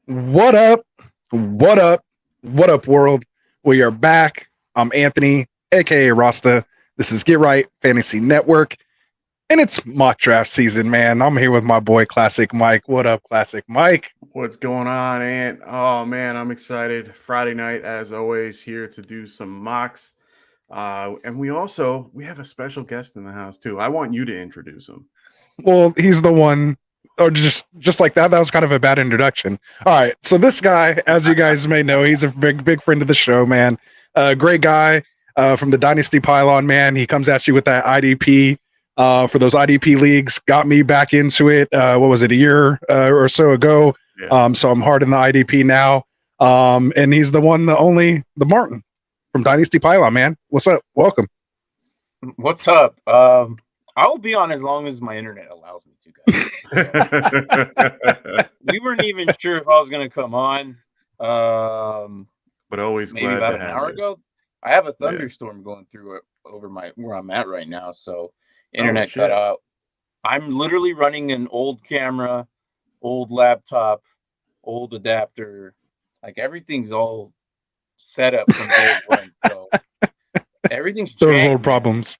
What up? What up? What up, world? We are back. I'm Anthony, aka Rasta. This is Get Right Fantasy Network, and it's mock draft season, man. I'm here with my boy Classic Mike. What up, Classic Mike? What's going on, Ant? Oh man, I'm excited. Friday night, as always, here to do some mocks. And we have a special guest in the house too. I want you to introduce him. Well, he's the one, or just like that. That was kind of a bad introduction. All right, so this guy, as you guys may know, he's a big friend of the show, man. Great guy from the Dynasty Pylon, man. He comes at you with that IDP. For those IDP leagues, got me back into it. What was it, a year or so ago? Yeah. So I'm hard in the IDP now. And he's the one, the only, the Martin from Dynasty Pylon, man. What's up? Welcome. What's up? I will be on as long as my internet allows me to, guys. We weren't even sure if I was going to come on. But always maybe glad about to an have hour you. ago. I have a thunderstorm going through over where I'm at right now, so internet cut out. I'm literally running an old camera, old laptop, old adapter. Like everything's all set up from day one. So everything's Third jank, world man. problems.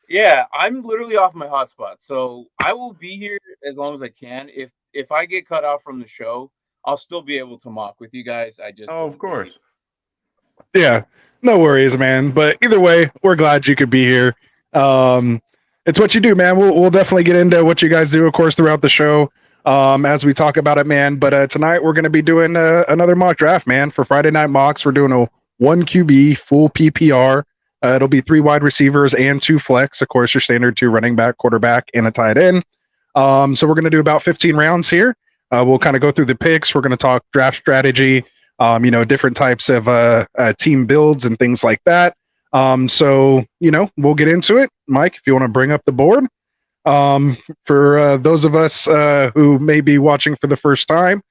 Yeah, I'm literally off my hotspot, so I will be here as long as I can. If I get cut off from the show, I'll still be able to mock with you guys. I just of course. Yeah, no worries, man. But either way, we're glad you could be here. It's what you do, man. We'll definitely get into what you guys do, of course, throughout the show as we talk about it, man. But tonight we're going to be doing another mock draft, man. For Friday Night Mocks, we're doing a 1 QB full PPR. It'll be 3 wide receivers and 2 flex. Of course, your standard 2 running back, quarterback, and a tight end. So we're going to do about 15 rounds here. We'll kind of go through the picks. We're going to talk draft strategy, different types of team builds and things like that. So, we'll get into it. Mike, if you want to bring up the board. For those of us who may be watching for the first time,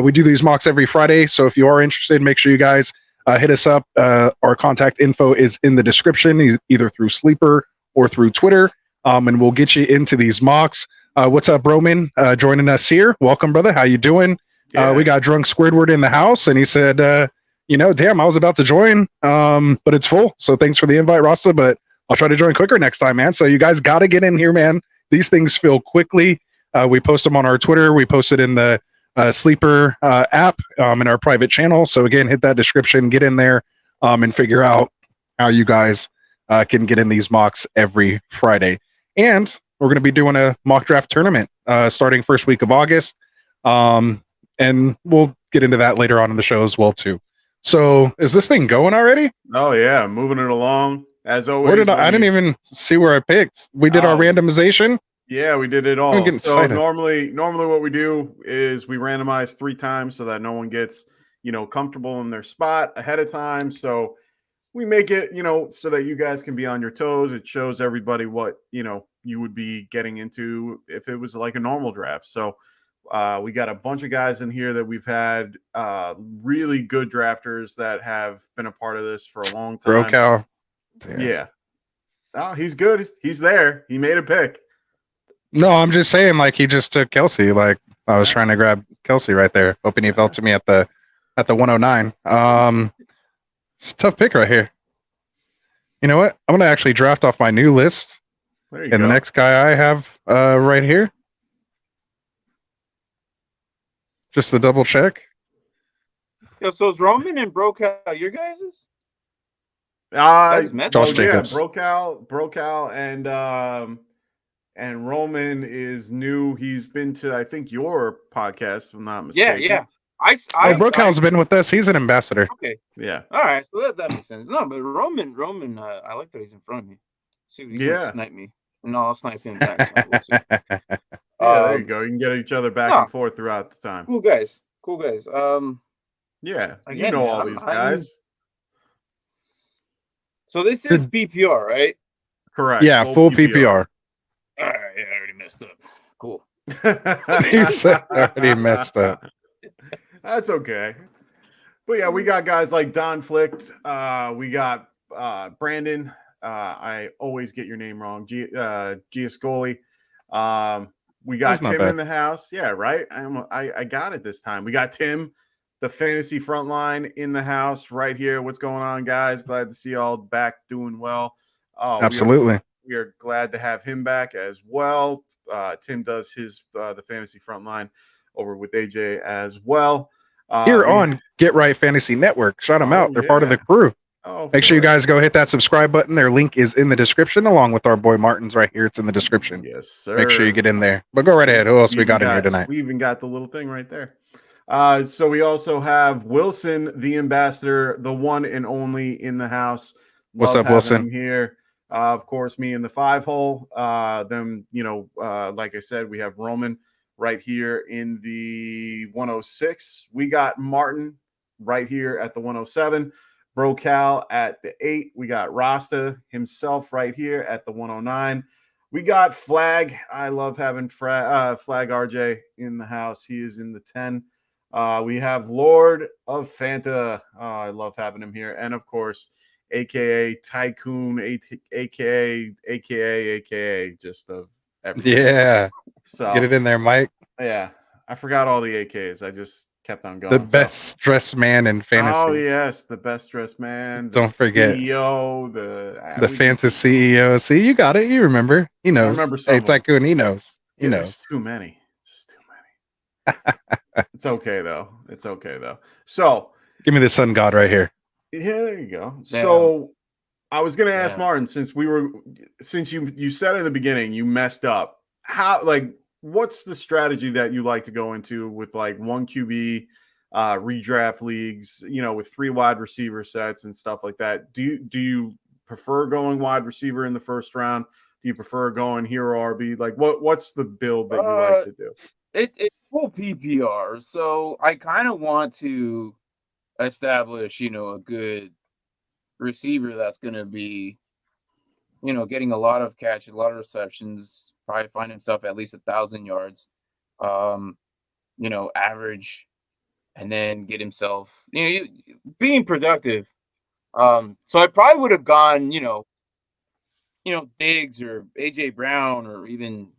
we do these mocks every Friday. So if you are interested, make sure you guys hit us up. Our contact info is in the description, either through Sleeper or through Twitter, and we'll get you into these mocks. What's up, Roman? Joining us here. Welcome, brother. How you doing? Yeah. We got Drunk Squidward in the house, and he said, damn, I was about to join, but it's full. So thanks for the invite, Rasta, but I'll try to join quicker next time, man. So you guys got to get in here, man. These things fill quickly. We post them on our Twitter. We post it in the Sleeper app in our private channel. So again, hit that description, get in there, and figure out how you guys can get in these mocks every Friday. And we're going to be doing a mock draft tournament starting first week of August. And we'll get into that later on in the show as well, too. So is this thing going already? Oh yeah, moving it along as always. Where did I didn't even see where I picked. We did our randomization. Yeah, we did it all. I'm getting So excited. normally what we do is we randomize 3 times so that no one gets, comfortable in their spot ahead of time. So we make it, so that you guys can be on your toes. It shows everybody what, you would be getting into if it was like a normal draft. So we got a bunch of guys in here that we've had really good drafters that have been a part of this for a long time. Brokow. Yeah. Oh, he's good. He's there. He made a pick. No, I'm just saying, like, he just took Kelsey. Like, I was trying to grab Kelsey right there, hoping he fell to me at the 109. It's a tough pick right here. You know what? I'm gonna actually draft off my new list. There you and go. The next guy I have right here, just to double check. Yeah, so is Roman and Brokow your guys's? Josh Jacobs. Brokow and Roman is new. He's been to, I think, your podcast, if I'm not mistaken. Yeah. Brokow's been with us. He's an ambassador. Okay. Yeah. All right. So that makes sense. No, but Roman, I like that he's in front of me. See, he's gonna snipe me. No, I'll snipe him back. So we'll see. There you go. You can get each other back and forth throughout the time. Cool guys. Yeah. Again, you know all these guys. So this is PPR, right? Correct. Yeah, full PPR. All right. Yeah, I already messed up. Cool. He said already messed up. That's okay. But yeah, we got guys like Don Flicht. We got Brandon. I always get your name wrong. Giascoli. We got Tim in the house. Yeah, right. I got it this time. We got Tim. the fantasy front line in the house right here. What's going on, guys? Glad to see you all back doing well. Absolutely. We are glad to have him back as well. Tim does his the fantasy front line over with AJ as well. Here on Get Right Fantasy Network. Shout them out. They're part of the crew. Make sure you guys go hit that subscribe button. Their link is in the description, along with our boy Martin's right here. It's in the description. Yes, sir. Make sure you get in there. But go right ahead. Who else we got in here tonight? We even got the little thing right there. So we also have Wilson, the ambassador, the one and only in the house. What's up, Wilson? Here, of course, me in the 5-hole. Then like I said, we have Roman right here in the 106. We got Martin right here at the 107. Bro Cal at the 8. We got Rasta himself right here at the 109. We got Flag. I love having Flag RJ in the house. He is in the 10. We have Lord of Fanta. I love having him here. And of course, AKA Tycoon, AKA, just of everything. Yeah. So get it in there, Mike. Yeah. I forgot all the AKs. I just kept on going. The best dressed man in fantasy. Oh, yes. The best dressed man. Don't forget. CEO. The fantasy CEO. See, you got it. You remember. He knows. I remember hey, Tycoon, he knows. He knows. It's too many. Just too many. It's okay, though. It's okay, though. So. Give me the sun god right here. Yeah, there you go. Damn. So I was going to ask Martin, since you said in the beginning you messed up, what's the strategy that you like to go into with like 1 QB redraft leagues, with 3 wide receiver sets and stuff like that? Do you prefer going wide receiver in the first round? Do you prefer going hero RB? Like what's the build that you like to do? It's full PPR. So I kind of want to establish, a good receiver that's going to be, getting a lot of catches, a lot of receptions, probably find himself at least 1,000 yards, average, and then get himself, being productive. So I probably would have gone, Diggs or AJ Brown or even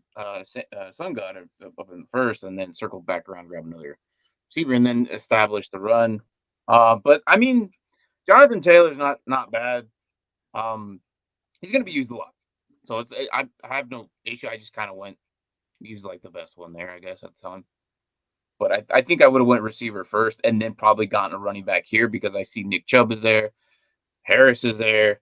Sun God up in the first, and then circle back around, grab another receiver, and then establish the run. But I mean, Jonathan Taylor's not bad. He's going to be used a lot, so I have no issue. I just kind of used like the best one there, I guess, at the time. But I think I would have went receiver first, and then probably gotten a running back here because I see Nick Chubb is there, Harris is there,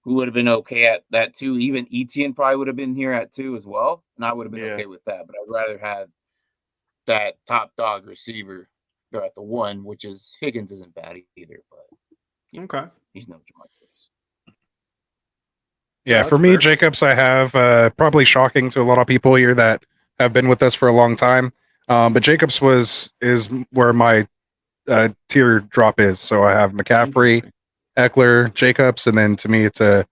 who would have been okay at that too. Even Etienne probably would have been here at 2 as well, and I would have been okay with that. But I'd rather have that top dog receiver go at the 1, which is Higgins isn't bad either, but okay, he's no Jamar Chase. Yeah, for me, fair. Jacobs, I have probably shocking to a lot of people here that have been with us for a long time. But Jacobs is where my tier drop is. So I have McCaffrey, Eckler, Jacobs, and then to me it's a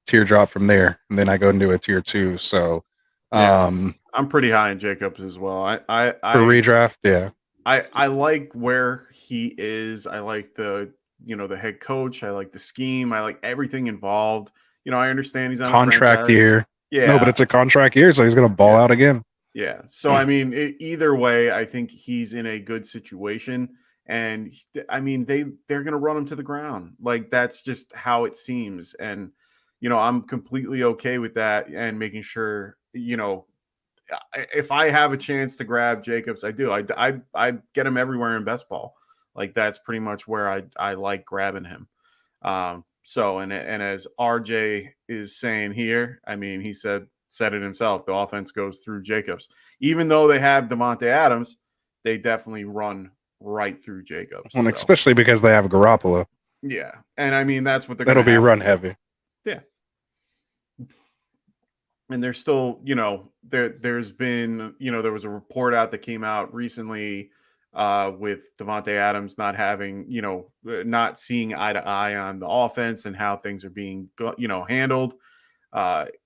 tier drop from there, and then I go into a tier 2. So I'm pretty high in Jacobs as well. I for redraft, yeah. I like where he is. I like the head coach. I like the scheme. I like everything involved. I understand he's on contract a year. Yeah, no, but it's a contract year, so he's gonna ball out again. Yeah. So I mean, either way, I think he's in a good situation, and I mean they're gonna run him to the ground. Like that's just how it seems, and I'm completely okay with that, and making sure if I have a chance to grab Jacobs, I do. I get him everywhere in best ball. Like that's pretty much where I like grabbing him. So and as RJ is saying here, I mean he said it himself. The offense goes through Jacobs. Even though they have Devontae Adams, they definitely run right through Jacobs. Well, especially because they have Garoppolo. Yeah, and I mean that's what that'll be run heavy. Yeah. And there's still, there's been, there was a report out that came out recently with Devontae Adams not having, not seeing eye to eye on the offense and how things are being, handled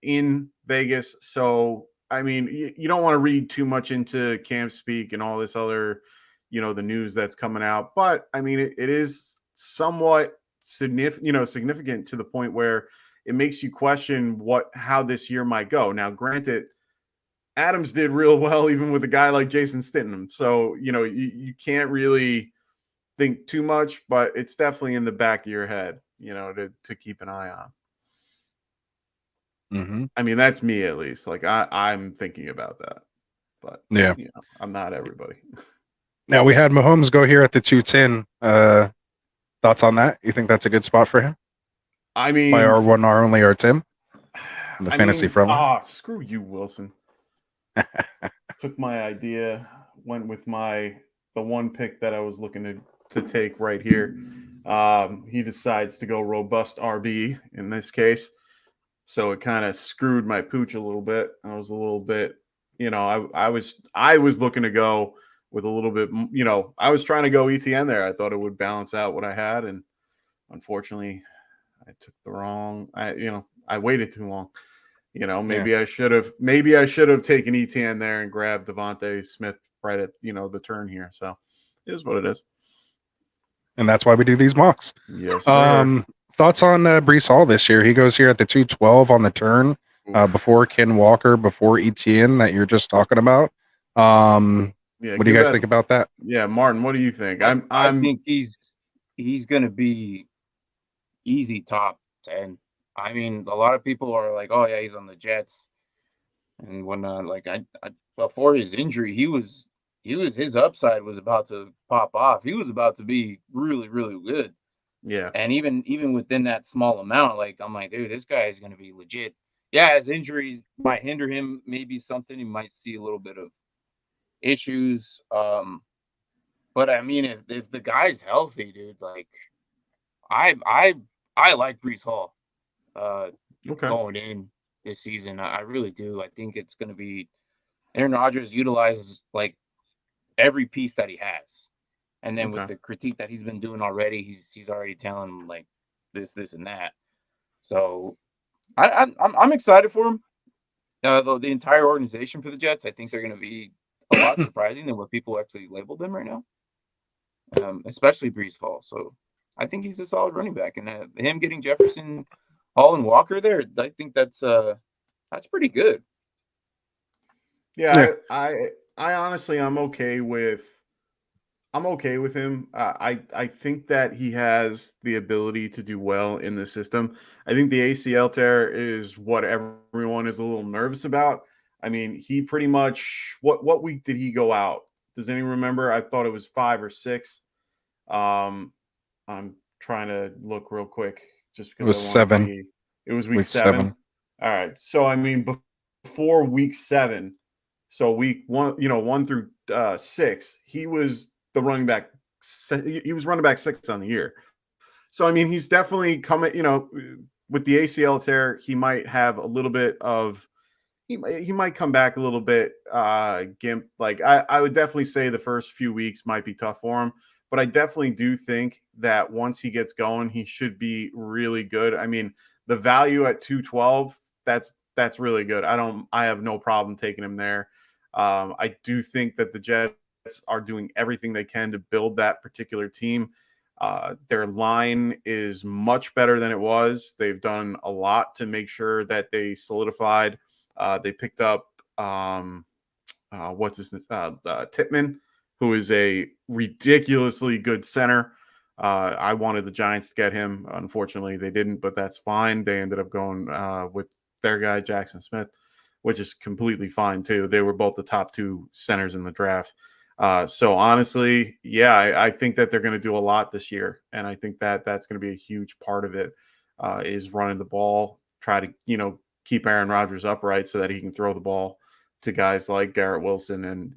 in Vegas. So, I mean, you don't want to read too much into camp speak and all this other, the news that's coming out. But, I mean, it is somewhat significant to the point where it makes you question how this year might go. Now, granted, Adams did real well even with a guy like Jason Stidham. So, you can't really think too much, but it's definitely in the back of your head, to keep an eye on. Mm-hmm. I mean, that's me at least. Like I'm thinking about that, but yeah, I'm not everybody. Now we had Mahomes go here at the 210. Thoughts on that? You think that's a good spot for him? I mean, by our one, our only, our Tim on the fantasy front. Screw you, Wilson. Took my idea, went with the one pick that I was looking to take right here. He decides to go robust RB in this case. So it kind of screwed my pooch a little bit. I was a little bit, I was looking to go with a little bit, I was trying to go ETN there. I thought it would balance out what I had. And unfortunately, I took the wrong, I waited too long. Maybe I should have taken ETN there and grabbed Devontae Smith right at, the turn here. So it is what it is. And that's why we do these mocks. Yes, sir. Thoughts on Breece Hall this year? He goes here at the 212 on the turn, before Ken Walker, before ETN that you're just talking about. What do you guys think about that? Yeah, Martin, what do you think? I think he's going to be easy top 10. I mean, a lot of people are like, "Oh yeah, he's on the Jets," and whatnot. Like I before his injury, his upside was about to pop off. He was about to be really, really good. Yeah. And even within that small amount, like I'm like, dude, this guy is going to be legit. Yeah, his injuries might hinder him. Maybe something he might see a little bit of issues. But I mean, if the guy's healthy, dude, like I like Breece Hall. Going in this season, I really do. I think it's going to be Aaron Rodgers utilizes like every piece that he has. And then with the critique that he's been doing already, he's already telling him like this, and that. So I'm excited for him. The entire organization for the Jets, I think they're going to be a lot surprising than what people actually labeled them right now, especially Breece Hall. So I think he's a solid running back, and him getting Jefferson, Hall, and Walker there, I think that's pretty good. Yeah. I honestly, I'm okay with him. I think that he has the ability to do well in the system. I think the ACL tear is what everyone is a little nervous about. I mean, he pretty much what week did he go out? Does anyone remember? I thought it was 5 or 6. I'm trying to look real quick just because it was 7. It was week 7. All right. So I mean, before week 7, so week 1, 1 through 6, he was the running back. He was running back 6 on the year. So I mean, he's definitely coming. With the ACL tear, he might have a little bit of. He might come back a little bit gimp. Like I would definitely say the first few weeks might be tough for him, but I definitely do think that once he gets going, he should be really good. I mean, the value at 212, that's really good. I have no problem taking him there. I do think that the Jets are doing everything they can to build that particular team. Their line is much better than it was. They've done a lot to make sure that they solidified. They picked up Tippmann, who is a ridiculously good center. I wanted the Giants to get him. Unfortunately, they didn't, but that's fine. They ended up going with their guy, Jackson Smith, which is completely fine too. They were both the top 2 centers in the draft. So honestly, yeah, I think that they're going to do a lot this year. And I think that that's going to be a huge part of it, is running the ball, try to, keep Aaron Rodgers upright so that he can throw the ball to guys like Garrett Wilson and,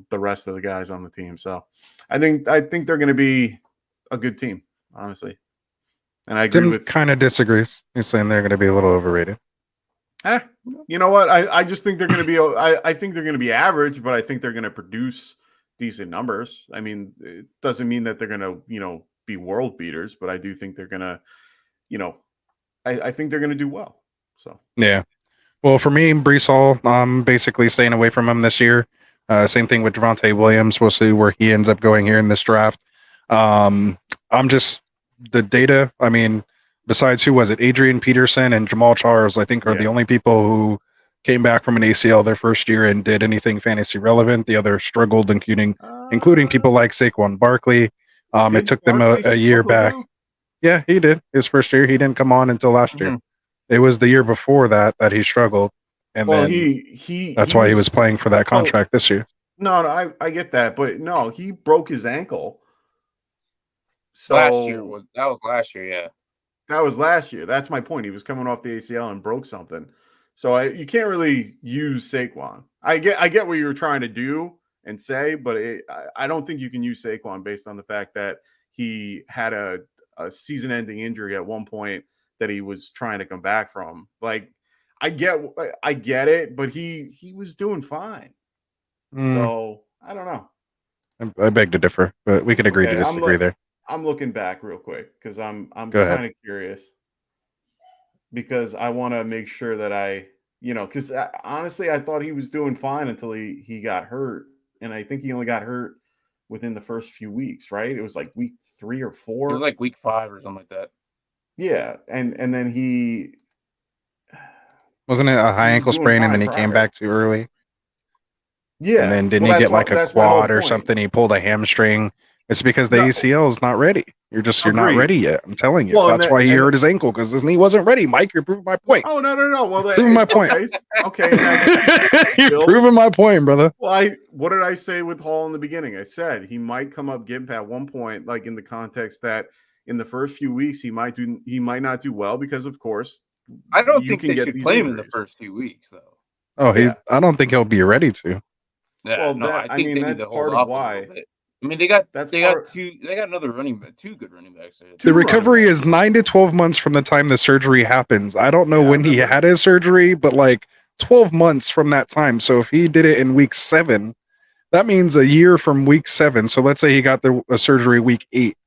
the rest of the guys on the team. So I think they're going to be a good team, honestly. And I agree with kind of disagrees. He's saying they're going to be a little overrated. You know what? I just think they're going to be, I think they're going to be average, but I think they're going to produce decent numbers. I mean, it doesn't mean that they're going to, be world beaters, but I do think they're going to, I think they're going to do well. So, yeah. Well, for me, Breece Hall, I'm basically staying away from him this year. Same thing with Devontae Williams. We'll see where he ends up going here in this draft. I'm just the data. I mean, besides who was it? Adrian Peterson and Jamal Charles, I think, are the only people who came back from an ACL their first year and did anything fantasy relevant. The others struggled, including people like Saquon Barkley. It took them a year back. Though? Yeah, he did. His first year, he didn't come on until last year. It was the year before that he struggled, and then that's why he was playing for that contract this year. No, I get that, but no, he broke his ankle. So that was last year, yeah. That was last year. That's my point. He was coming off the ACL and broke something. So you can't really use Saquon. I get what you were trying to do and say, but I don't think you can use Saquon based on the fact that he had a season-ending injury at one point that he was trying to come back from. Like, I get it, but he was doing fine. So I don't know. I beg to differ, but we can agree to disagree there. I'm looking back real quick because I'm kind of curious because I want to make sure that because honestly I thought he was doing fine until he got hurt, and I think he only got hurt within the first few weeks, right? It was like week 3 or 4. It was like week 5 or something like that. Yeah, and then he wasn't it a high ankle sprain, and then he came back too early. Yeah, and then didn't he get like a quad or something? He pulled a hamstring. It's because the ACL is not ready. You're not ready yet. I'm telling you. That's why he hurt his ankle, because his knee wasn't ready. Mike, you're proving my point. Oh, no. Well, proving my point. Okay. You're proving my point, brother. Well, what did I say with Hall in the beginning? I said he might come up gimp at one point, like in the context that in the first few weeks he might not do well because, of course, I don't think they should play him in the first few weeks, though. Oh, I don't think he'll be ready to. Yeah, well, I think that's part of why. I mean, they got two good running backs there. The recovery is 9 to 12 months from the time the surgery happens. I don't know when he had his surgery, but like 12 months from that time. So if he did it in week 7, that means a year from week 7. So let's say he got the surgery week 8.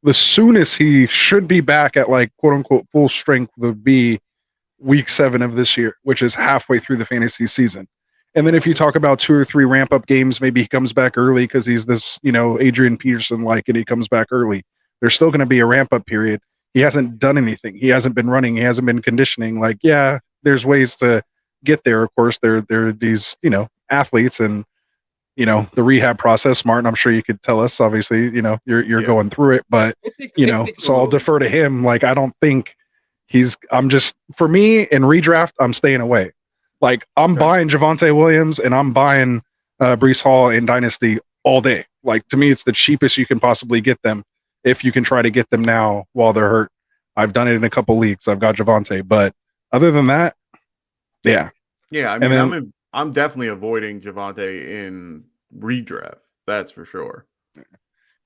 The soonest he should be back at like quote unquote full strength would be week 7 of this year, which is halfway through the fantasy season. And then if you talk about 2 or 3 ramp-up games, maybe he comes back early because he's this, Adrian Peterson-like, and he comes back early. There's still going to be a ramp-up period. He hasn't done anything. He hasn't been running. He hasn't been conditioning. Like, yeah, there's ways to get there. Of course, there are these, athletes and, the rehab process. Martin, I'm sure you could tell us. Obviously, you're going through it. But, so I'll defer to him. Like, I don't think for me, in redraft, I'm staying away. Like, I'm buying Javonte Williams and I'm buying Breece Hall in Dynasty all day. Like, to me, it's the cheapest you can possibly get them if you can try to get them now while they're hurt. I've done it in a couple leagues. I've got Javonte. But other than that, yeah. Yeah, I mean, I'm definitely avoiding Javonte in redraft. That's for sure.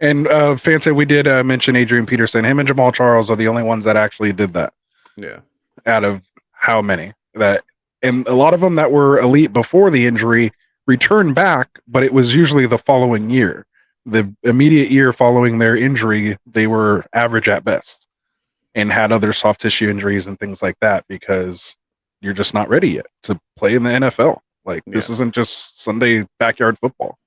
And Fancy, we did mention Adrian Peterson. Him and Jamal Charles are the only ones that actually did that. Yeah. Out of how many? And a lot of them that were elite before the injury returned back, but it was usually the following year. The immediate year following their injury, they were average at best and had other soft tissue injuries and things like that because you're just not ready yet to play in the NFL. Like, this isn't just Sunday backyard football.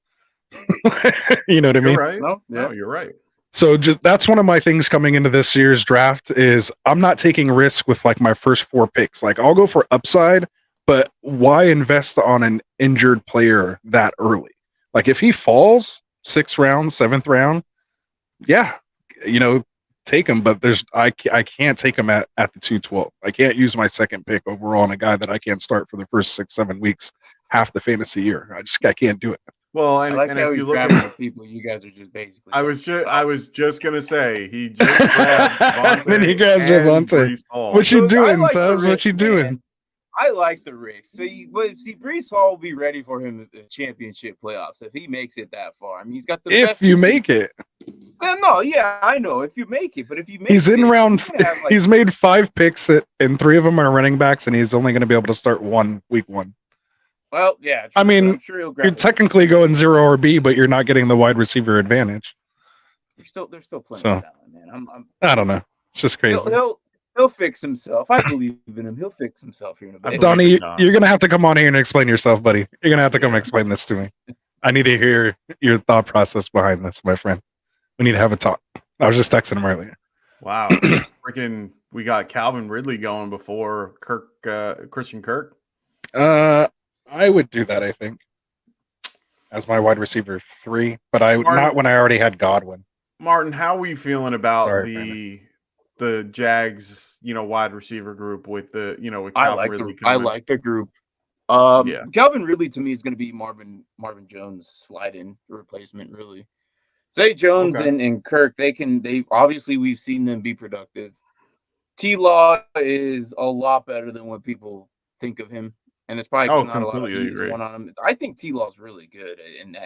You know what I mean? Right. No, you're right. So that's one of my things coming into this year's draft is I'm not taking risk with like my first 4 picks. Like, I'll go for upside, but why invest on an injured player that early? Like, if he falls 6th round, 7th round, take him. But I can't take him at the 212. I can't use my second pick overall on a guy that I can't start for the first 6-7 weeks, half the fantasy year. I can't do it. Well, and if you look at people, you guys are just basically. I was just gonna say he just grabbed Javonte. Then he grabs Javonte. What you doing, Tubbs? What you doing? I like the risk. So, Breece Hall will be ready for him in the championship playoffs if he makes it that far. I mean, he's got the best. If you make it. No, yeah, I know. If you make it, but if you make he's in round. He's made 5 picks, and 3 of them are running backs, and he's only going to be able to start week 1. Well, yeah. True, I mean, I'm sure you're technically going 0 or B, but you're not getting the wide receiver advantage. There's still plenty of talent, man. I don't know. It's just crazy. He'll fix himself. I believe in him. He'll fix himself here in a bit. Donnie, you're gonna have to come on here and explain yourself, buddy. You're gonna have to come explain this to me. I need to hear your thought process behind this, my friend. We need to have a talk. I was just texting him earlier. Wow, freaking! We got Calvin Ridley going before Christian Kirk. I would do that, I think, as my wide receiver 3, but not when I already had Godwin. Martin, how are we feeling about Sorry, the Jags, wide receiver group with with I Calvin like Ridley I coming? like the group. Yeah. Calvin Ridley to me is going to be Marvin Jones slide-in replacement. Really, Zay Jones Okay. and Kirk, they obviously we've seen them be productive. T-Law is a lot better than what people think of him, and it's probably Oh, not a lot of completely heat agree. going on him. I think T-Law's really good, and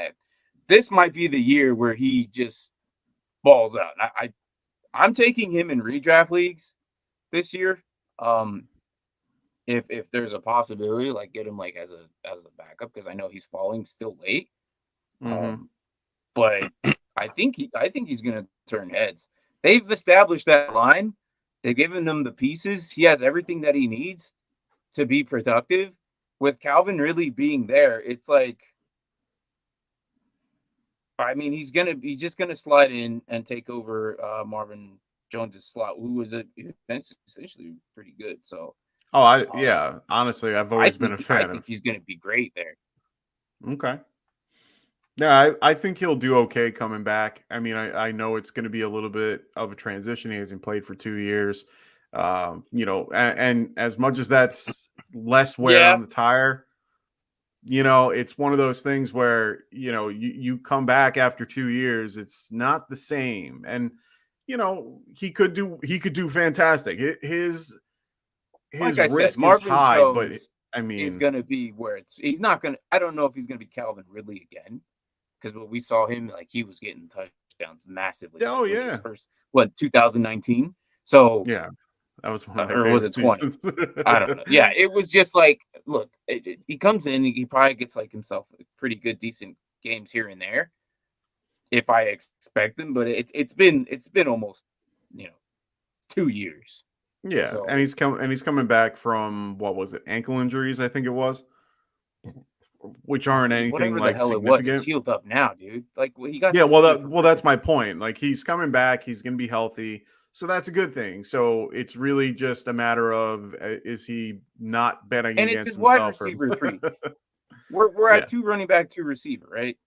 this might be the year where he just balls out. I'm taking him in redraft leagues this year. If there's a possibility, like get him like as a backup, because I know he's falling still late. Mm-hmm. But I think he's gonna turn heads. They've established that line. They've given him the pieces. He has everything that he needs to be productive. With Calvin really being there, it's like, I mean, he's just gonna slide in and take over Marvin Jones's slot, who was essentially pretty good. So, Yeah. Honestly, I've always been a I fan think of. he's gonna be great there. Okay. Yeah, I think he'll do okay coming back. I mean, I know it's going to be a little bit of a transition. He hasn't played for 2 years. And as much as that's less wear Yeah, on the tire, it's one of those things where, you come back after 2 years, it's not the same. And, he could do fantastic. like His I said, risk is Marvin high, but Jones I is mean, gonna be where he's not gonna. I don't know if he's gonna be Calvin Ridley again, because when we saw him, like he was getting touchdowns massively. oh Like, his yeah. first 2019. So, Yeah. That was one of my or was favorite it 20? seasons. I don't know. Yeah, it was just like, look, he comes in, he probably gets like himself pretty good, decent games here and there, if I expect him. But it's been almost 2 years. Yeah, So and he's coming back from, what was it, ankle injuries, I think it was, which aren't anything whatever the like hell it was, it's significant. healed up now, dude. Like, he got Yeah, well, surgery for that's freaking. my point. Like, he's coming back, he's going to be healthy, so that's a good thing. So it's really just a matter of, is he not betting And it's against his wide himself, or receiver 3. We're yeah. at 2 running back, 2 receiver, right?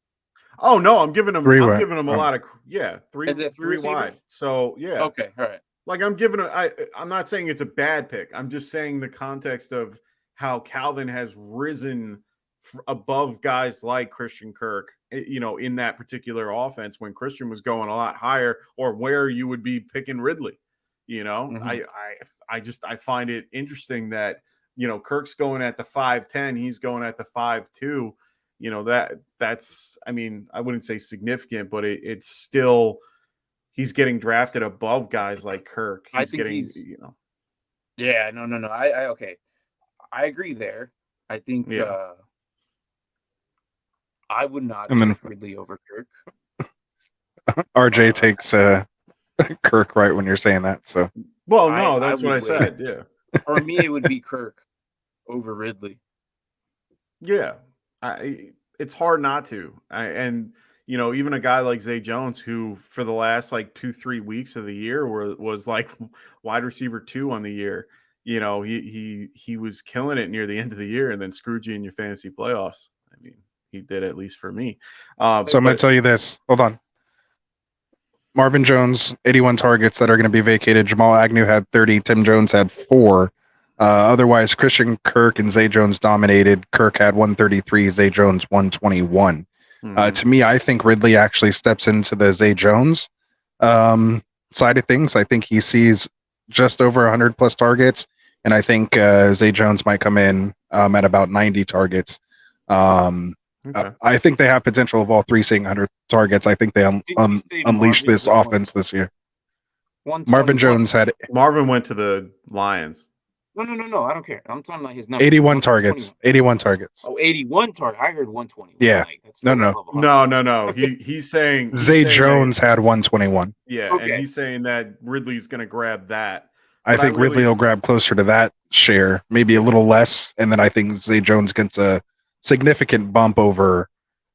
Oh no, I'm giving him Three I'm way. giving him a lot of, yeah, Is it 3 three wide. receivers? So yeah, Okay, all right. like I'm not saying it's a bad pick. I'm just saying the context of how Calvin has risen above guys like Christian Kirk, in that particular offense when Christian was going a lot higher, or where you would be picking Ridley. Mm-hmm. I find it interesting that, Kirk's going at the 5'10, he's going at the 5'2. That's, I mean, I wouldn't say significant, but it's still, he's getting drafted above guys like Kirk. I He's think getting, yeah, no. I okay. I agree there. I think yeah. I would not And then take Ridley over Kirk. RJ takes Kirk right when you're saying that. So Well, no, I that's what I would wait. said. Yeah. For me, it would be Kirk over Ridley. Yeah. It's hard not to. And even a guy like Zay Jones, who for the last like 2-3 weeks of the year was like wide receiver 2 on the year. He was killing it near the end of the year, and then screwed you in your fantasy playoffs. I mean, he did, at least for me. so I'm going to tell you this. Hold on. Marvin Jones, 81 targets that are going to be vacated. Jamal Agnew had 30. Tim Jones had 4. Otherwise, Christian Kirk and Zay Jones dominated. Kirk had 133, Zay Jones 121. To me, I think Ridley actually steps into the Zay Jones side of things. I think he sees just over 100 plus targets, and I think Zay Jones might come in at about 90 targets. Okay. I think they have potential of all 3 seeing 100 targets. I think they unleashed this offense this year. Marvin Jones had Marvin went to the Lions. No. I don't care. I'm talking about his number. 81 targets. 81 targets. Oh, 81 targets. I heard 120. Yeah. Like, that's No. He's saying Zay Jones had 121. Yeah, okay. And he's saying that Ridley's going to grab that. I think Ridley will grab closer to that share, maybe a little less, and then I think Zay Jones gets a significant bump over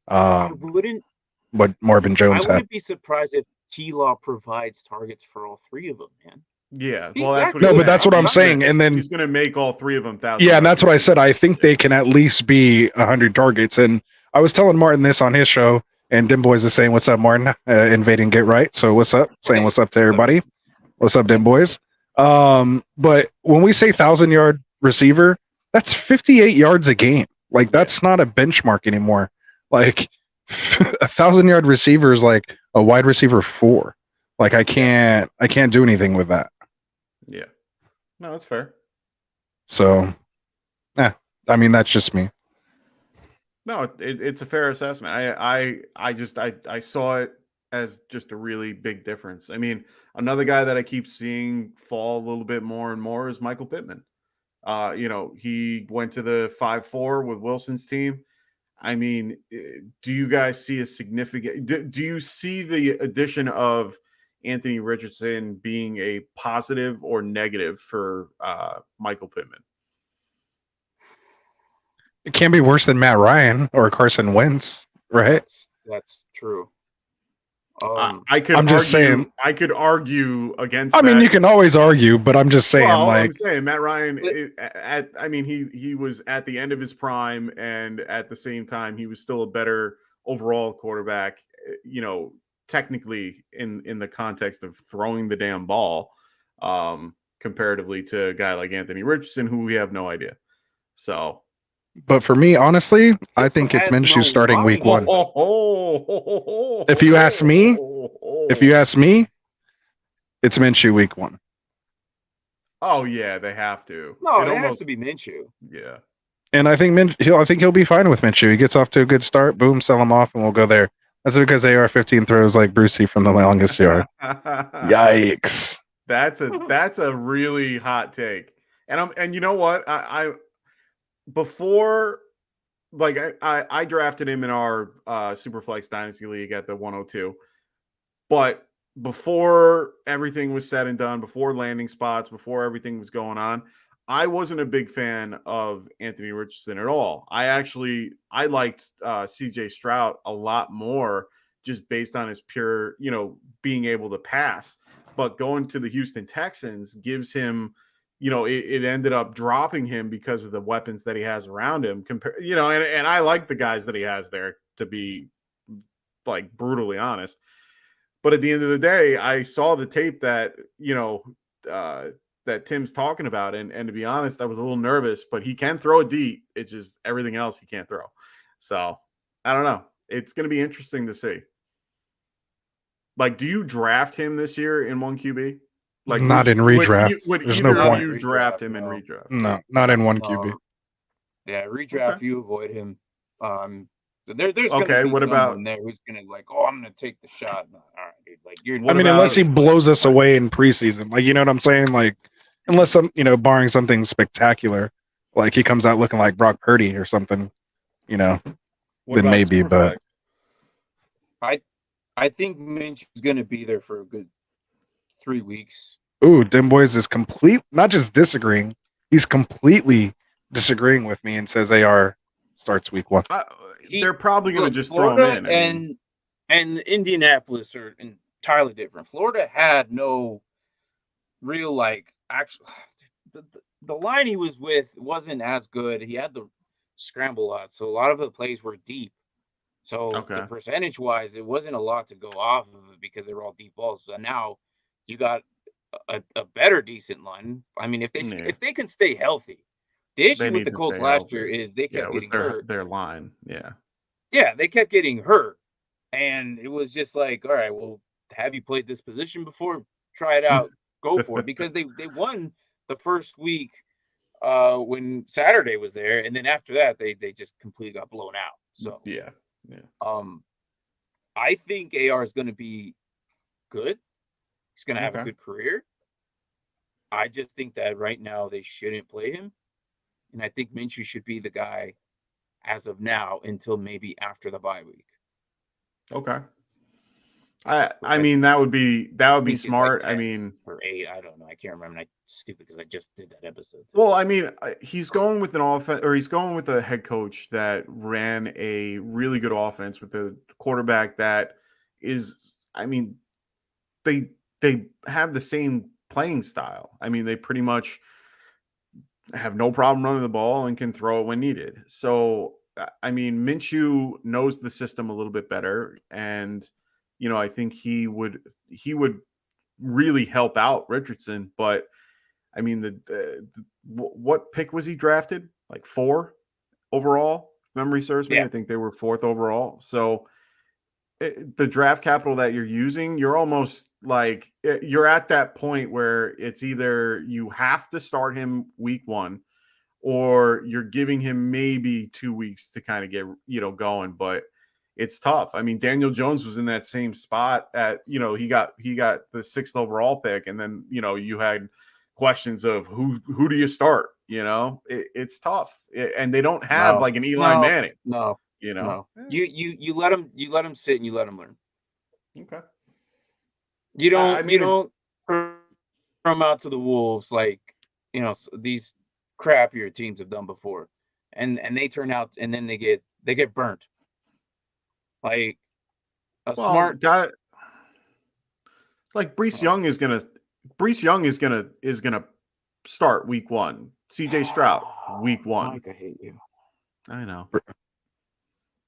what Marvin Jones had. I wouldn't be surprised if T-Law provides targets for all 3 of them, man. Yeah, well, that's what. No, but that's what I'm saying, and then he's going to make all 3 of them 1,000. Yeah, and that's what I said. I think they can at least be 100 targets. And I was telling Martin this on his show. And Dim Boys is saying, "What's up, Martin?" Invading Get Right. So what's up? Saying what's up to everybody. What's up, Dim Boys? But when we say 1,000-yard receiver, that's 58 yards a game. Like that's not a benchmark anymore. Like 1,000-yard receiver is like a wide receiver 4. Like I can't do anything with that. Yeah. No, that's fair. So, I mean that's just me. No, it's a fair assessment. I saw it as just a really big difference. I mean, another guy that I keep seeing fall a little bit more and more is Michael Pittman. He went to the 5-4 with Wilson's team. I mean, do you guys see a significant? Do you see the addition of Anthony Richardson being a positive or negative for Michael Pittman? It can't be worse than Matt Ryan or Carson Wentz, right? That's true. I could I'm just saying. I could argue against. I mean, you can always argue, but I'm just saying. Well, like I'm saying Matt Ryan. He was at the end of his prime, and at the same time, he was still a better overall quarterback. Technically, in the context of throwing the damn ball, comparatively to a guy like Anthony Richardson, who we have no idea. So. But for me, honestly, I think it's Minshew starting week 1. If you ask me, it's Minshew week 1. Oh yeah, they have to. No, it has to be Minshew. Yeah. And I think he'll be fine with Minshew. He gets off to a good start. Boom, sell him off, and we'll go there. That's because AR-15 throws like Brucey from the longest yard. Yikes! That's a really hot take. And you know what? I before, like I drafted him in our Superflex Dynasty League at the 102, but before everything was said and done, before landing spots, before everything was going on, I wasn't a big fan of Anthony Richardson at all. I liked CJ Stroud a lot more just based on his pure, being able to pass. But going to the Houston Texans gives him, it ended up dropping him because of the weapons that he has around him. And I like the guys that he has there, to be like brutally honest. But at the end of the day, I saw the tape that, that Tim's talking about. And to be honest, I was a little nervous, but he can throw it deep. It's just everything else he can't throw. So I don't know. It's going to be interesting to see. Like, do you draft him this year in 1 QB? Like, not in redraft. Would There's either no of point. you draft him in redraft? No, not in 1 QB. Yeah, redraft, Okay. you avoid him. There's okay. What about there who's gonna I'm gonna take the shot? All right, dude. Like you're. Unless he blows us away in preseason, like you know what I'm saying, like unless barring something spectacular, like he comes out looking like Brock Purdy or something, then maybe. But I think Minshew's gonna be there for a good 3 weeks. Ooh, Dim Boys is not just disagreeing, he's completely disagreeing with me and says AR starts week 1. They're probably going to just throw him in. And Indianapolis are entirely different. Florida had no real actual. The line he was with wasn't as good. He had the scramble a lot, so a lot of the plays were deep. So the percentage wise, it wasn't a lot to go off of it because they were all deep balls. So now you got a better decent line. I mean, if they can stay healthy. The issue with the Colts last year is they kept getting hurt. Their line, yeah, they kept getting hurt, and it was just like, all right, well, have you played this position before? Try it out, go for it, because they won the first week when Saturday was there, and then after that they just completely got blown out. So yeah. I think AR is going to be good. He's going to have a good career. I just think that right now they shouldn't play him. And I think Minshew should be the guy as of now until maybe after the bye week. Okay. I mean, that would be smart. Like 10 or 8, I don't know. I can't remember. I'm stupid because I just did that episode. Well, I mean, he's going with an offense, or he's going with a head coach that ran a really good offense with a quarterback that is, I mean, they have the same playing style. I mean, they pretty much have no problem running the ball and can throw it when needed. So I mean, Minshew knows the system a little bit better, and I think he would really help out Richardson. But I mean, what pick was he drafted? Like 4 overall. If memory serves me. I think they were 4th overall. So the draft capital that you're using, you're almost like you're at that point where it's either you have to start him week 1, or you're giving him maybe 2 weeks to kind of get going. But it's tough. I mean, Daniel Jones was in that same spot at he got the 6th overall pick, and then you had questions of who do you start? It's tough, and they don't have like an Eli Manning. No. You let him sit and you let him learn. Okay. You don't throw him out to the wolves like these crappier teams have done before, and they turn out and then they get burnt. Like smart guy, like Brees Young is gonna start week 1. CJ Stroud week 1. Mike, I hate you. I know,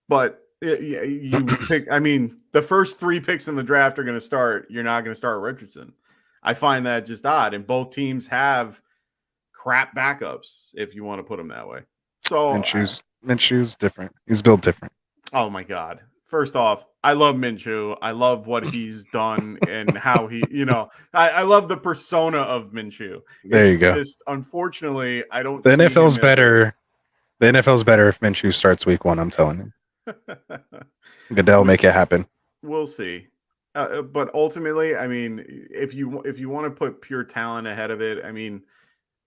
but you pick. I mean, the first 3 picks in the draft are going to start. You're not going to start Richardson. I find that just odd, and both teams have crap backups, if you want to put them that way. So Minshew's different. He's built different. Oh my God. First off, I love Minshew. I love what he's done and how he, I love the persona of Minshew. There you go. Unfortunately, I don't. The NFL's better. The NFL's better if Minshew starts week 1. I'm telling you. Goodell make it happen. We'll see. But ultimately, I mean, if you want to put pure talent ahead of it, I mean,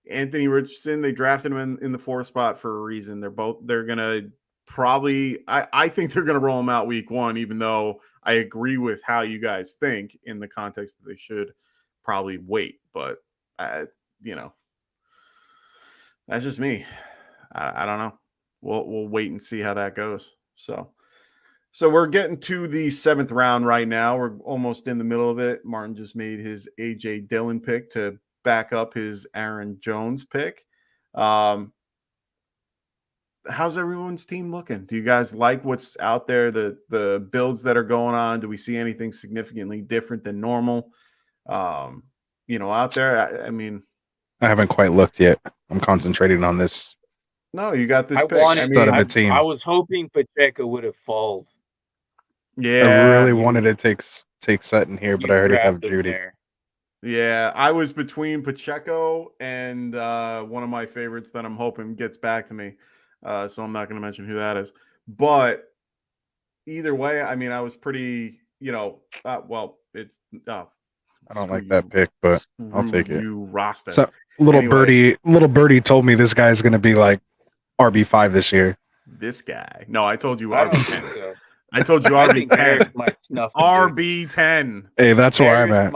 Anthony Richardson, they drafted him in the 4th spot for a reason. They're gonna probably, I think they're gonna roll him out week 1, even though I agree with how you guys think in the context that they should probably wait. But that's just me. I don't know. We'll wait and see how that goes. So we're getting to the 7th round right now. We're almost in the middle of it. Martin just made his AJ Dillon pick to back up his Aaron Jones pick. How's everyone's team looking? Do you guys like what's out there? The builds that are going on? Do we see anything significantly different than normal? Out there. I mean, I haven't quite looked yet. I'm concentrating on this. No, you got this pick. I was hoping Pacheco would have fallen. Yeah, I really wanted to take Sutton here, but I already have Judy. Yeah, I was between Pacheco and one of my favorites that I'm hoping gets back to me. So I'm not going to mention who that is. But either way, I mean, I was pretty, it's. I don't like that pick, but I'll take it. You Rasta. So little birdie told me this guy's going to be like RB5 this year. This guy. No, I told you RB10. I told you RB10. RB10. Hey, that's where I'm at.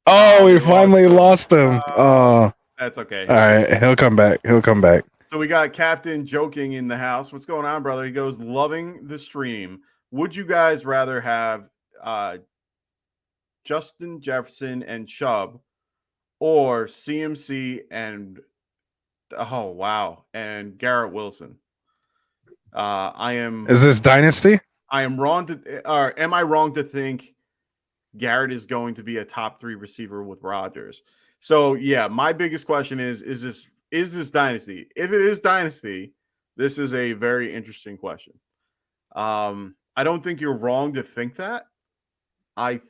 Oh, we finally lost him. Oh, that's okay. All right, he'll come back. So we got Captain joking in the house. What's going on, brother? He goes, loving the stream. Would you guys rather have Justin Jefferson and Chubb, or CMC and Garrett Wilson? Is this Dynasty? I am wrong am I wrong to think Garrett is going to be a top 3 receiver with Rodgers? So yeah, my biggest question is this Dynasty? If it is Dynasty, this is a very interesting question. I don't think you're wrong to think that. I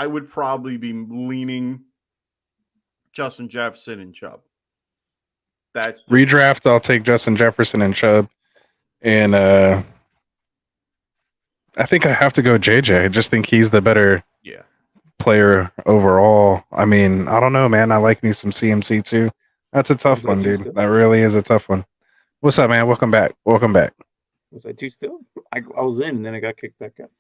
would probably be leaning Justin Jefferson and Chubb. That's redraft. I'll take Justin Jefferson and Chubb, and I think I have to go JJ. I just think he's the better player overall. I mean, I don't know, man. I like me some CMC too. That's a tough one, dude. That really is a tough one. What's up, man? Welcome back. Was I too still? I was in, and then I got kicked back out.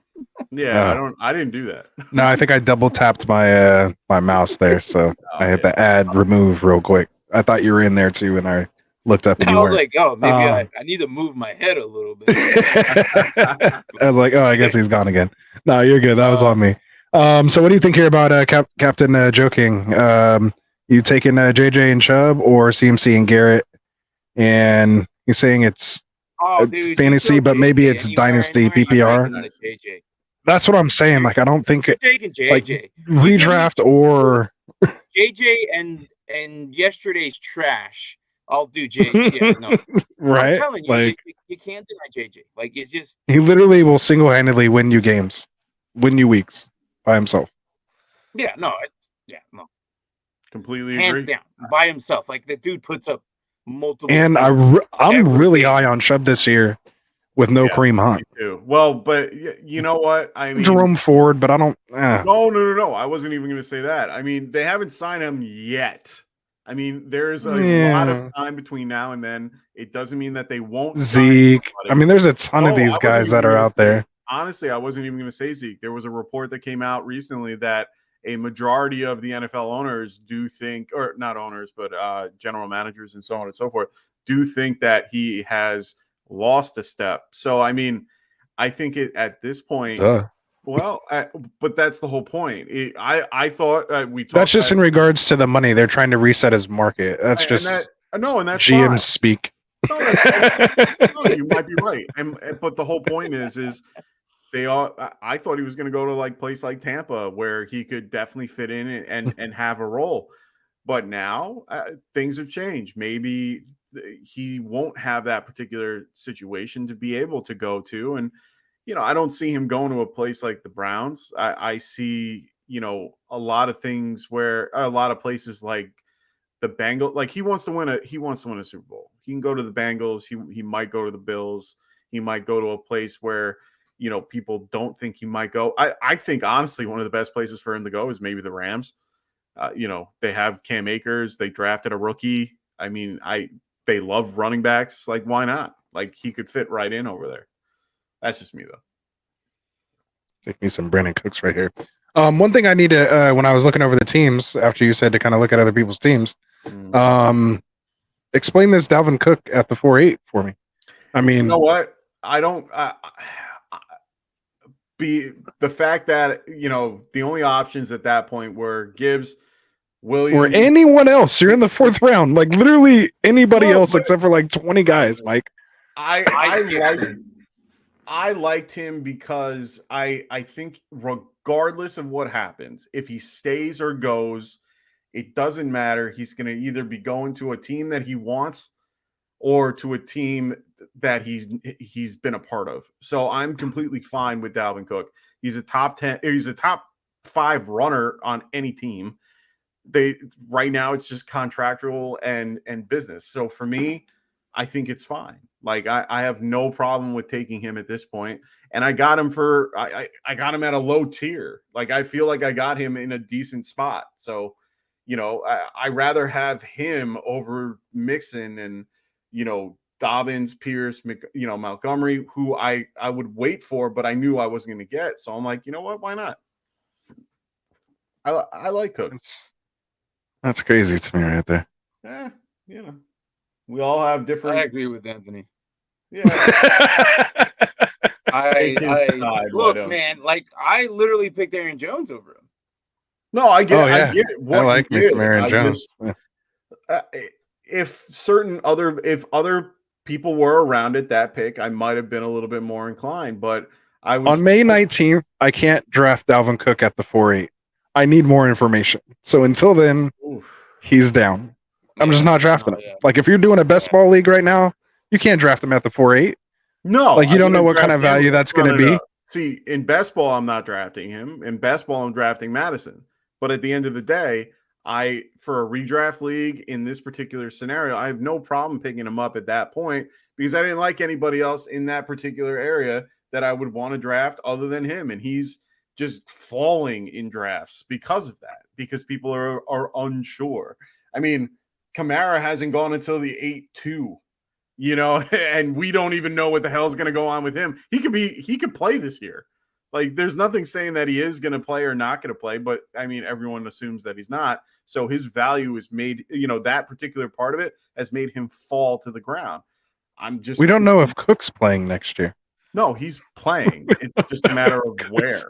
Yeah, I didn't do that. No, I think I double tapped my my mouse there, so I hit the add remove real quick. I thought you were in there too, and I looked up and I was like, oh, maybe I need to move my head a little bit. I was like, oh, I guess he's gone again. No, you're good. That was on me. So what do you think here about Captain joking? You taking JJ and Chubb, or CMC and Garrett, and He's saying it's dude, fantasy, but maybe it's Dynasty PPR. JJ? That's what I'm saying. Like, I don't think You're taking JJ. like redraft or JJ and yesterday's trash. I'll do JJ. Yeah, no. right. I'm telling you, like you can't deny JJ. Like, it's just he literally will single-handedly win you games, win you weeks by himself. Yeah, no. Completely Hands agree. down, by himself. Like, the dude puts up multiple. And I'm really high on Chubb this year with no Kareem Hunt. Too. Well, but you know what? I mean, Jerome Ford, but I don't. No. I wasn't even going to say that. I mean, they haven't signed him yet. I mean, there's a lot of time between now and then. It doesn't mean that they won't. Zeke. I mean, there's a ton of these guys that are out there. Honestly, I wasn't even going to say Zeke. There was a report that came out recently that a majority of the NFL owners do think, or not owners, but general managers and so on and so forth, do think that he has lost a step. So, I mean, I think at this point, well, but that's the whole point. I thought we talked. That's just in regards to the money. They're trying to reset his market. That's just and that's GM fine. speak. No, you might be right. But the whole point is I thought he was going to go to like place like Tampa where he could definitely fit in and have a role. But now things have changed. Maybe he won't have that particular situation to be able to go to. And, I don't see him going to a place like the Browns. I see, a lot of things where a lot of places like the Bengals, like he wants to win a Super Bowl. He can go to the Bengals. He might go to the Bills. He might go to a place where, people don't think he might go. I think honestly, one of the best places for him to go is maybe the Rams. They have Cam Akers. They drafted a rookie. I mean, they love running backs. Like, why not? Like, he could fit right in over there. That's just me, though. Take me some Brandon Cooks right here. One thing I need to, when I was looking over the teams, after you said to kind of look at other people's teams, explain this Dalvin Cook at the 4.8 for me. I mean, you know what? I don't be the fact that, the only options at that point were Gibbs, Williams, or anyone else. You're in the 4th round, like literally anybody else except for like 20 guys, Mike. I liked him because I think regardless of what happens, if he stays or goes, it doesn't matter. He's going to either be going to a team that he wants or to a team that he's been a part of. So I'm completely fine with Dalvin Cook. He's a top 10. He's a top 5 runner on any team. Right now it's just contractual and business. So for me, I think it's fine. Like I have no problem with taking him at this point. And I got him I got him at a low tier. Like I feel like I got him in a decent spot. So, I rather have him over Mixon and, Dobbins, Pierce, Montgomery, who I would wait for, but I knew I wasn't going to get. So I'm like, you know what? Why not? I like Cook. That's crazy to me right there. Yeah, we all have different. I agree with Anthony. Yeah. Look, man. Like I literally picked Aaron Jones over him. No, I get. I get it. I like me some Aaron Jones. If other people were around at that pick, I might have been a little bit more inclined. But I was on May 19th. I can't draft Dalvin Cook at the 4.8. I need more information. So until then, he's down. I'm just not drafting him. Like if you're doing a best ball league right now, you can't draft him at the 4.8. No, like you don't know what kind of value that's going to be. See, in best ball, I'm not drafting him. In best ball, I'm drafting Madison. But at the end of the day, for a redraft league in this particular scenario, I have no problem picking him up at that point because I didn't like anybody else in that particular area that I would want to draft other than him. And he's just falling in drafts because of that, because people are unsure. I mean, Kamara hasn't gone until the 8-2, and we don't even know what the hell is going to go on with him. He could play this year. Like there's nothing saying that he is going to play or not going to play, but I mean, everyone assumes that he's not. So his value is made, that particular part of it has made him fall to the ground. We don't know if Cook's playing next year. No, he's playing. It's just a matter of where.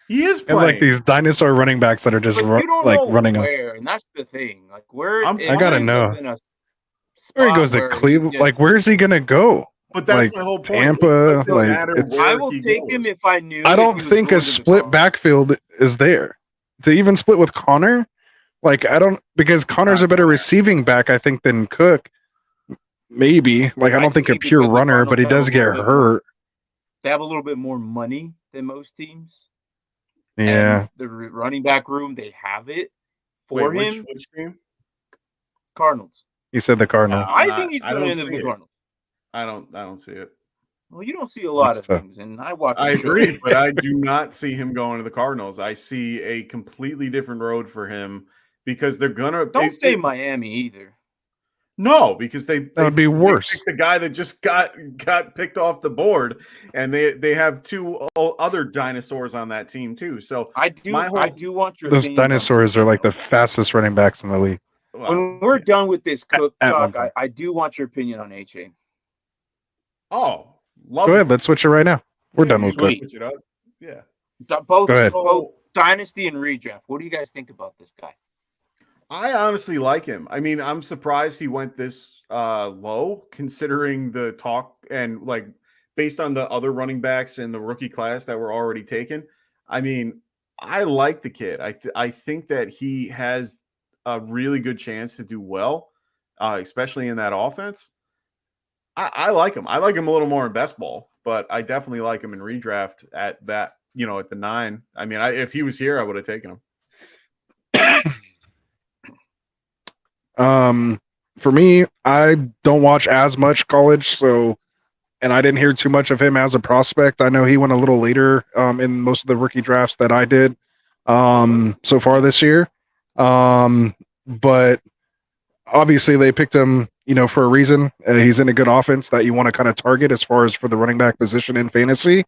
He is playing. And like these dinosaur running backs that are just running where, and that's the thing. Like where I gotta know. In a Or he spot goes to where Cleveland. just, Like, where's he gonna go? But that's Like my whole point. Tampa. It doesn't Like matter it's. I where will he take goes. him if I knew. I if don't he was think a going to the split Cardinals. backfield is there to even split with Connor. Like I don't because Connor's a better receiving back, I think, than Cook. Maybe. Like I don't think a pure because the runner, but he Cardinals does have a get little bit more- hurt. They have a little bit more money than most teams. Yeah. And the running back room, they have it for Wait, him. which team? Cardinals. You said the Cardinals. I think he's going to end up in the Cardinals. I don't see it. Well, you don't see a lot That's of tough. things, and I watch. I agree, but I do not see him going to the Cardinals. I see a completely different road for him because they're gonna. Don't say Miami either. No, because they would be worse. They picked the guy that just got picked off the board, and they have two other dinosaurs on that team too. So I do want your those opinion dinosaurs are like the fastest running backs in the league. When we're done with this Cook At talk, one point. I do want your opinion on HA. Oh, love Go it. ahead, let's switch it right now. We're done with Cook. Switch it up. Yeah. Both, Go ahead. both Dynasty and Redraft. What do you guys think about this guy? I honestly like him. I mean, I'm surprised he went this low, considering the talk and like based on the other running backs in the rookie class that were already taken. I mean, I like the kid. I think that he has a really good chance to do well, especially in that offense. I like him. I like him a little more in best ball, but I definitely like him in redraft at that, at the 9. I mean, if he was here, I would have taken him. For me, I don't watch as much college, and I didn't hear too much of him as a prospect. I know he went a little later in most of the rookie drafts that I did so far this year. But obviously they picked him, for a reason. He's in a good offense that you want to kind of target as far as for the running back position in fantasy.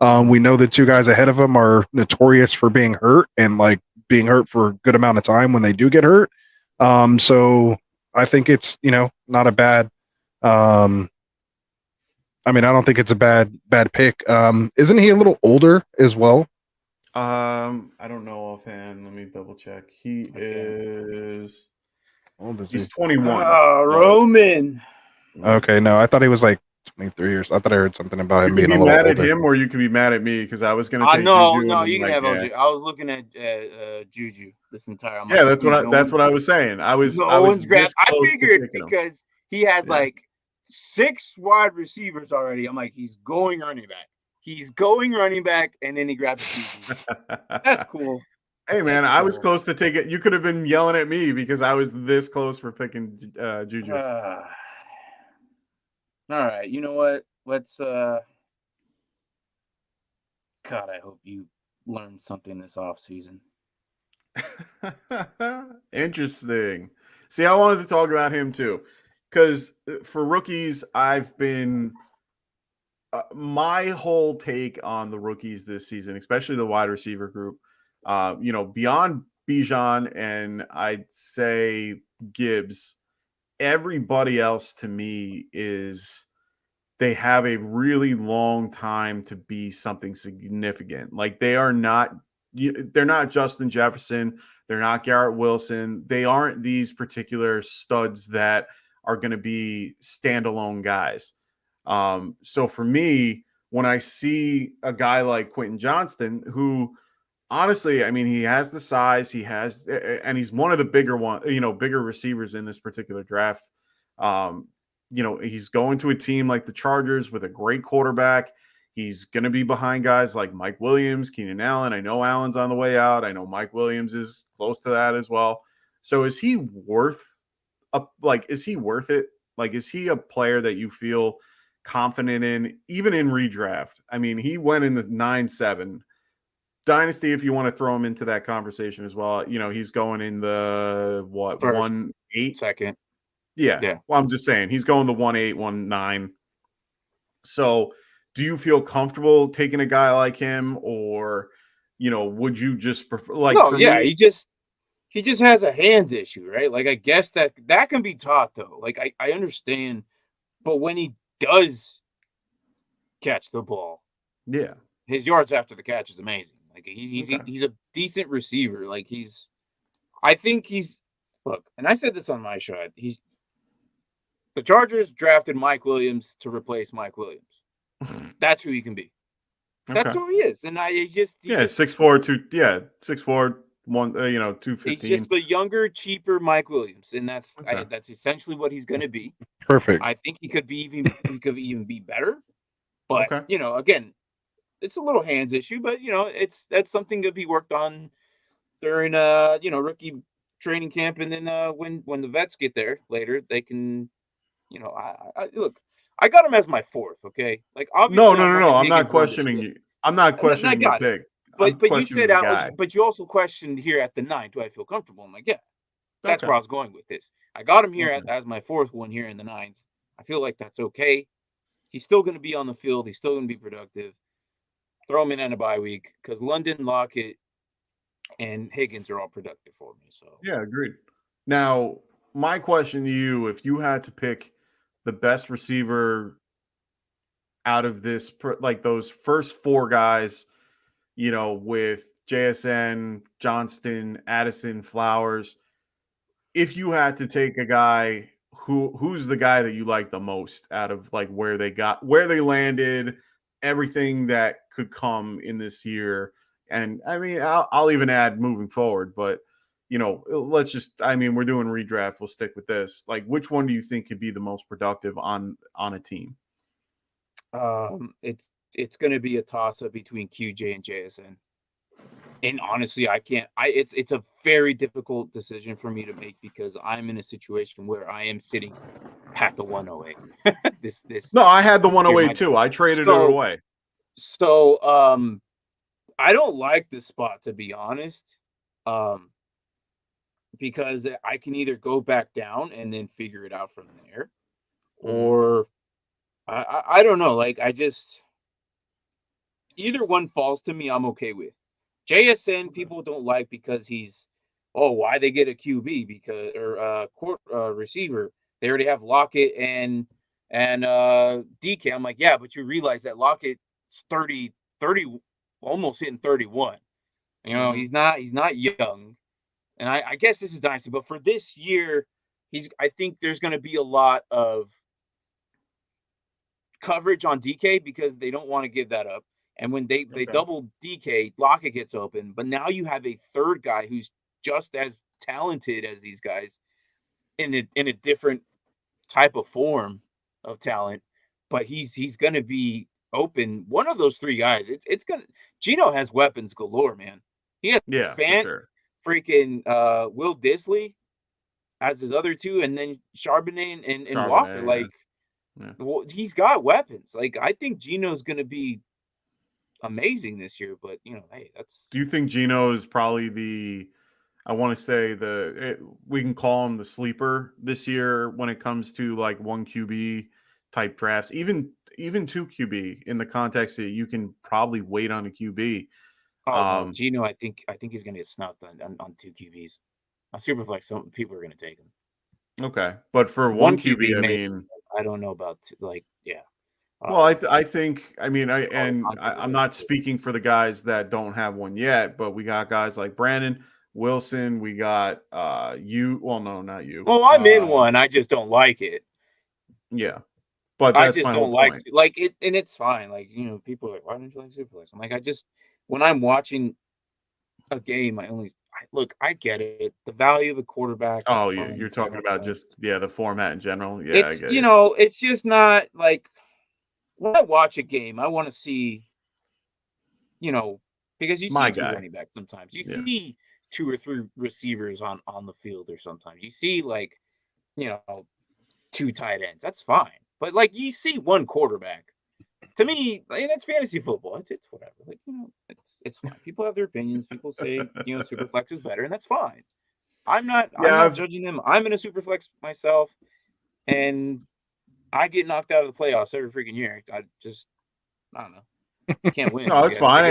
We know the two guys ahead of him are notorious for being hurt and like being hurt for a good amount of time when they do get hurt. So I think it's, not a bad, I don't think it's a bad pick. Isn't he a little older as well? I don't know offhand. Let me double check. He is. He's 21. Roman. Okay, no, I thought he was like 23 years. I thought I heard something about him being a little older. You can be mad at him, or you can be mad at me because I was going to take no, Juju. No, you can have OJ. I was looking at Juju this entire. I'm that's what I was saying. I was figured because he has like 6 wide receivers already. I'm like, he's going running back. He's going running back, and then he grabs Juju. That's cool. Hey man, I was close to take it. You could have been yelling at me because I was this close for picking Juju. All right, you know what? Let's. God, I hope you learned something this offseason. Interesting. See, I wanted to talk about him too, because for rookies, I've been my whole take on the rookies this season, especially the wide receiver group. Beyond Bijan and I'd say Gibbs, everybody else to me they have a really long time to be something significant. Like they're not Justin Jefferson. They're not Garrett Wilson. They aren't these particular studs that are going to be standalone guys. So for me, when I see a guy like Quentin Johnston, who honestly, I mean, he has the size, and he's one of the bigger receivers in this particular draft. He's going to a team like the Chargers with a great quarterback. He's going to be behind guys like Mike Williams, Keenan Allen. I know Allen's on the way out. I know Mike Williams is close to that as well. So is he worth it? Like, is he a player that you feel confident in, even in redraft? I mean, he went in the 9-7. Dynasty, if you want to throw him into that conversation as well, he's going in the 1-8 second. Yeah. Well, I'm just saying he's going the 1-8, 1-9. So, do you feel comfortable taking a guy like him, or would you just prefer? Like, no, me, he just has a hands issue, right? Like, I guess that can be taught though. Like, I understand, but when he does catch the ball, his yards after the catch is amazing. Like he's a decent receiver. Like I think he's look, and I said this on my show. The Chargers drafted Mike Williams to replace Mike Williams. That's who he can be. That's who he is. And he's just 6'4", 6'4", 215. He's just the younger, cheaper Mike Williams, and that's essentially what he's going to be. Perfect. I think he could even be better. But again, it's a little hands issue, but that's something to be worked on during rookie training camp, and then when the vets get there later, they can look. I got him as my fourth. Okay, like obviously. No. I'm not questioning you. I'm not questioning your pick. But you said but you also questioned here at the 9. Do I feel comfortable? I'm like, yeah. That's where I was going with this. I got him here as my fourth one here in the 9th. I feel like that's okay. He's still going to be on the field. He's still going to be productive. Throw him in on a bye week because London, Lockett, and Higgins are all productive for me. So yeah, agreed. Now, my question to you: if you had to pick the best receiver out of this, like those first 4 guys, with JSN, Johnston, Addison, Flowers, if you had to take a guy, who's the guy that you like the most out of like where they landed, everything that could come in this year? And I mean, I'll even add moving forward, but let's just, we're doing redraft. We'll stick with this. Like, which one do you think could be the most productive on a team? It's going to be a toss-up between QJ and JSN. And honestly, it's a very difficult decision for me to make because I'm in a situation where I am sitting at the 108. No, I had the 108 too. I traded it away. So, I don't like this spot, to be honest. Because I can either go back down and then figure it out from there, or I don't know. Like, either one falls to me, I'm okay with. JSN people don't like because he's, why they get a QB or receiver? They already have Lockett and DK. I'm like, yeah, but you realize that Lockett's 30, almost hitting 31. He's not young. And I guess this is Dynasty, but for this year, I think there's going to be a lot of coverage on DK because they don't want to give that up. And when they double DK, Lockett gets open. But now you have a third guy who's just as talented as these guys in a different type of form of talent. But he's going to be open. One of those 3 guys, it's going to – Gino has weapons galore, man. He has freaking Will Disley as his other 2, and then Charbonnet and Walker. Like, he's got weapons. Like, I think Gino's going to be amazing this year, but hey, that's. Do you think Gino is probably we can call him the sleeper this year when it comes to like 1 QB type drafts, even 2 QB in the context that you can probably wait on a QB. No, Gino, I think he's going to get snuffed on 2 QBs. On Superflex, some people are going to take him. Okay, but for 1 QB, I don't know about yeah. Well, I think I'm not speaking for the guys that don't have one yet, but we got guys like Brandon Wilson. We got you. Well, no, not you. Well, I'm in one. I just don't like it. Yeah, but that's I just don't like it, and it's fine. Like people are like, why don't you like Superflex? I'm like, when I'm watching a game, I get it. The value of a quarterback. Oh, yeah, you're talking about just the format in general. Yeah, it's it's just not like when I watch a game, I want to see, because you see 2 running backs sometimes. You see 2 or 3 receivers on the field, or sometimes you see 2 tight ends. That's fine, but you see 1 quarterback. To me, it's fantasy football. It's whatever. It's fine. People have their opinions. People say Superflex is better, and that's fine. I'm not judging them. I'm in a Superflex myself, and I get knocked out of the playoffs every freaking year. I don't know. I can't win. No, it's fine.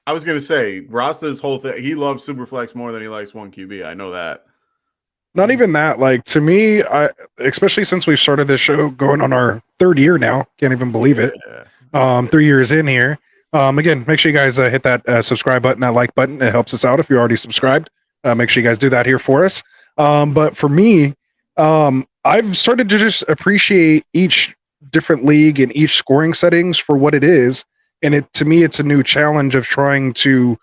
I was gonna say Rasta's whole thing. He loves Superflex more than he likes 1 QB. I know that. Not even that. Like, to me, especially since we've started this show going on our 3rd year now, can't even believe it. 3 years in here. Again, make sure you guys hit that subscribe button, that like button. It helps us out if you're already subscribed. Make sure you guys do that here for us. But for me, I've started to just appreciate each different league and each scoring settings for what it is. And to me, it's a new challenge of trying to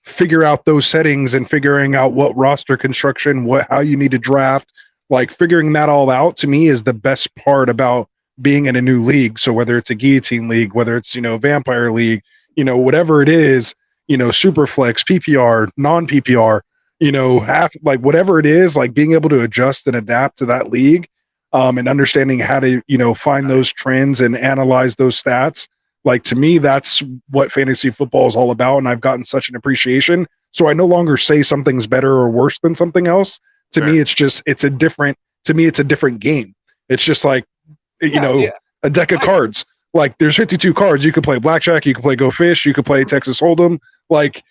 figure out those settings and figuring out what roster construction, how you need to draft, like figuring that all out to me is the best part about being in a new league. So whether it's a guillotine league, whether it's, vampire league, whatever it is, super flex, PPR, non PPR, half, like whatever it is, like being able to adjust and adapt to that league, and understanding how to, find those trends and analyze those stats. Like to me, that's what fantasy football is all about. And I've gotten such an appreciation. So I no longer say something's better or worse than something else. To me, it's a different game. It's just like, a deck of cards. Like there's 52 cards. You could play blackjack, you could play Go Fish, you could play Texas Hold'em. Like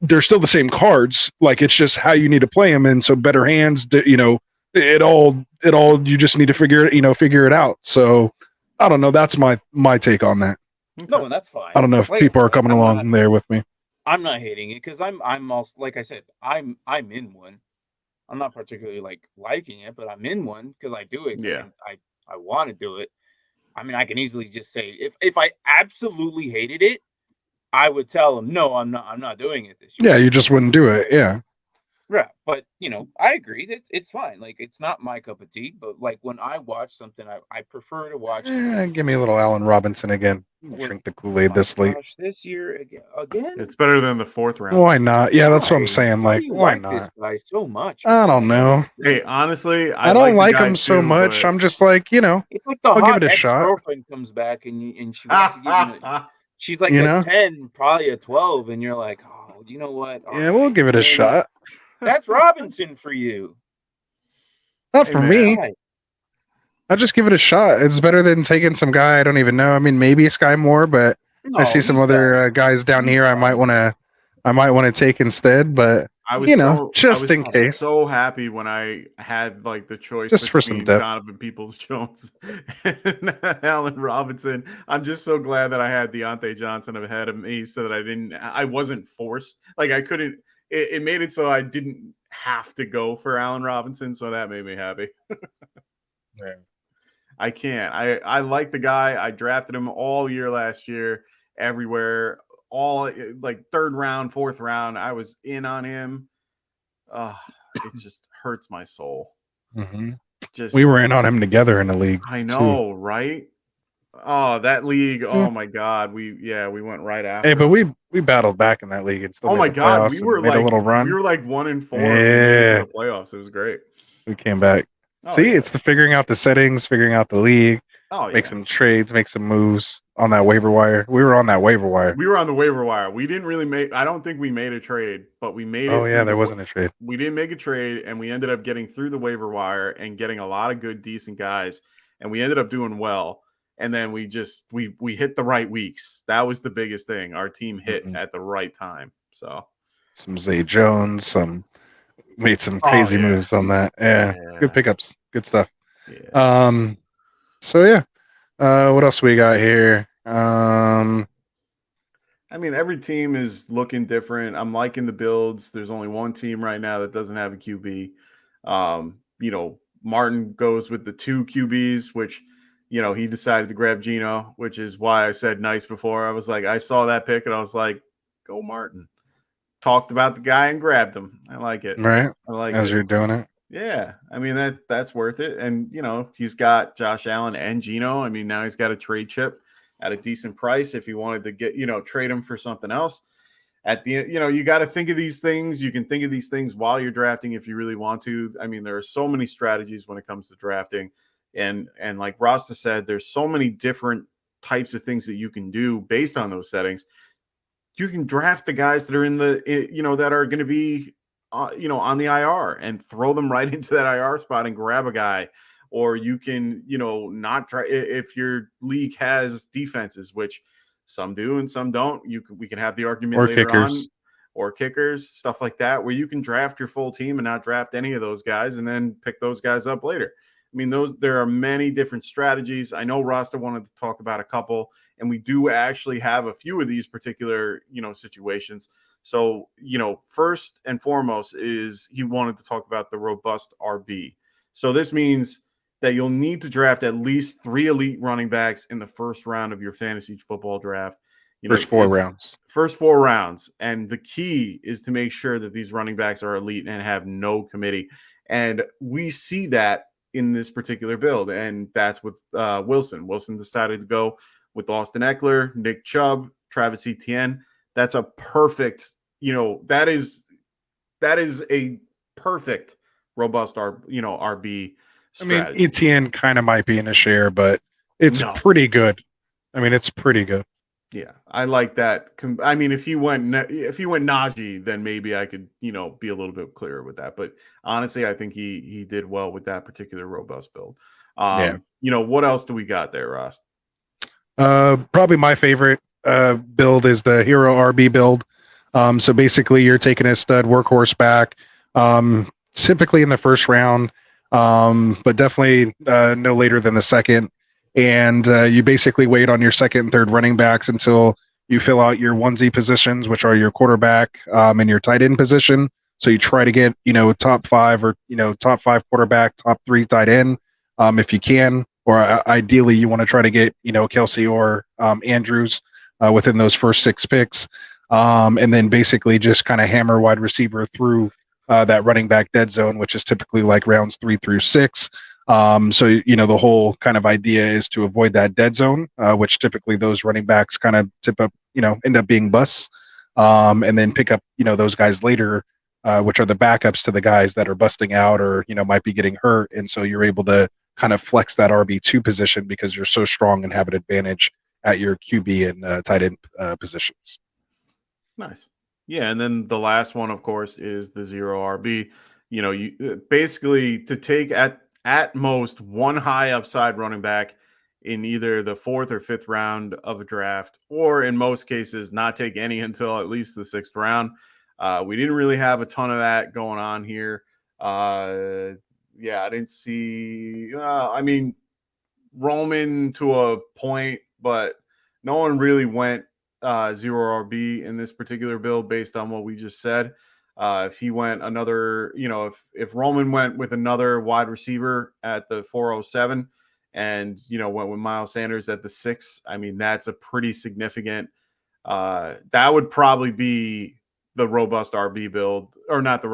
they're still the same cards. Like it's just how you need to play them. And so better hands, it all, you just need to figure it out. So I don't know. That's my take on that. No, that's fine. I don't know if people are coming along there with me. I'm not hating it because I'm also, like I said, I'm in one. I'm not particularly liking it, but I'm in one because I do it. Yeah. I want to do it. I mean, I can easily just say if I absolutely hated it, I would tell them no, I'm not doing it this year. Yeah, you just wouldn't do it. Yeah. Right, but I agree. It's fine. Like it's not my cup of tea, but like when I watch something, I prefer to watch. Give me a little Allen Robinson again. Drink the Kool-Aid this late. This year again. It's better than the 4th round. Why not? Yeah, that's what I'm saying. Like, why not? This guy so much. I don't know. Hey, honestly, I don't like him so much. I'm just like, it's like the I'll hot give it a shot. Girlfriend comes back and she wants to give you. She's like a 10, probably a 12, and you're like, oh, you know what? Yeah, we'll give it a shot. That's Robinson for you. Not for me. I'll just give it a shot. It's better than taking some guy I don't even know. I mean, maybe Sky Moore, but I see some other guys down here I might want to take instead. But I was in case. So happy when I had the choice just for some depth. Donovan Peoples-Jones and Allen Robinson. I'm just so glad that I had Deontay Johnson ahead of me so that I wasn't forced. Like I couldn't. It made it so I didn't have to go for Allen Robinson, so that made me happy. Yeah. I can't. I like the guy. I drafted him all year last year, everywhere, all 3rd round, 4th round. I was in on him. It just hurts my soul. Mm-hmm. We were in on him together in the league. I know, right? Oh, that league! Oh my God, we went right after. Hey, but we battled back in that league and still. Oh my God, we were a little run. We were 1-4. Yeah, in the playoffs. It was great. We came back. It's the figuring out the settings, figuring out the league. Make some trades, make some moves on that waiver wire. We were on that waiver wire. We were on the waiver wire. We didn't really I don't think we made a trade, but we made it. Oh yeah, there wasn't a trade. We didn't make a trade, and we ended up getting through the waiver wire and getting a lot of good, decent guys, and we ended up doing well. And then we hit the right weeks. That was the biggest thing. Our team hit at the right time. So some Zay Jones, made some crazy moves on that. Yeah. Good pickups. Good stuff. Yeah. So yeah. What else we got here? I mean, every team is looking different. I'm liking the builds. There's only one team right now that doesn't have a QB. Martin goes with the 2 QBs, which he decided to grab Gino, which is why I said nice before. I was like, I saw that pick and I was like, go Martin. Talked about the guy and grabbed him. I like it. Right. I like as it. You're doing it. Yeah. I mean, that's worth it. And, he's got Josh Allen and Gino. I mean, now he's got a trade chip at a decent price if he wanted to get, trade him for something else. At the end, you got to think of these things. You can think of these things while you're drafting if you really want to. I mean, there are so many strategies when it comes to drafting. And like Rasta said, there's so many different types of things that you can do based on those settings. You can draft the guys that are that are going to be, on the IR and throw them right into that IR spot and grab a guy. Or you can, not try if your league has defenses, which some do and some don't. We can have the argument later on, or kickers, stuff like that, where you can draft your full team and not draft any of those guys and then pick those guys up later. I mean, there are many different strategies. I know Rasta wanted to talk about a couple, and we do actually have a few of these particular, situations. So, first and foremost is he wanted to talk about the robust RB. So this means that you'll need to draft at least 3 elite running backs in the first round of your fantasy football draft. First 4 rounds. First 4 rounds. And the key is to make sure that these running backs are elite and have no committee. And we see that in this particular build. And that's with Wilson. Wilson decided to go with Austin Eckler, Nick Chubb, Travis Etienne. That's a perfect, that is a perfect, robust RB strategy. I mean, Etienne kind of might be in a share, but it's pretty good. I mean, it's pretty good. Yeah, I like that. I mean, if you went Najee, then maybe I could, be a little bit clearer with that. But honestly, I think he did well with that particular robust build. What else do we got there, Ross? Probably my favorite build is the Hero RB build. So basically, you're taking a stud workhorse back, typically in the first round, but definitely no later than the second. And you basically wait on your second and third running backs until you fill out your onesie positions, which are your quarterback and your tight end position. So you try to get, top 5 or, top 5 quarterback, top 3 tight end, if you can. Or ideally, you want to try to get, Kelsey or Andrews within those first 6 picks. And then basically just kind of hammer wide receiver through that running back dead zone, which is typically like rounds 3 through 6. So, the whole kind of idea is to avoid that dead zone, which typically those running backs kind of end up being busts, and then pick up, those guys later, which are the backups to the guys that are busting out or, might be getting hurt. And so you're able to kind of flex that RB2 position because you're so strong and have an advantage at your QB and tight end positions. Nice. Yeah. And then the last one, of course, is the 0 RB. You basically to take at most one high upside running back in either the 4th or 5th round of a draft, or in most cases, not take any until at least the 6th round. We didn't really have a ton of that going on here. I didn't see, Roman to a point, but no one really went 0 RB in this particular build based on what we just said. If he went another, if Roman went with another wide receiver at the 407 and, went with Miles Sanders at the 6, that's a pretty significant, that would probably be the robust RB build, or not the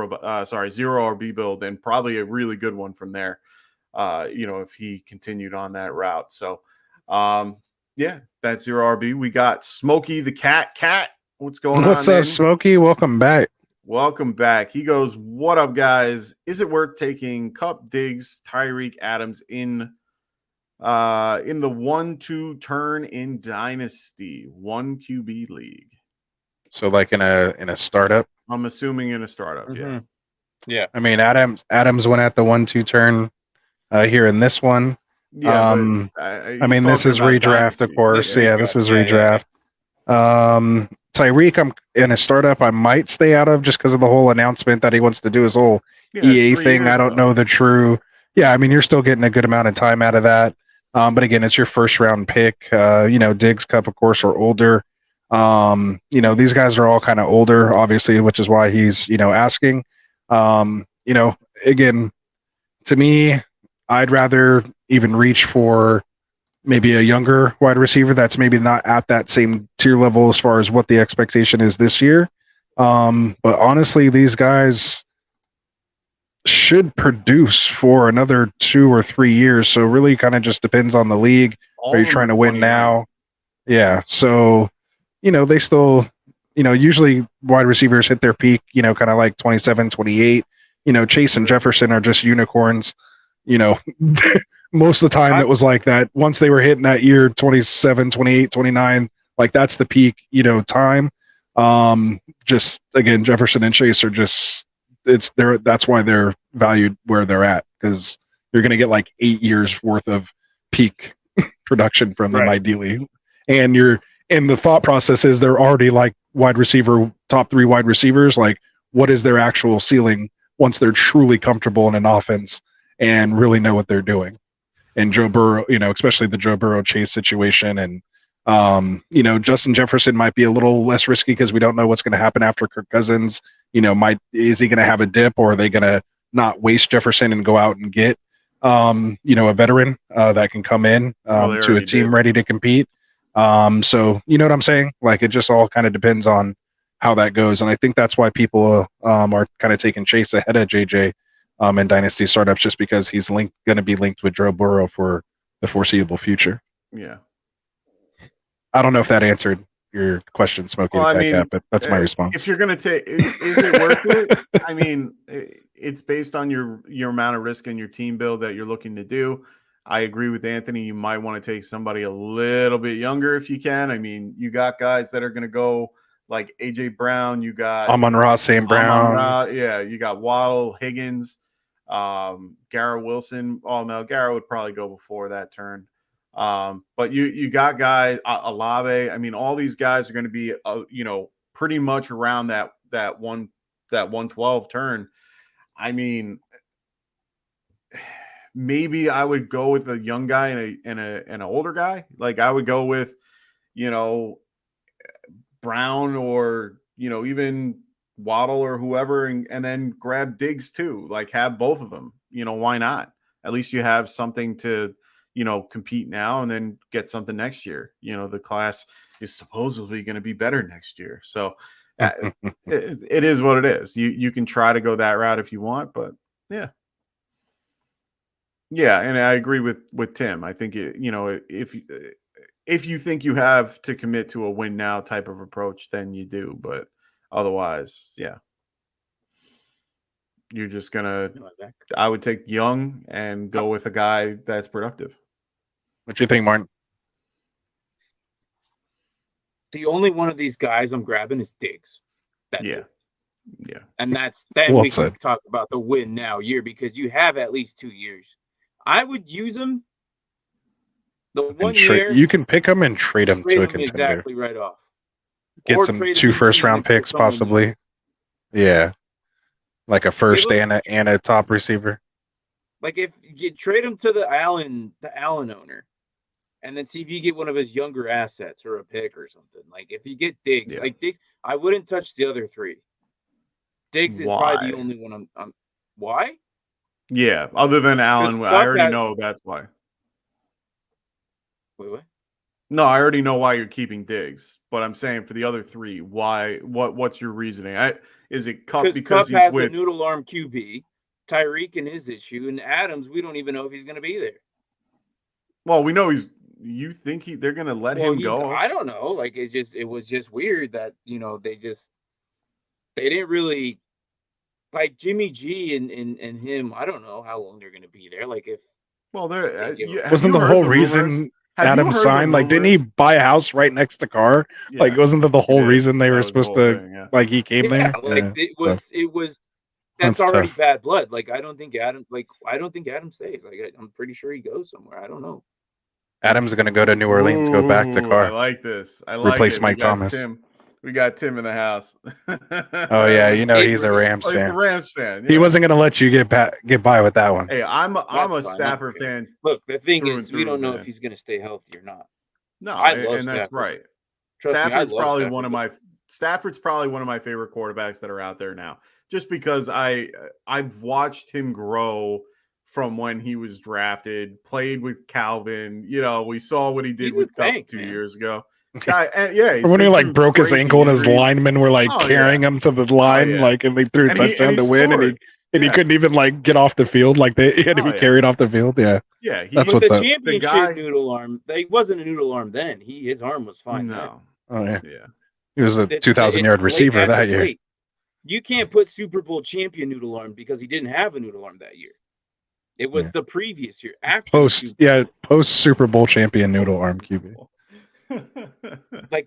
0 RB build, and probably a really good one from there, if he continued on that route. So, that's 0 RB. We got Smokey the Cat. What's going on? What's up, Smokey? Welcome back. Welcome back. He goes, what up, guys? Is it worth taking Kupp, Diggs, Tyreek, Adams in the 1-2 turn in Dynasty 1 QB league? So like in a startup? I'm assuming in a startup, mm-hmm. Yeah. I mean, Adams went at the 1-2 turn here in this one. Yeah, this is redraft, Dynasty. Of course. This is redraft. Tyreek, I'm in a startup. I might stay out of just because of the whole announcement that he wants to do his whole EA thing. I don't know the true. Yeah, you're still getting a good amount of time out of that. But again, it's your first round pick. Diggs, Kupp, of course, are older. These guys are all kind of older, obviously, which is why he's, asking. Again, to me, I'd rather even reach for maybe a younger wide receiver that's maybe not at that same tier level as far as what the expectation is this year. But honestly, these guys should produce for another 2 or 3 years. So really kind of just depends on the league. Are you trying to win now? Yeah. So, they still, usually wide receivers hit their peak, kind of like 27, 28. Chase and Jefferson are just unicorns. Most of the time it was like that. Once they were hitting that year, 27, 28, 29, like that's the peak, time. Just again, Jefferson and Chase are just, that's why they're valued where they're at, because you're going to get like 8 years worth of peak production from them, ideally. And the thought process is they're already like top 3 wide receivers. Like, what is their actual ceiling once they're truly comfortable in an offense and really know what they're doing? And Joe Burrow, especially the Joe Burrow Chase situation, and Justin Jefferson might be a little less risky because we don't know what's going to happen after Kirk Cousins. Is he going to have a dip, or are they going to not waste Jefferson and go out and get a veteran that can come in They to a already team did. ready to compete. So you know what I'm saying? Like it just all kind of depends on how that goes, and I think that's why people are kind of taking Chase ahead of JJ in Dynasty startups, just because he's going to be linked with Joe Burrow for the foreseeable future. Yeah. I don't know if that answered your question, Smokey Well, the I Fat mean, Cat, but that's my response. if you're going to take, is it worth it? I mean, it's based on your amount of risk and your team build that you're looking to do. I agree with Anthony. You might want to take somebody a little bit younger if you can. I mean, you got guys that are going to go like AJ Brown. You got Amon-Ra St. Brown. Yeah, you got Waddle, Higgins, Garrett Wilson. Oh no, Garrett would probably go before that turn. But you got guys, Olave. I mean, all these guys are going to be, pretty much around that 112 turn. I mean, maybe I would go with a young guy and an older guy. Like I would go with, Brown or even Waddle or whoever, and then grab Diggs too. Like have both of them. Why not? At least you have something to compete now and then get something next year. The class is supposedly going to be better next year. So it is what it is. You can try to go that route if you want, but yeah. Yeah, and I agree with Tim. I think if you think you have to commit to a win now type of approach, then you do. But otherwise, yeah, you're just gonna. I would take Young and go with a guy that's productive. What do you think, Martin? The only one of these guys I'm grabbing is Diggs. That's it. Yeah. And then Well we said. can talk about the win now year because you have at least 2 years. I would use him the 1 year. You can pick him and trade him to a contender. Exactly right off. Get some 2 first-round picks, possibly. Yeah, like a first and a top receiver. Like if you trade him to the Allen owner, and then see if you get one of his younger assets or a pick or something. Like if you get Diggs, like Diggs, I wouldn't touch the other 3. Diggs is probably the only one I'm why? Yeah, other than Allen, I already know that's why. Wait, what? No, I already know why you're keeping Diggs, but I'm saying for the other 3, why? What's your reasoning? Is it Kupp because Kupp has a noodle arm QB, Tyreek and his issue, and Adams? We don't even know if he's going to be there. Well, we know he's. You think they're going to let him go? I don't know. Like it was just weird that they didn't really like Jimmy G and him. I don't know how long they're going to be there. Like if wasn't the whole reason Adam signed? Like, didn't he buy a house right next to Carr? Yeah, like, wasn't that the whole reason they were supposed to? Like, he came there. Like it was. That's already tough. Bad blood. Like I don't think Adam stays. Like I'm pretty sure he goes somewhere. I don't know. Adam's going to go to New Orleans, go back to Carr. I like this. I like replace Mike Thomas. We got Tim in the house. Oh yeah, he's a Rams fan. He's a Rams fan. Yeah. He wasn't going to let you get by with that one. Hey, I'm a Stafford fan. Look, the thing is, we don't know if he's going to stay healthy or not. No, and that's right. Stafford's probably one of my favorite quarterbacks that are out there now. Just because I've watched him grow from when he was drafted, played with Calvin. We saw what he did with Kupp 2 years ago. When he broke his ankle and his linemen were carrying him to the line, and they threw a touchdown to win, and he couldn't even get off the field. He had to be carried off the field. Yeah, that's what's up. Championship noodle arm. He wasn't a noodle arm then. His arm was fine. No, yeah. He was a 2,000-yard receiver that year. You can't put Super Bowl champion noodle arm because he didn't have a noodle arm that year. It was the previous year after post Super Bowl champion noodle arm QB.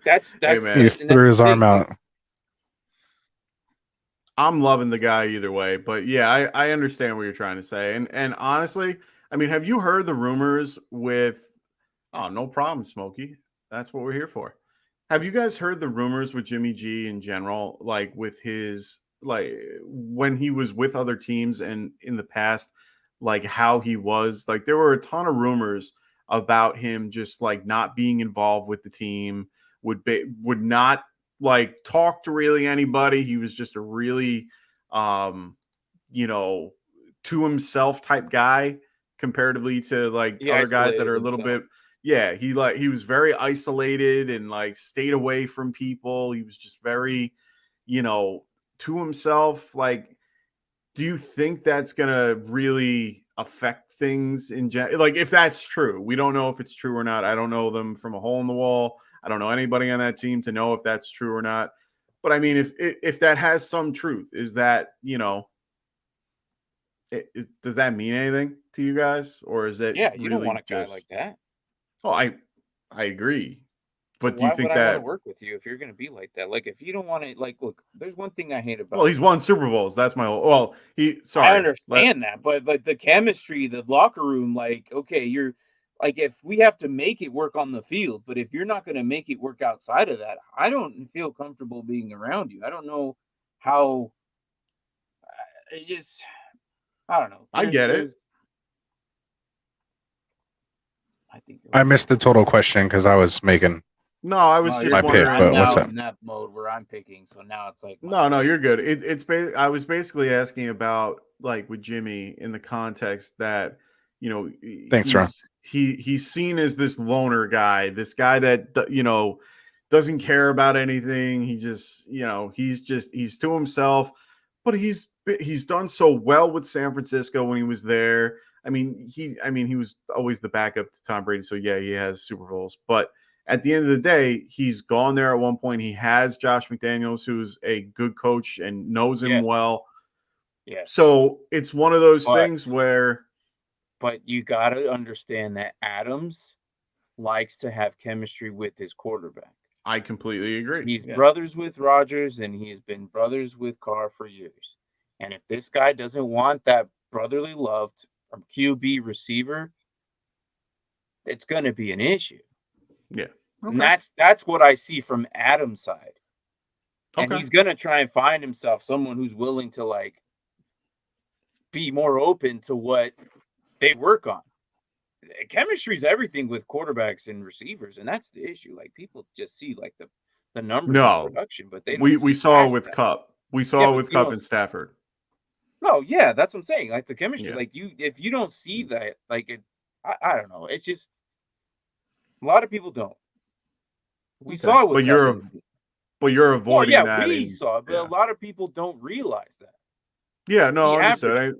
That's he threw his arm out. I'm loving the guy either way, but I understand what you're trying to say. And honestly, I mean, have you heard the rumors with no problem, Smokey. That's what we're here for. Have you guys heard the rumors with Jimmy G in general, with his when he was with other teams and in the past, how he was? There were a ton of rumors about him just not being involved with the team, would not talk to really anybody. He was just a really to himself type guy, comparatively to like He other guys that are a isolated little himself. bit. Yeah, he was very isolated and like stayed away from people. He was just very, to himself. Like, do you think that's gonna really affect things in general? Like, if that's true, we don't know if it's true or not. I don't know them from a hole in the wall. I don't know anybody on that team to know if that's true or not. But I mean, if that has some truth, is that does that mean anything to you guys, or is it Yeah, you don't really want a guy just? like that. Oh, I agree, So but do you why would think I want to that? work with you if you're going to be like that? Like, if you don't want to, like, look, there's one thing I hate about. Well, he's won Super Bowls. That's my whole. Well, I understand that, but like the chemistry, the locker room, like, okay, you're like, if we have to make it work on the field, but if you're not going to make it work outside of that, I don't feel comfortable being around you. I don't know how. It just, I don't know. I get it. I think I missed the total question because I was making. No, I was just wondering. I'm now in that mode where I'm picking, so now it's like no, you're good. I was basically asking about like with Jimmy in the context that Thanks, Ron. he's seen as this loner guy, this guy that doesn't care about anything. He just he's to himself, but he's done so well with San Francisco when he was there. I mean, he was always the backup to Tom Brady, so yeah, he has Super Bowls, but at the end of the day, he's gone there at one point. He has Josh McDaniels, who's a good coach and knows him well. Yeah. So it's one of those things where. But you got to understand that Adams likes to have chemistry with his quarterback. I completely agree. He's brothers with Rodgers, and he's been brothers with Carr for years. And if this guy doesn't want that brotherly love from QB receiver, it's going to be an issue. Yeah. Okay. And that's what I see from Adam's side. And he's going to try and find himself someone who's willing to like be more open to what they work on. Chemistry is everything with quarterbacks and receivers, and that's the issue. Like, people just see like the numbers of production, but we saw it with Cup. We saw it with Cup and Stafford. No, yeah, that's what I'm saying. Like the chemistry, like if you don't see that, like I don't know. It's just a lot of people don't. We saw it with but you're avoiding that. We saw it, but a lot of people don't realize that. Yeah, no, understood.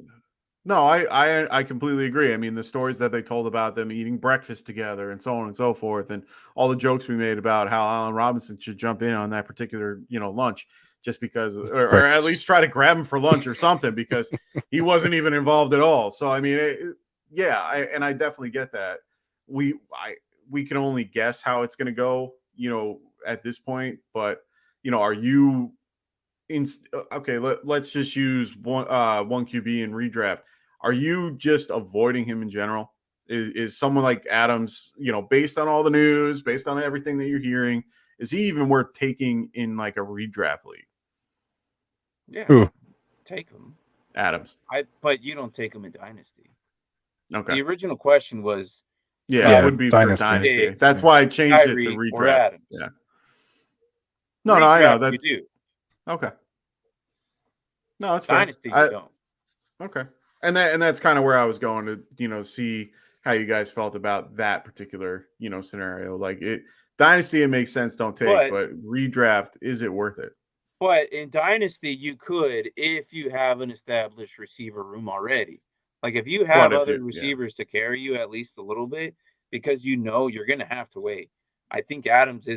I completely agree. I mean, the stories that they told about them eating breakfast together and so on and so forth, and all the jokes we made about how Allen Robinson should jump in on that particular, lunch just because, or at least try to grab him for lunch or something because he wasn't even involved at all. So, I mean, I definitely get that. We can only guess how it's going to go, at this point, but, are you okay, let's just use one QB in redraft. Are you just avoiding him in general? Is someone like Adams, based on all the news, based on everything that you're hearing, is he even worth taking in like a redraft league? Yeah, take him, Adams. But you don't take him in Dynasty. Okay. The original question was, it would be Dynasty. For Dynasty. That's why I changed it to redraft. Yeah. No, I know that you do. Okay. No, that's Dynasty. You don't. Okay. And that's kind of where I was going to, see how you guys felt about that particular, scenario. Like Dynasty, it makes sense. Don't take, but redraft, is it worth it? But in Dynasty, you could if you have an established receiver room already. Like if you have other receivers to carry you at least a little bit, because you're going to have to wait. I think Adams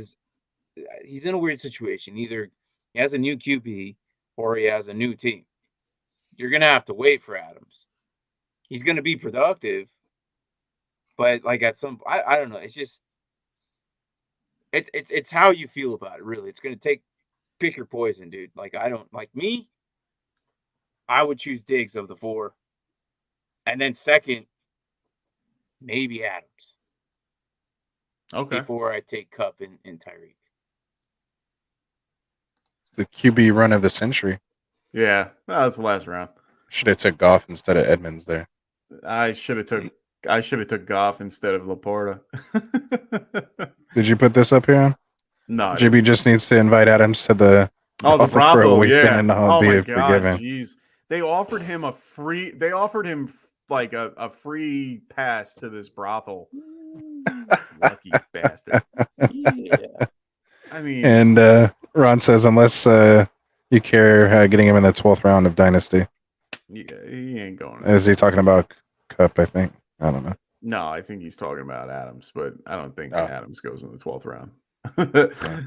he's in a weird situation. Either he has a new QB or he has a new team. You're going to have to wait for Adams. He's going to be productive, but like at some, I don't know. It's just, it's how you feel about it. Really. It's going to pick your poison, dude. Like, I don't like me. I would choose Diggs of the 4. And then second, maybe Adams. Okay. Before I take Cup and Tyreek. It's the QB run of the century. Yeah, that's the last round. Should have took Goff instead of Edmonds there. I should have took Goff instead of Laporta. Did you put this up here? No. JB just needs to invite Adams to the Bravo. Yeah. And oh be my forgiven. God. Jeez. They offered him like a free pass to this brothel. Lucky bastard. Yeah. I mean, And Ron says, unless you care getting him in the 12th round of Dynasty. yeah, he ain't going. Is he talking about Cup, I think? I don't know. No, I think he's talking about Adams, but I don't think Oh. Adams goes in the 12th round.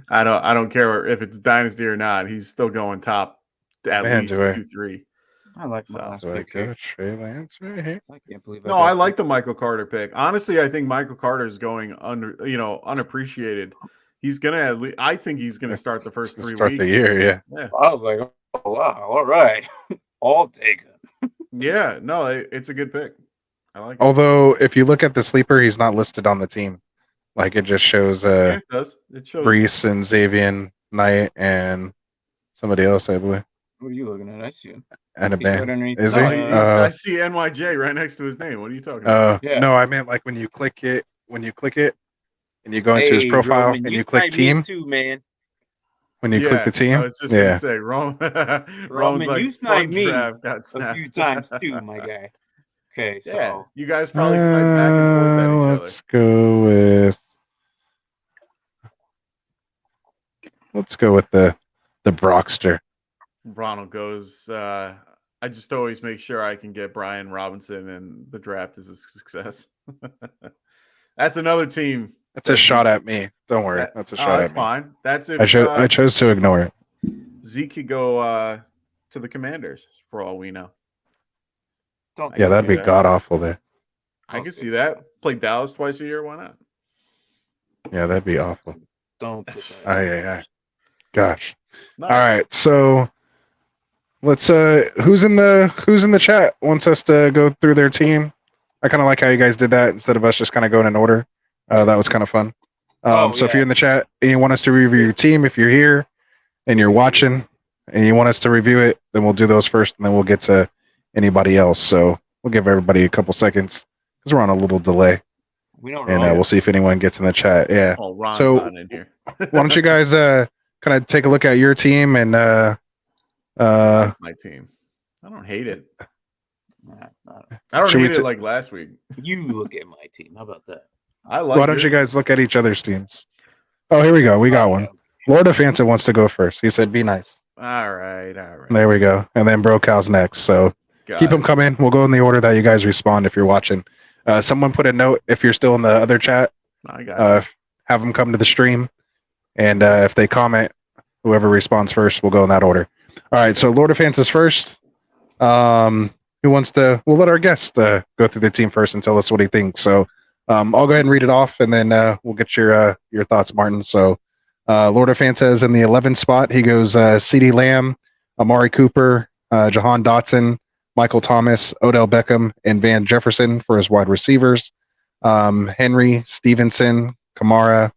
I don't care if it's Dynasty or not. He's still going top at least 2-3. I like my last So I pick go here. Trey Lance right here. I can't believe No, I like the Michael Carter pick. Honestly, I think Michael Carter is going unappreciated. He's gonna I think he's gonna start the first 3 Start weeks. the year, yeah. I was like, oh wow, all right. I'll take him. Yeah, no, it's a good pick. I like it. Although if you look at the sleeper, he's not listed on the team. Like it just shows Yeah, it does. It shows Brees and Xavier Knight and somebody else, I believe. What are you looking at? I see him. And a He's right band. underneath. Is No, he? I see NYJ right next to his name. What are you talking about? Yeah. No, I meant like when you click it, and you go into his profile Roman, and you click team. too, man. When you click the team, I was just gonna say, Roman's like, you sniped me draft got a snapped. few times too, my guy. Okay, so Yeah, you guys probably snipe back and forth at each other. Let's go with the Brockster. Ronald goes. I just always make sure I can get Brian Robinson, and the draft is a success. That's another team. That's a shot at me. Don't worry. That's a shot at me. That's fine. That's if I chose to ignore it. Zeke could go to the Commanders for all we know. Yeah, that'd be god awful there. I can see that. Play Dallas twice a year. Why not? Yeah, that'd be awful. Don't put that. Gosh. Nice. All right, so let's who's in the chat wants us to go through their team. I kind of like how you guys did that instead of us just kind of going in order. That was kind of fun. So if you're in the chat and you want us to review your team, if you're here and you're watching and you want us to review it, then we'll do those first and then we'll get to anybody else. So we'll give everybody a couple seconds because we're on a little delay. We don't and we'll see if anyone gets in the chat. Yeah. Oh, Ron's so not in here. why don't you guys kind of take a look at your team and my team. I don't hate it. I don't hate it like last week. You look at my team. How about that? I like. Why don't you guys look at each other's teams? Oh, here we go. We got one. Lord of Fanta wants to go first. He said, "Be nice." All right. There we go. And then Brocow's next. So keep them coming. We'll go in the order that you guys respond if you're watching. Someone put a note if you're still in the other chat. I got you. Have them come to the stream, and if they comment, whoever responds first, we'll go in that order. All right. So Lord of Fanta's first. Who wants to? We'll let our guest go through the team first and tell us what he thinks. So I'll go ahead and read it off, and then we'll get your thoughts, Martin. So Lord of Fanta is in the 11th spot. He goes CeeDee Lamb, Amari Cooper, Jahan Dotson, Michael Thomas, Odell Beckham, and Van Jefferson for his wide receivers. Henry, Stevenson, Kamara,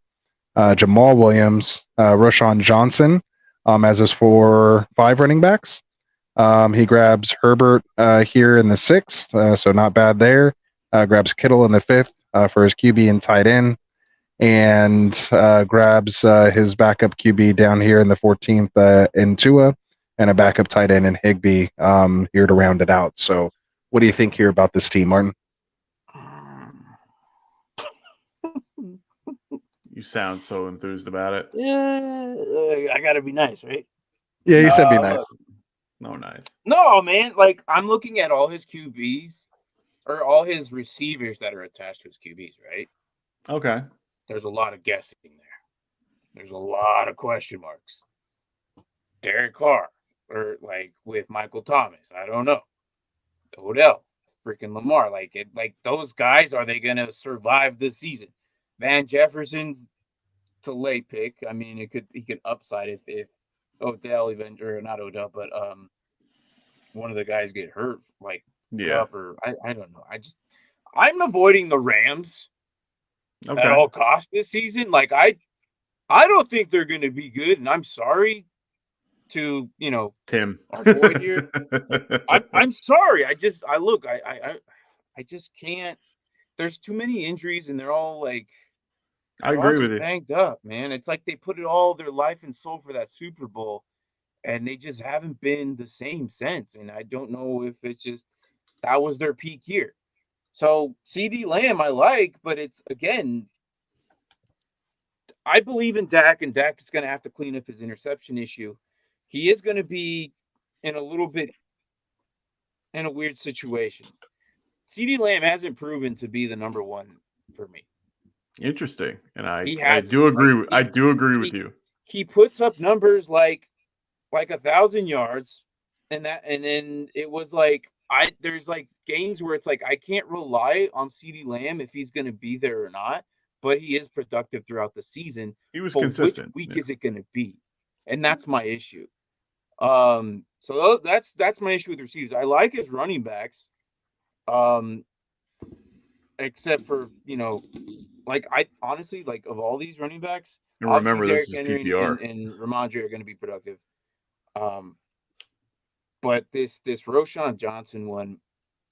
Jamal Williams, Roshan Johnson as his 5 running backs. He grabs Herbert here in the 6th, so not bad there. Grabs Kittle in the 5th for his QB and tight end, and grabs his backup QB down here in the 14th in Tua, and a backup tight end in Higbee here to round it out. So what do you think here about this team, Martin? You sound so enthused about it. Yeah, I gotta be nice, right? Yeah, you said be nice. No, nice. No, man. Like I'm looking at all his QBs or all his receivers that are attached to his QBs, right? Okay. There's a lot of guessing there. There's a lot of question marks. Derek Carr, or like with Michael Thomas, I don't know. Odell, freaking Lamar, like those guys, are they gonna survive this season? Van Jefferson's a late pick. I mean, he could upside if Odell or not Odell, but one of the guys get hurt, like Cup or I don't know. I'm avoiding the Rams at all costs this season. Like I don't think they're going to be good, and I'm sorry to Tim, our boy here. I'm sorry. I just can't. There's too many injuries, and they're all like. I agree with you. Banged up, man. It's like they put it all their life and soul for that Super Bowl, and they just haven't been the same since. And I don't know if it's just that was their peak year. So CeeDee Lamb I like, but it's, again, I believe in Dak, and Dak is going to have to clean up his interception issue. He is going to be in a little bit in a weird situation. CeeDee Lamb hasn't proven to be the number one for me. Interesting, and I hasn't. do agree. Like, I do agree with you. He puts up numbers like 1,000 yards, and then it was like there's like games where it's like I can't rely on CeeDee Lamb if he's going to be there or not, but he is productive throughout the season. He was consistent. Which week is it going to be? And that's my issue. So that's my issue with receivers. I like his running backs, except for, like, I honestly, like, of all these running backs, and remember Derrick this is Henry PPR and Ramondre are going to be productive. But this Roschon Johnson one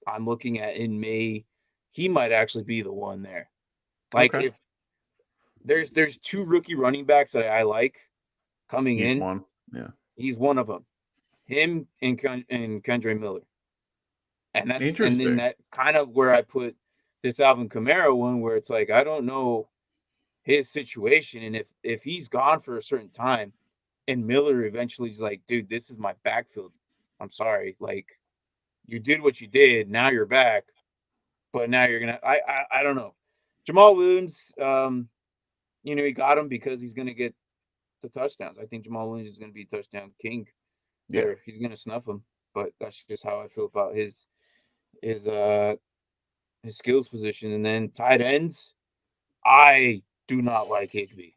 I'm looking at in May, he might actually be the one there. Like, okay. If there's two rookie running backs that I like coming He's in. one. Yeah. He's one of them. Him and Kendre Miller. And that's interesting. And then that kind of where I put this Alvin Kamara one, where it's like I don't know his situation, and if he's gone for a certain time and Miller eventually is like, dude, this is my backfield. I'm sorry. Like, you did what you did. Now you're back. But now you're going to, I don't know. Jamal Williams, he got him because he's going to get the touchdowns. I think Jamal Williams is going to be touchdown king. Yeah. He's going to snuff him. But that's just how I feel about his skills position. And then tight ends, I do not like Higbee.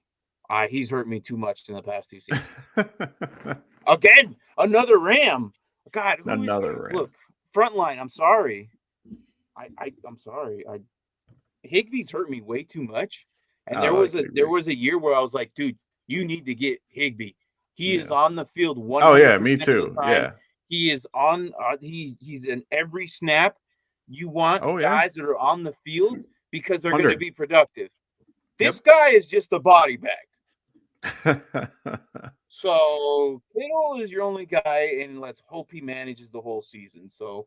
He's hurt me too much in the past 2 seasons. Again, another Ram. God, another Ram. Look, front line. I'm sorry. I'm sorry. Higbee's hurt me way too much. And there was a year where I was like, dude, you need to get Higbee. He is on the field 100%. Oh yeah, me too. Yeah. He is on. He's in every snap. You want guys that are on the field because they're going to be productive. This guy is just a body bag. So Kittle is your only guy, and let's hope he manages the whole season. So,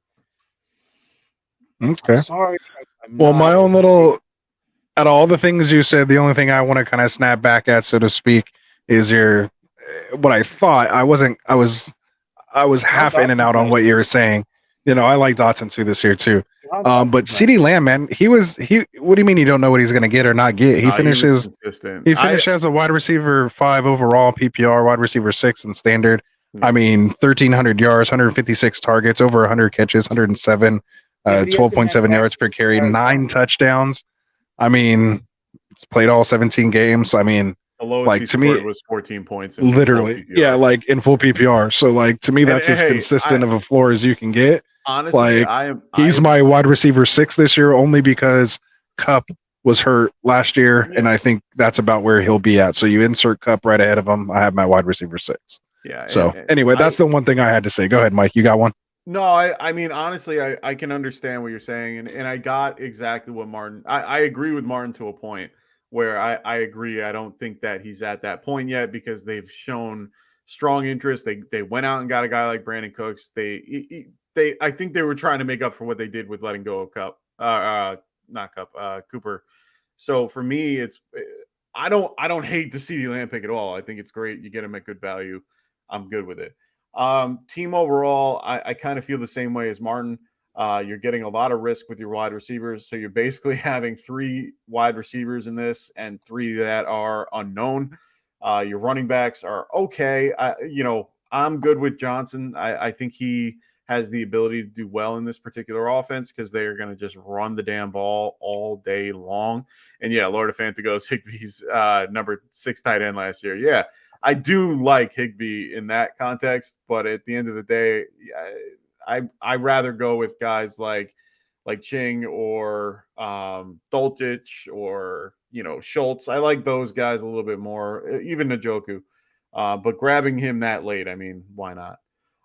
okay. I'm sorry. My own little. Out of all the things you said, the only thing I want to kind of snap back at, so to speak, is what I thought. I was half in and out on what you were saying. I like Dotson too this year too. But CeeDee Lamb, man, he. What do you mean you don't know what he's going to get or not get? He finishes. He finished as a wide receiver 5 overall, PPR, wide receiver 6 in standard. I mean, 1,300 yards, 156 targets, over 100 catches, 107, 12.7 yards per carry, 9 touchdowns. I mean, it's played all 17 games. I mean, the lowest like, he to me, scored was 14 points. Literally, yeah, like in full PPR. So, like, to me, that's as consistent of a floor as you can get. Honestly, like, he's my wide receiver 6 this year only because Kupp was hurt last year, and I think that's about where he'll be at. So you insert Kupp right ahead of him. I have my wide receiver 6. Yeah. So anyway, that's the one thing I had to say. Go ahead, Mike. You got one? No, I mean, honestly, I can understand what you're saying, and I got exactly what Martin. I agree with Martin to a point where I agree. I don't think that he's at that point yet because they've shown strong interest. They went out and got a guy like Brandon Cooks. I think they were trying to make up for what they did with letting go of Cooper. So for me, I don't hate the CeeDee Lamb pick at all. I think it's great. You get him at good value. I'm good with it. Team overall, I kind of feel the same way as Martin. You're getting a lot of risk with your wide receivers. So you're basically having 3 wide receivers in this and 3 that are unknown. Your running backs are okay. I'm good with Johnson. I think he has the ability to do well in this particular offense because they are going to just run the damn ball all day long. And yeah, Lord of Fantagos, Higbee's number 6 tight end last year. Yeah. I do like Higbee in that context, but at the end of the day, I rather go with guys like Ching or Dolchich or Schultz. I like those guys a little bit more, even Njoku. But grabbing him that late, I mean, why not?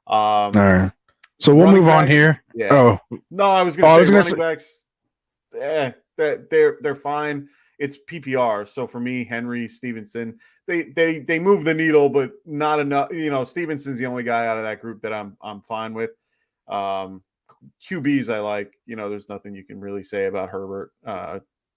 All right. So we'll move on here. Yeah. Oh no, I was going to say running backs. They're fine. It's PPR. So for me, Henry, Stevenson, they move the needle, but not enough. Stevenson's the only guy out of that group that I'm fine with. QBs I like. There's nothing you can really say about Herbert.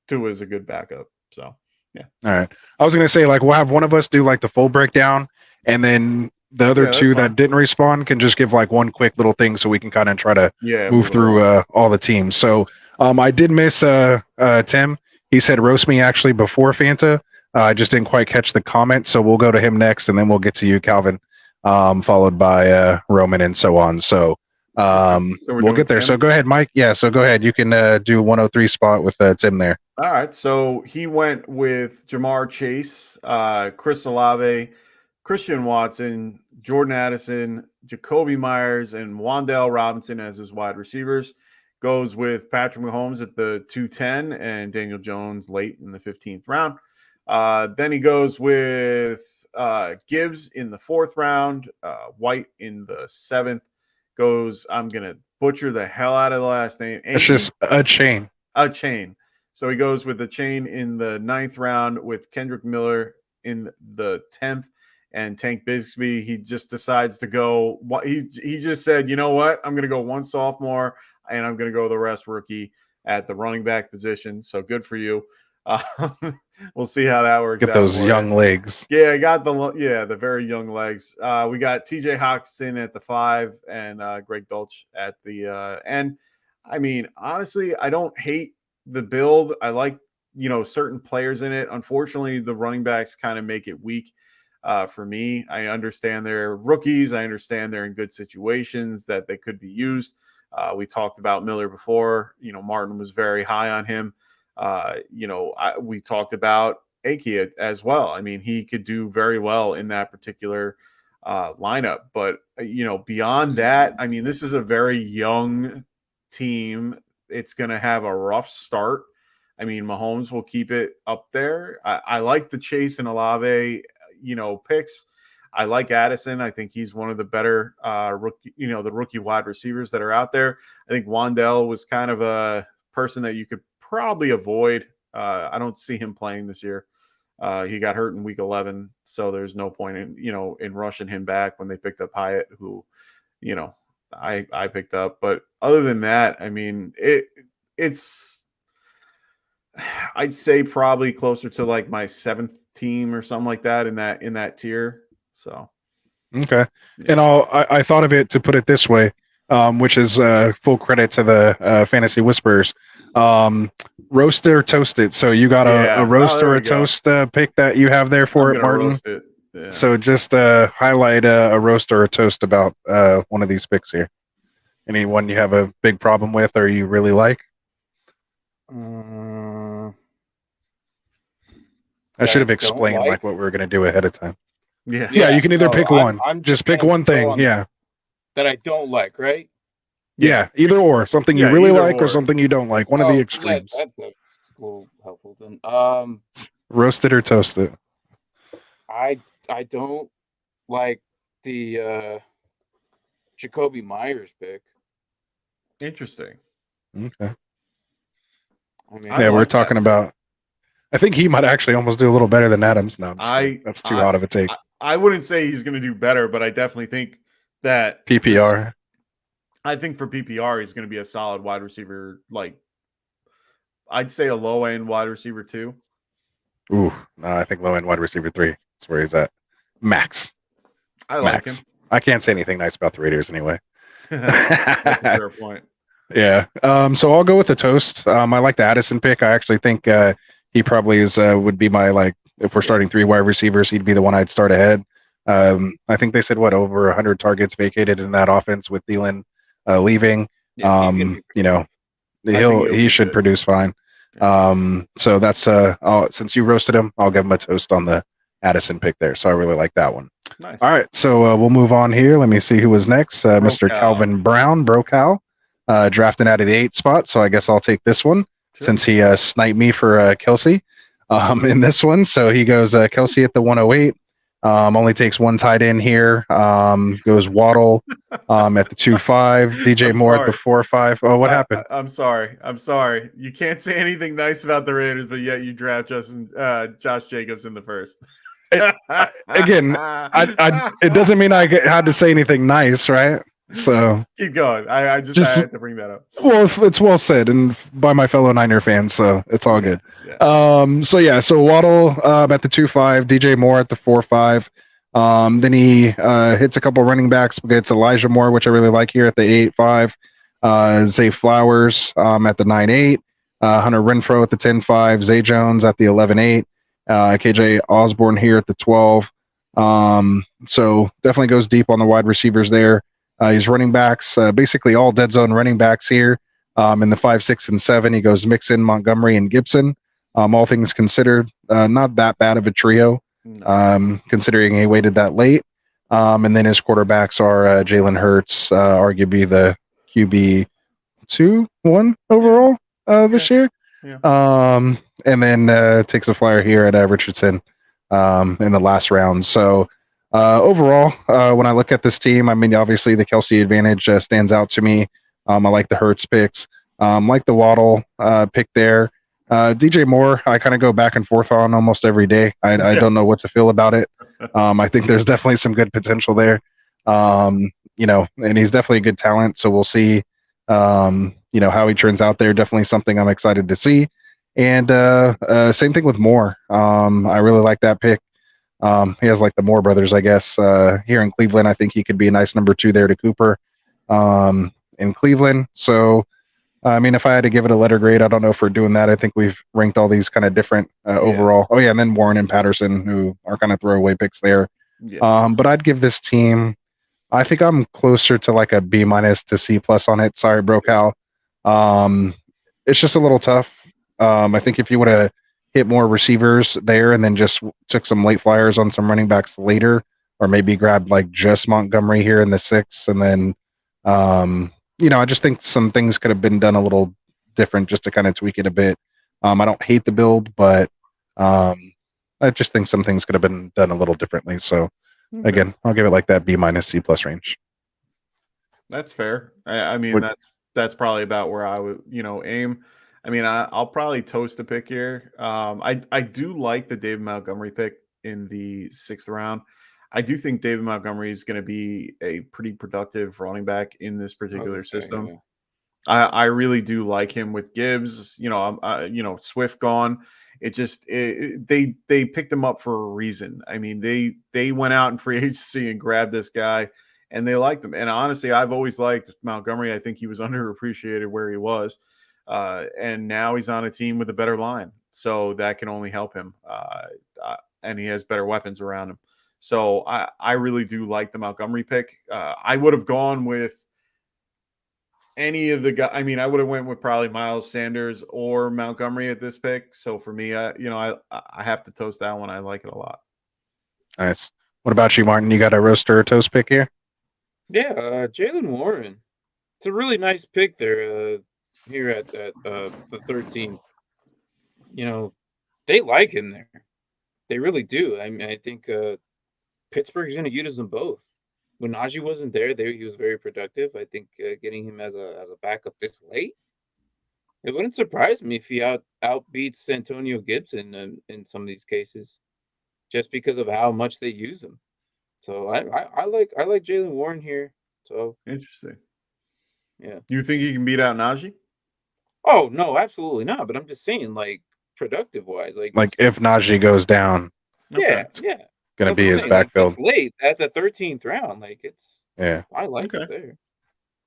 Tua is a good backup. So yeah. All right. I was gonna say like we'll have one of us do like the full breakdown, and then the other two that didn't respond can just give like one quick little thing so we can kind of try to move through all the teams. So I did miss Tim. He said roast me actually before Fanta. I just didn't quite catch the comment, so we'll go to him next, and then we'll get to you, Calvin, followed by Roman and so on. So we'll get there. Tim? So go ahead, Mike. Yeah, so go ahead. You can do 103 spot with Tim there. All right. So he went with Jamar Chase, Chris Olave, Christian Watson, Jordan Addison, Jacoby Myers, and Wan'Dale Robinson as his wide receivers. Goes with Patrick Mahomes at the 210 and Daniel Jones late in the 15th round. Then he goes with Gibbs in the 4th round, White in the 7th. I'm going to butcher the hell out of the last name. It's just a chain. A chain. So he goes with the chain in the 9th round with Kendrick Miller in the 10th and Tank Bigsby. He just decides to go. He just said, you know what? I'm going to go one sophomore and I'm going to go the rest rookie at the running back position. So good for you. We'll see how that works. Get those young legs. Yeah, I got the very young legs. We got TJ Hawkinson at the 5 and Greg Dulcich at the end. I mean, honestly, I don't hate the build. I like, certain players in it. Unfortunately, the running backs kind of make it weak for me. I understand they're rookies. I understand they're in good situations that they could be used. We talked about Miller before. Martin was very high on him. We talked about Ake as well. I mean, he could do very well in that particular lineup. But, beyond that, I mean, this is a very young team. It's going to have a rough start. I mean, Mahomes will keep it up there. I like the Chase and Olave, picks. I like Addison. I think he's one of the better rookie, the rookie wide receivers that are out there. I think Wan'Dale was kind of a person that you could probably avoid. I don't see him playing this year. He got hurt in week 11, so there's no point in rushing him back when they picked up Hyatt, who, I picked up. But other than that, I mean, it's I'd say probably closer to like my 7th team or something like that in that tier. So okay, yeah. And I thought of it to put it this way, which is full credit to the Fantasy Whisperers. Roast or toast it. So you got a roast or a toast pick that you have there for it, Martin. Roast it. Yeah. So just highlight a roast or a toast about one of these picks here. Anyone you have a big problem with or you really like? I should have explained like what we were going to do ahead of time. Yeah, you can either pick one. Just pick one thing. Yeah. That I don't like, right? Yeah, either or. Something you really like or something you don't like. One of the extremes. That's a little helpful then. Roast it or toast it. I don't like the Jacoby Myers pick. Interesting. Okay. I mean, we're talking about. I think he might actually almost do a little better than Adams. No, that's too hot of a take. I wouldn't say he's going to do better, but I definitely think that PPR. I think for PPR, he's going to be a solid wide receiver. Like, I'd say a low end wide receiver 2. Ooh, no, I think low end wide receiver 3. That's where he's at. Max. I like him. I can't say anything nice about the Raiders anyway. That's a fair point. Yeah. So I'll go with the toast. I like the Addison pick. I actually think he probably would be my, like, if we're starting 3 wide receivers, he'd be the one I'd start ahead. I think they said over 100 targets vacated in that offense with Thielen leaving. Yeah, he should produce fine. So that's since you roasted him, I'll give him a toast on the Addison pick there. So I really like that one. Nice. All right, so we'll move on here. Let me see who was next. Mr. Calvin Brown, Brocal, drafting out of the 8th spot. So I guess I'll take this one since he sniped me for Kelsey in this one. So he goes Kelsey at the 108. Only takes one tight end here. Goes Waddle at the 2.5. DJ Moore at the 4.5. Oh, what happened? I'm sorry. You can't say anything nice about the Raiders, but yet you draft Josh Jacobs in the 1st. Again, it doesn't mean I had to say anything nice, right? So keep going. I had to bring that up. Well, it's well said, and by my fellow Niner fans, so it's all good. Yeah. So Waddle at the 2-5, DJ Moore at the 4-5. Then he hits a couple running backs. Gets Elijah Moore, which I really like here at the 8-5. Zay Flowers at the 9-8. Hunter Renfro at the 10-5. Zay Jones at the 11-8. KJ Osborne here at the 12. So definitely goes deep on the wide receivers there. He's running backs, basically all dead zone running backs here. In the 5, 6, and 7, he goes Mixon, Montgomery, and Gibson. All things considered, not that bad of a trio, considering he waited that late. And then his quarterbacks are Jalen Hurts, arguably the QB 2-1 overall this year. Yeah. And then takes a flyer here at Richardson in the last round. So overall, when I look at this team, I mean, obviously the Kelsey advantage stands out to me. I like the Hurts picks, like the Waddle pick there. DJ Moore, I kind of go back and forth on almost every day. I don't know what to feel about it. I think there's definitely some good potential there. And he's definitely a good talent. So we'll see, how he turns out there. Definitely something I'm excited to see. And same thing with Moore. I really like that pick. He has like the Moore brothers, I guess, here in Cleveland. I think he could be a nice number 2 there to Cooper in Cleveland. So, I mean, if I had to give it a letter grade, I don't know if we're doing that. I think we've ranked all these kind of different overall. Oh, yeah, and then Warren and Patterson, who are kind of throwaway picks there. Yeah. But I'd give this team, I think I'm closer to like a B- to C+ on it. Sorry, Brocal. It's just a little tough. I think if you would have hit more receivers there and then just took some late flyers on some running backs later, or maybe grabbed like just Montgomery here in the 6th, and then I just think some things could have been done a little different just to kind of tweak it a bit. I don't hate the build, but I just think some things could have been done a little differently. So again, I'll give it like that B- C+ range. That's fair. I mean, that's probably about where I would, aim. I mean, I'll probably toast a pick here. I do like the David Montgomery pick in the 6th round. I do think David Montgomery is going to be a pretty productive running back in this particular system. Yeah. I really do like him with Gibbs. Swift gone. They picked him up for a reason. I mean, they went out in free agency and grabbed this guy, and they liked him. And honestly, I've always liked Montgomery. I think he was underappreciated where he was, and now he's on a team with a better line, so that can only help him. And he has better weapons around him. So I really do like the Montgomery pick. I would have gone with any of the guys. I mean, I would have went with probably Miles Sanders or Montgomery at this pick. So for me, I have to toast that one. I like it a lot. Nice. What about you, Martin? You got a roaster or toast pick here? Yeah, Jalen Warren. It's a really nice pick there. Here at the 13. They like him there. They really do. I mean, I think Pittsburgh's going to use them both. When Najee wasn't there, he was very productive. I think getting him as a backup this late, it wouldn't surprise me if he outbeats Antonio Gibson in some of these cases, just because of how much they use him. So I like Jalen Warren here. So interesting. Yeah. You think he can beat out Najee? Oh no, absolutely not. But I'm just saying, like productive wise, like if Najee goes down, yeah, gonna be his backfield. Like, late at the 13th round. Like I like it there.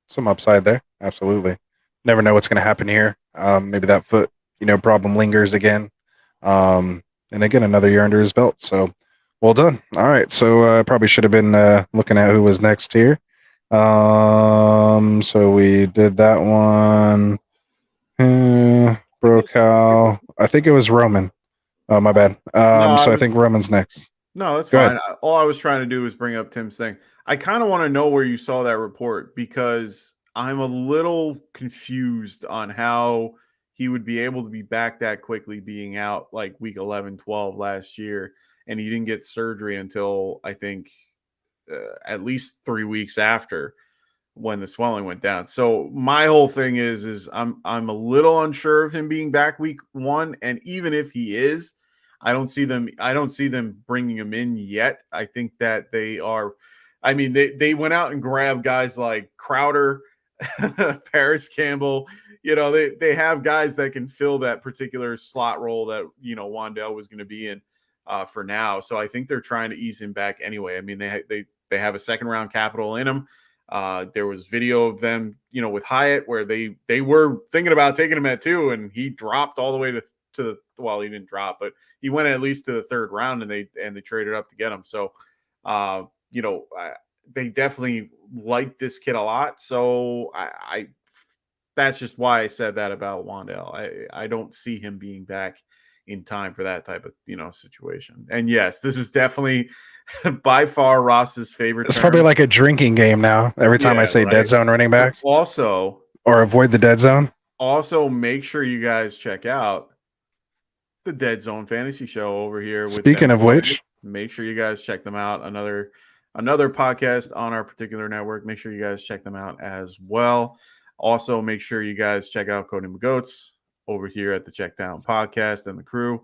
Some upside there, absolutely. Never know what's gonna happen here. Maybe that foot, problem lingers again. And again, another year under his belt. So well done. All right. So probably should have been looking at who was next here. So we did that one. Brocal. I think it was Roman. Oh, my bad. I think Roman's next. No, that's fine. All I was trying to do was bring up Tim's thing. I kind of want to know where you saw that report because I'm a little confused on how he would be able to be back that quickly being out like week 11, 12 last year. And he didn't get surgery until I think at least 3 weeks after when the swelling went down. So my whole thing is I'm a little unsure of him being back week 1. And even if he is, I don't see them bringing him in yet. I think that I mean, they went out and grabbed guys like Crowder, Paris Campbell. They have guys that can fill that particular slot role that Wandale was going to be in for now. So I think they're trying to ease him back anyway. I mean, they have a second round capital in him. There was video of them, with Hyatt where they were thinking about taking him at 2, and he dropped all the way to the he didn't drop, but he went at least to the 3rd round, and they traded up to get him. So, they definitely like this kid a lot. So I that's just why I said that about Wandale. I don't see him being back in time for that type of situation. And yes, this is definitely by far Ross's favorite. It's probably like a drinking game now. Every time I say right? Dead zone running backs, also or avoid the dead zone. Also, make sure you guys check out the Dead Zone Fantasy Show over here. Speaking of which, make sure you guys check them out. Another podcast on our particular network. Make sure you guys check them out as well. Also, make sure you guys check out Cody McGoats over here at the Checkdown Podcast and the crew.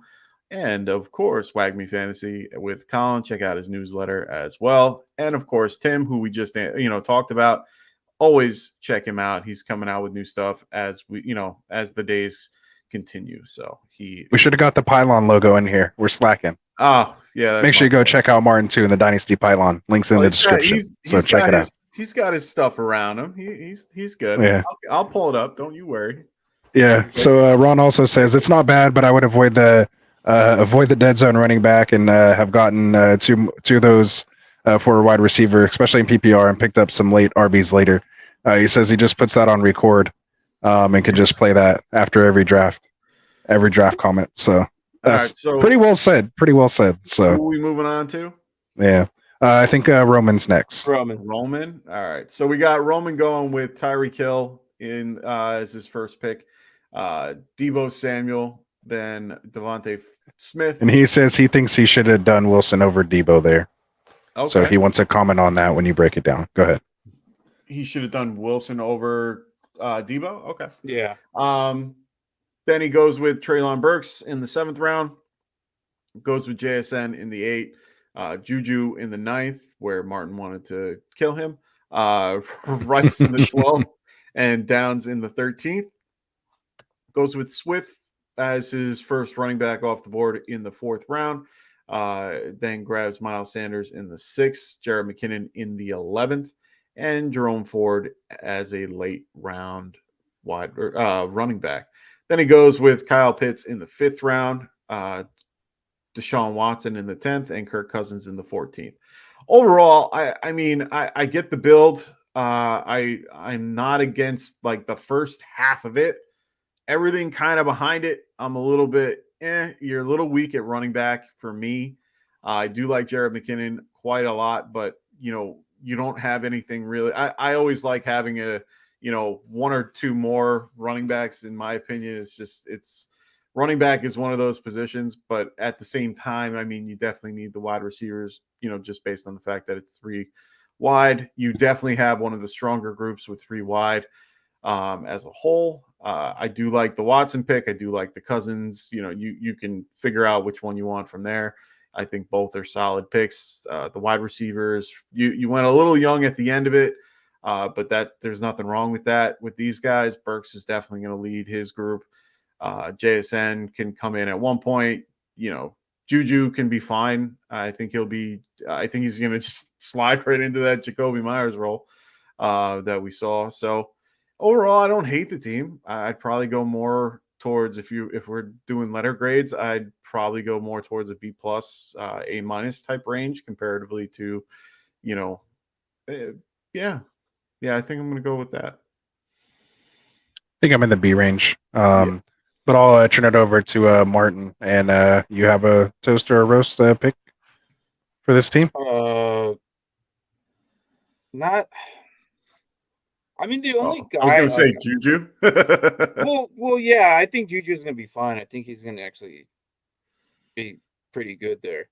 And, of course, Wag Me Fantasy with Colin. Check out his newsletter as well. And, of course, Tim, who we just talked about. Always check him out. He's coming out with new stuff as as the days continue. So we should have got the Pylon logo in here. We're slacking. Oh, yeah. Make sure you go check out Martin too in the Dynasty Pylon. Links in the description. Check it out. He's got his stuff around him. He's good. Yeah. I'll pull it up. Don't you worry. Yeah. So Ron also says it's not bad, but I would avoid the dead zone running back and have gotten two of those for a wide receiver, especially in PPR, and picked up some late RBs later. He says he just puts that on record and can just play that after every draft comment. So that's pretty well said. So who are we moving on to? Yeah. I think Roman's next. Roman. All right. So we got Roman going with Tyreek Hill in as his first pick. Deebo Samuel, then Devontae Smith. And he says he thinks he should have done Wilson over Deebo there. Okay. So he wants to comment on that when you break it down. Go ahead. He should have done Wilson over Deebo. Okay. Yeah. Then he goes with Treylon Burks in the 7th round. Goes with JSN in the 8th. Juju in the 9th, where Martin wanted to kill him. Rice in the 12th, and Downs in the 13th. Goes with Swift as his first running back off the board in the 4th round. Then grabs Miles Sanders in the 6th, Jared McKinnon in the 11th, and Jerome Ford as a late round wide running back. Then he goes with Kyle Pitts in the 5th round, Deshaun Watson in the 10th, and Kirk Cousins in the 14th. Overall, I get the build. I'm not against like the first half of it. Everything kind of behind it, I'm a little bit, you're a little weak at running back for me. I do like Jared McKinnon quite a lot, but you don't have anything really. I always like having one or two more running backs. In my opinion, it's running back is one of those positions, but at the same time, you definitely need the wide receivers, just based on the fact that it's 3 wide. You definitely have one of the stronger groups with 3 wide as a whole. I do like the Watson pick. I do like the Cousins. You can figure out which one you want from there. I think both are solid picks. The wide receivers, you went a little young at the end of it, but there's nothing wrong with that. With these guys, Burks is definitely going to lead his group. JSN can come in at one point. Juju can be fine. I think he's going to just slide right into that Jacoby Myers role that we saw. So overall, I don't hate the team. I'd probably go more towards, if we're doing letter grades, I'd probably go more towards a B+, A- type range comparatively to, yeah, I think I'm going to go with that. I think I'm in the B range. But I'll turn it over to Martin, and you have a toast or a roast pick for this team? Not. The only guy. I was going to say Juju. well, yeah. I think Juju's going to be fine. I think he's going to actually be pretty good there.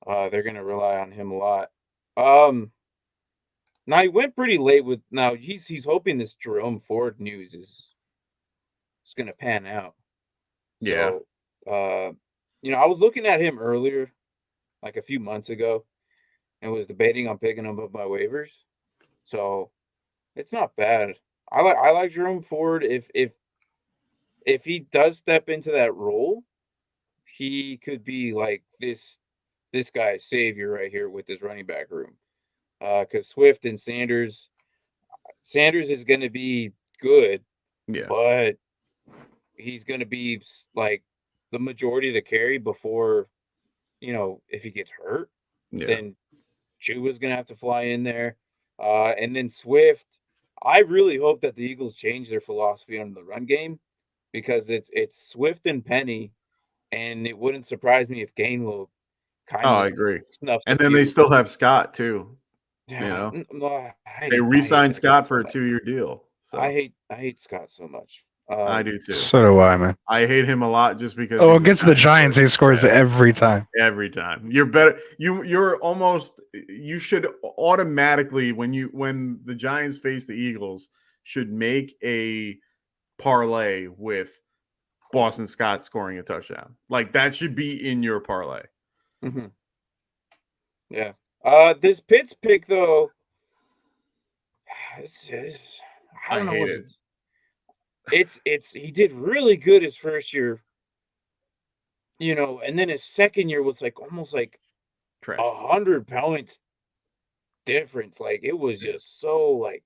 They're going to rely on him a lot. Now he went pretty late with. Now he's hoping this Jerome Ford news is going to pan out. Yeah. So, I was looking at him earlier, like a few months ago, and was debating on picking him up by waivers. So it's not bad. I like Jerome Ford. If he does step into that role, he could be like this guy's savior right here with this running back room. Because Swift and Sanders is going to be good, but he's going to be like the majority of the carry before, if he gets hurt, then Chuba's going to have to fly in there. And then Swift, I really hope that the Eagles change their philosophy on the run game, because it's Swift and Penny, and it wouldn't surprise me if Gainwell kind of I agree. snuffs. And then they still have Scott too. Yeah, they re-signed Scott for a 2-year deal. So I hate Scott so much. I do too. So do I, man. I hate him a lot just because. Oh, against the Giants, he scores every time. Every time. You're better. You're almost. You should automatically, when the Giants face the Eagles, should make a parlay with Boston Scott scoring a touchdown. Like, that should be in your parlay. Mm-hmm. Yeah. This Pitts pick though, I don't know what it's. He did really good his first year, and then his second year was like almost like 100 points difference. Like, it was just so like,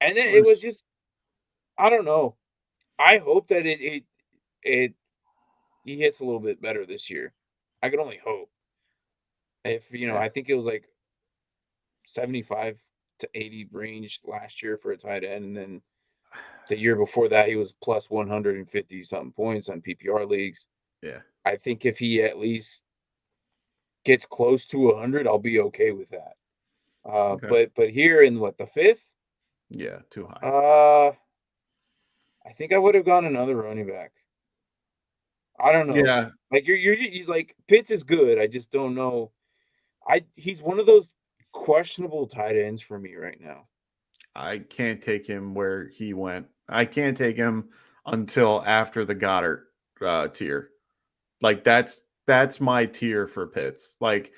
and then it was just, I don't know. I hope that he hits a little bit better this year. I can only hope. If I think it was like 75 to 80 range last year for a tight end, and then the year before that he was plus 150 something points on PPR leagues. Yeah, I think if he at least gets close to 100, I'll be okay with that. But here in the fifth, too high. I think I would have gone another running back. I don't know. Yeah, like you're like, Pitts is good. I just don't know. He's one of those questionable tight ends for me right now. I can't take him where he went. I can't take him until after the Goddard tier. Like, that's my tier for Pitts. Like,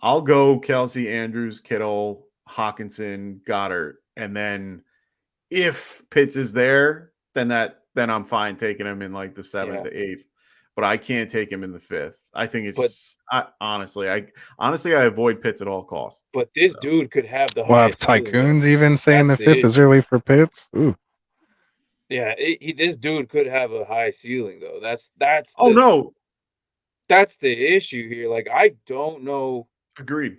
I'll go Kelsey, Andrews, Kittle, Hawkinson, Goddard, and then if Pitts is there, then I'm fine taking him in like the 7th to 8th. But I can't take him in the 5th. I think it's honestly, I avoid Pitts at all costs. But this dude could have the highest Tycoons even saying the 5th is early for Pitts. Ooh. Yeah, this dude could have a high ceiling though. That's the issue here. Like, I don't know. Agreed.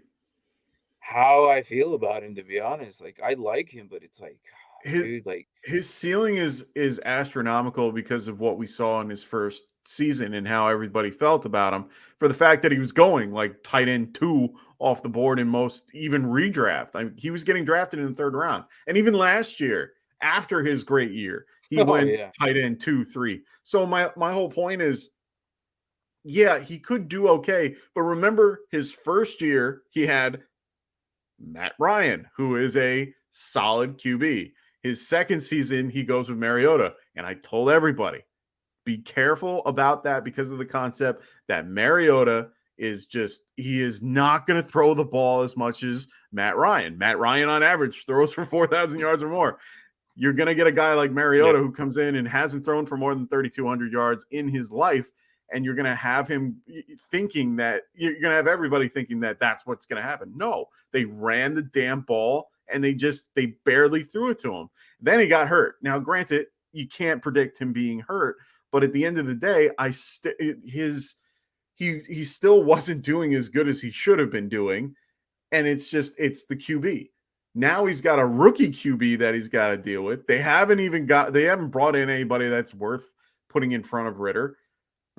How I feel about him, to be honest. Like, I like him, but it's like, dude, like, his ceiling is astronomical because of what we saw in his first season and how everybody felt about him, for the fact that he was going like tight end 2 off the board in most, even redraft. I mean, he was getting drafted in the 3rd round. And even last year, after his great year, he went tight end 2, 3. So my whole point is, yeah, he could do okay. But remember, his first year, he had Matt Ryan, who is a solid QB. His second season, he goes with Mariota. And I told everybody, be careful about that, because of the concept that Mariota he is not going to throw the ball as much as Matt Ryan. Matt Ryan, on average, throws for 4,000 yards or more. You're going to get a guy like Mariota who comes in and hasn't thrown for more than 3,200 yards in his life. And you're going to have him thinking that you're going to have everybody thinking that that's what's going to happen. No, they ran the damn ball and they barely threw it to him. Then he got hurt. Now, granted, you can't predict him being hurt, but at the end of the day, he still wasn't doing as good as he should have been doing. And it's the QB. Now he's got a rookie QB that he's got to deal with. They haven't brought in anybody that's worth putting in front of Ritter.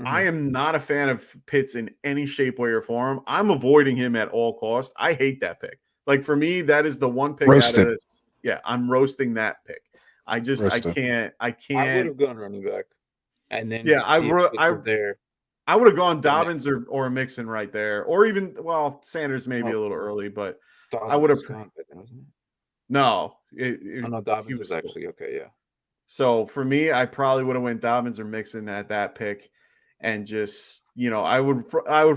I am not a fan of Pitts in any shape, way, or form. I'm avoiding him at all costs. I hate that pick. Like, for me, that is the one pick out of this. Yeah, I'm roasting that pick. I can't. I would have gone running back, and then I would have gone Dobbins or a Mixon right there, or even Sanders maybe a little early, but Dobbins I would have. No, Dobbins was actually okay. Yeah. So for me, I probably would have went Dobbins or Mixon at that pick. and just, you know, I would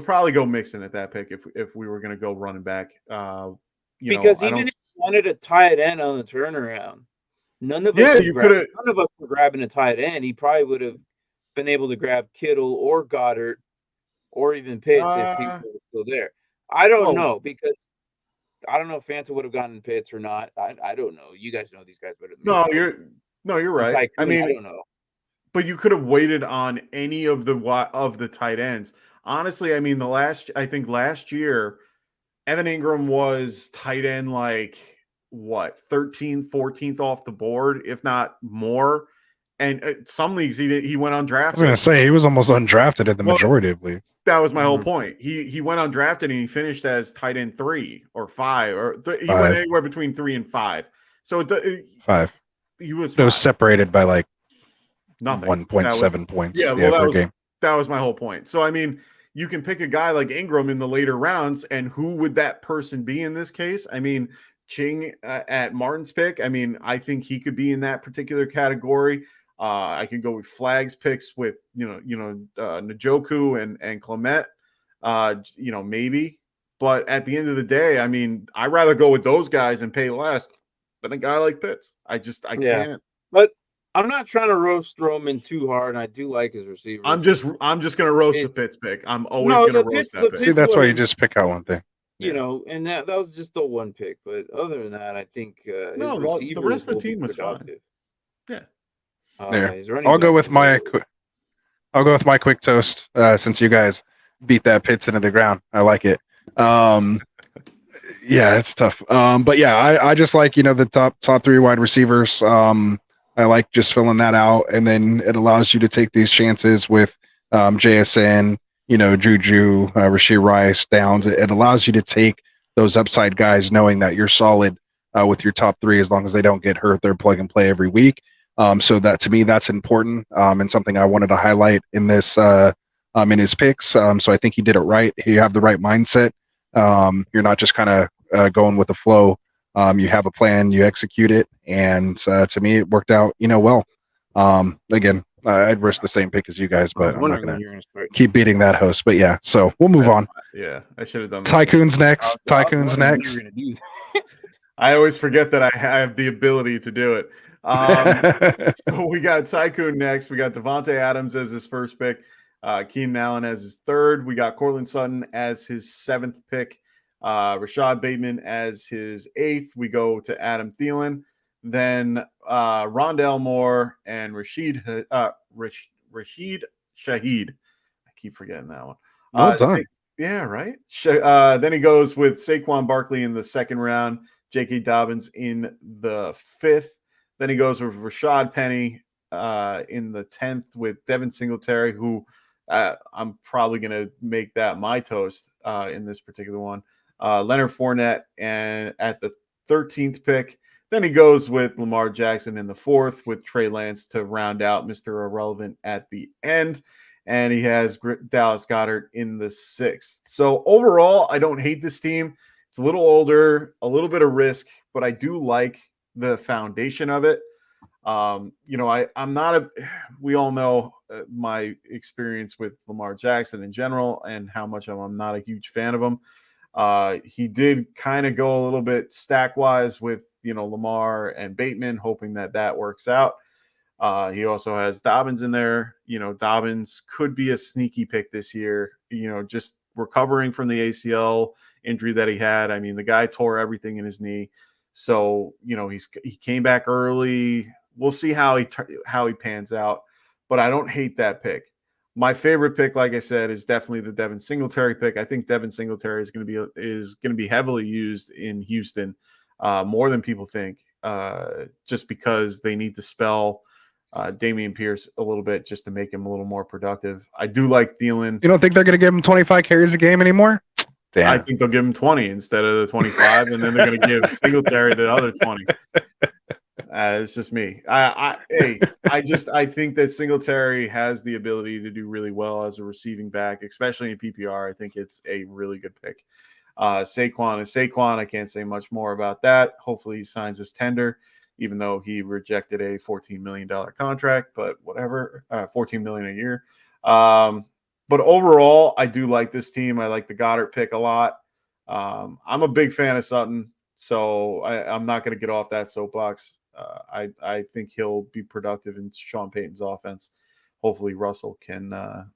probably go Mixon at that pick if we were going to go running back. You know, Because even if you wanted a tight end on the turnaround, none of us were grabbing a tight end. He probably would have been able to grab Kittle or Goddard or even Pitts if he was still there. I don't know, because I don't know if Fanta would have gotten Pitts or not. I don't know. You guys know these guys better than me. You're right. Tycoon, I mean, I don't know. But you could have waited on any of the tight ends. Honestly, I mean, I think last year, Evan Ingram was tight end like what, 13th, 14th off the board, if not more. And some leagues he went undrafted. I was going to say he was almost undrafted in the majority of leagues. That was my whole point. He went undrafted and he finished as tight end 3 or 5, or he went anywhere between 3 and 5. So 5. He was 5. It was separated by like nothing. 1.7 points. Yeah, well, that was my whole point. So I mean, you can pick a guy like Ingram in the later rounds, and who would that person be in this case? I mean, Ching at Martin's pick. I mean, I think he could be in that particular category. I can go with Flag's picks with Njoku and Clement. Maybe, but at the end of the day, I mean, I'd rather go with those guys and pay less than a guy like Pitts. I can't. But I'm not trying to roast Roman too hard, and I do like his receiver. I'm just gonna roast the Pitts pick. I'm always gonna roast that pick. See, that's why you just pick out one thing. You know, and that was just the one pick. But other than that, I think the rest of the team was fine. Yeah. I'll go with my quick toast since you guys beat that Pitts into the ground. I like it. Yeah, it's tough. But yeah, I just like, the top 3 wide receivers. I like just filling that out, and then it allows you to take these chances with JSN, Juju, Rashee Rice, Downs. It allows you to take those upside guys, knowing that you're solid with your top 3 as long as they don't get hurt. They're plug and play every week. So that, to me, that's important and something I wanted to highlight in this in his picks. So I think he did it right. You have the right mindset. You're not just kind of going with the flow. You have a plan, you execute it, and to me, it worked out, well. Again, I'd risk the same pick as you guys, but I'm not going to keep beating that host. But yeah, so we'll move on. Yeah, I should have done that. Tycoon's next. Tycoon's next. I always forget that I have the ability to do it. So we got Tycoon next. We got Devontae Adams as his first pick. Keenan Allen as his third. We got Cortland Sutton as his 7th pick. Rashad Bateman as his 8th. We go to Adam Thielen. Then Rondell Moore and Rashid Shaheed. I keep forgetting that one. Well done. Yeah, right. Then he goes with Saquon Barkley in the 2nd round, J.K. Dobbins in the 5th. Then he goes with Rashad Penny in the 10th with Devin Singletary, who I'm probably going to make that my toast in this particular one. Leonard Fournette and at the 13th pick. Then he goes with Lamar Jackson in the 4th with Trey Lance to round out Mr. Irrelevant at the end. And he has Dallas Goedert in the 6th. So overall, I don't hate this team. It's a little older, a little bit of risk, but I do like the foundation of it. I'm not we all know my experience with Lamar Jackson in general and how much I'm not a huge fan of him. He did kind of go a little bit stack wise with, Lamar and Bateman, hoping that works out. He also has Dobbins in there. Dobbins could be a sneaky pick this year, just recovering from the ACL injury that he had. I mean, the guy tore everything in his knee. So, he came back early. We'll see how he pans out, but I don't hate that pick. My favorite pick, like I said, is definitely the Devin Singletary pick. I think Devin Singletary is going to be heavily used in Houston, more than people think, just because they need to spell Dameon Pierce a little bit just to make him a little more productive. I do like Thielen. You don't think they're going to give him 25 carries a game anymore? Damn. I think they'll give him 20 instead of the 25, and then they're going to give Singletary the other 20. It's just me. I think that Singletary has the ability to do really well as a receiving back, especially in PPR. I think it's a really good pick. Saquon is Saquon. I can't say much more about that. Hopefully he signs his tender, even though he rejected a $14 million contract, but whatever, $14 million a year. But overall, I do like this team. I like the Goddard pick a lot. I'm a big fan of Sutton, so I'm not going to get off that soapbox. I think he'll be productive in Sean Payton's offense. Hopefully, Russell can, turn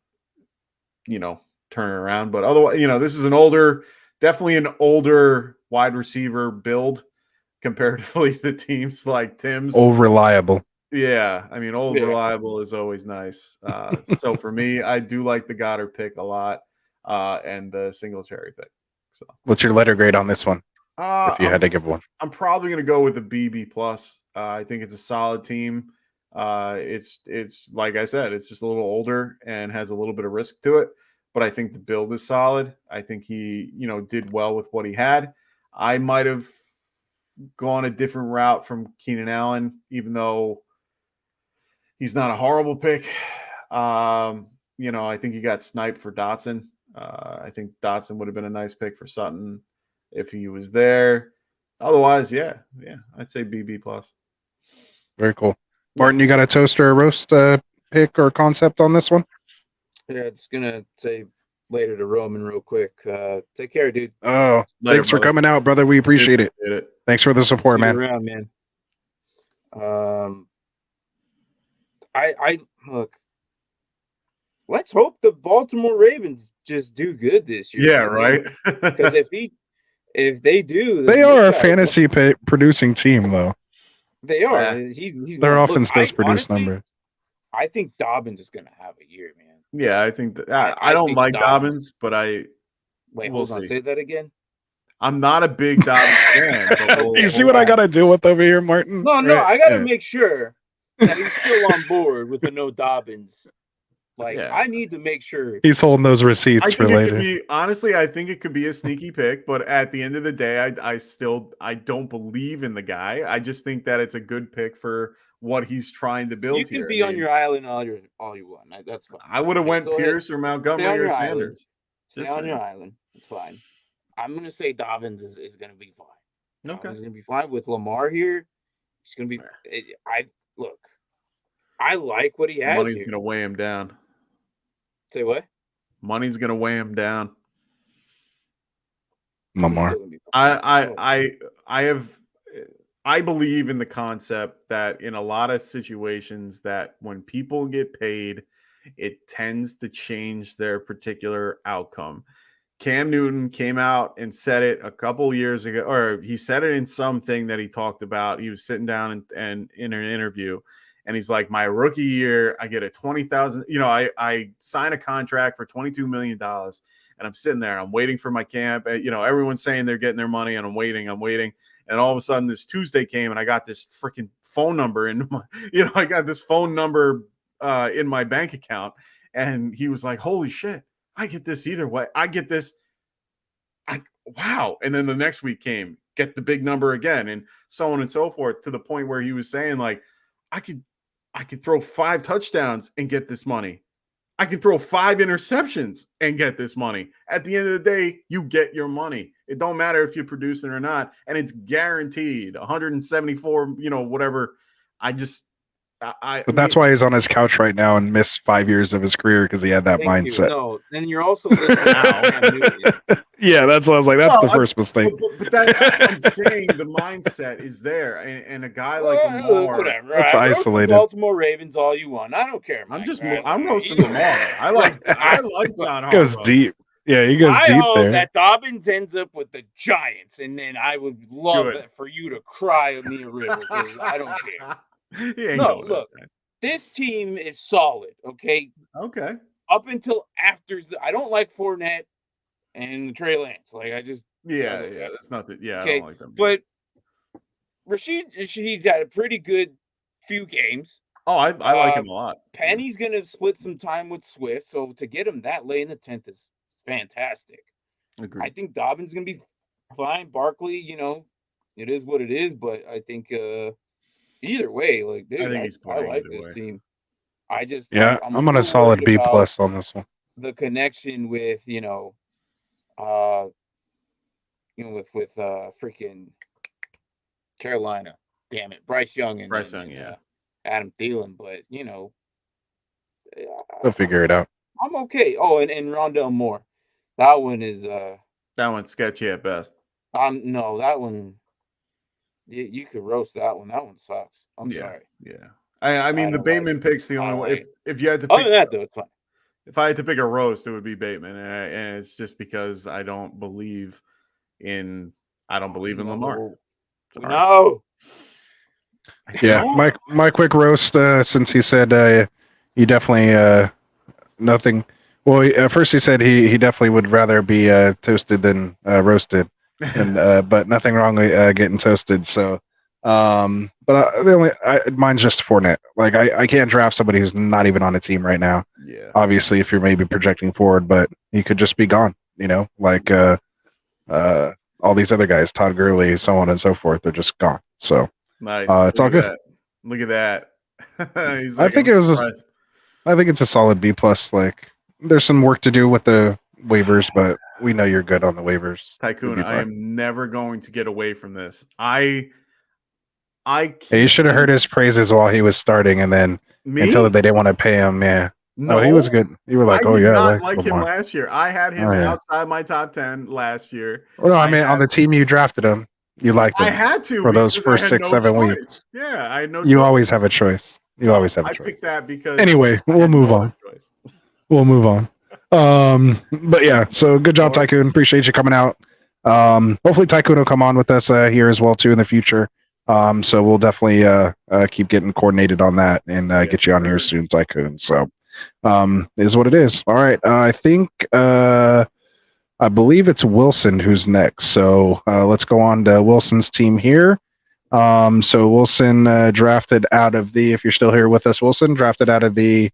it around. But otherwise, this is definitely an older wide receiver build comparatively to teams like Tim's. Oh, reliable. Yeah, I mean, reliable is always nice. So for me, I do like the Goddard pick a lot, and the Singletary pick. So, what's your letter grade on this one? If you had to give one, I'm probably going to go with a BB plus. I think it's a solid team. It's like I said, it's just a little older and has a little bit of risk to it, but I think the build is solid. I think he, did well with what he had. I might have gone a different route from Keenan Allen, even though he's not a horrible pick. I think he got sniped for Dotson. I think Dotson would have been a nice pick for Sutton if he was there. Otherwise, yeah, I'd say BB plus. Very cool. Martin, you got a toast or a roast pick or concept on this one? Yeah, just gonna say later to Roman real quick. Take care, dude. Oh, thanks for coming out, brother. We appreciate it. Thanks for the support, man. Around, man. I look. Let's hope the Baltimore Ravens just do good this year. Yeah, right. Because if they do, they are a fantasy producing team, though. They are. Their offense does produce numbers. I think Dobbins is going to have a year, man. Yeah, I think I don't like Dobbins, but wait. Hold on. Say that again. I'm not a big Dobbins fan. But you see what I got to deal with over here, Martin? No, I got to make sure that he's still on board with the no Dobbins. I need to make sure he's holding those receipts for later. Honestly, I think it could be a sneaky pick, but at the end of the day, I don't believe in the guy. I just think that it's a good pick for what he's trying to build. You can be on your island all you want. That's fine. I would have went Pierce or Montgomery or Sanders. Stay on your island. It's fine. I'm gonna say Dobbins is gonna be fine. Okay, he's gonna be fine with Lamar here. He's gonna be. I like what he has. Money's gonna weigh him down. Say what? Money's gonna weigh him down. Lamar. I believe in the concept that in a lot of situations that when people get paid, it tends to change their particular outcome. Cam Newton came out and said it a couple years ago, or he said it in something that he talked about. He was sitting down and in an interview, and he's like, my rookie year, I get a $20,000, I sign a contract for $22 million, and I'm sitting there, I'm waiting for my camp. Everyone's saying they're getting their money, and I'm waiting. And all of a sudden this Tuesday came, and I got this freaking phone number in my, I got this phone number in my bank account. And he was like, holy shit, I get this either way. I get this. Wow. And then the next week came, get the big number again, and so on and so forth, to the point where he was saying, like, I could throw 5 touchdowns and get this money. I can throw 5 interceptions and get this money. At the end of the day, you get your money. It don't matter if you're producing or not, and it's guaranteed 174, whatever. But that's why he's on his couch right now and missed 5 years of his career, because he had that mindset. No, and you're also listening now. Yeah, that's what I was like. That's the first mistake. But I'm saying the mindset is there, and a guy like Lamar, whatever. That's isolated. Baltimore Ravens all you want. I don't care. I'm roasting Lamar. I like John Harbaugh. Goes deep. Yeah, he goes deep there. I hope that Dobbins ends up with the Giants, and then I would love that for you to cry me a river, because I don't care. No, look, this team is solid. Okay. Up until after I don't like Fournette and Trey Lance. That's not the I don't like them. But Rashid's had a pretty good few games. Oh, I like him a lot. Penny's gonna split some time with Swift, so to get him that late in the 10th is fantastic. Agreed. I think Dobbins gonna be fine. Barkley, it is what it is, but I think either way, I like this team. I'm on a solid B plus on this one. The connection with with freaking Carolina, damn it, Bryce Young and yeah, Adam Thielen, but they'll figure it out. I'm okay. Oh, and Rondell Moore. That one is that one's sketchy at best. No, that one you could roast that one. That one sucks. I'm sorry. Yeah. I mean the Bateman pick's the only one. If you had to pick, other than that though, it's fine. If I had to pick a roast, it would be Bateman, and it's just because I don't believe in Lamar. No. Yeah, my quick roast, since he said he definitely nothing. Well, at first he said he definitely would rather be toasted than roasted, and but nothing wrong with getting toasted. So, but mine's just Fournette. Like I can't draft somebody who's not even on a team right now. Yeah. Obviously, if you're maybe projecting forward, but he could just be gone. You know, like all these other guys, Todd Gurley, so on and so forth, they're just gone. So nice. It's all good. Look at that. He's like, I think I think it's a solid B plus. Like there's some work to do with the waivers, but we know you're good on the waivers. Tycoon, I am never going to get away from this. Hey, you should have heard his praises while he was starting, and then until they didn't want to pay him. Yeah, no, he was good. You were like, I did not like him last year. I had him outside my top 10 last year. Well, no, I mean on the team you drafted him, you liked him. I had to for those first 6-7 weeks. Yeah, I had no. You always have a choice. You always have a choice. I picked that because. Anyway, we'll move on. We'll move on. But yeah, so good job, Tycoon. Appreciate you coming out. Hopefully Tycoon will come on with us here as well too in the future. So we'll definitely keep getting coordinated on that and get you on here soon, Tycoon. So is what it is. All right. I think I believe it's Wilson who's next. So let's go on to Wilson's team here. So Wilson drafted out of the, if you're still here with us, Wilson drafted out of the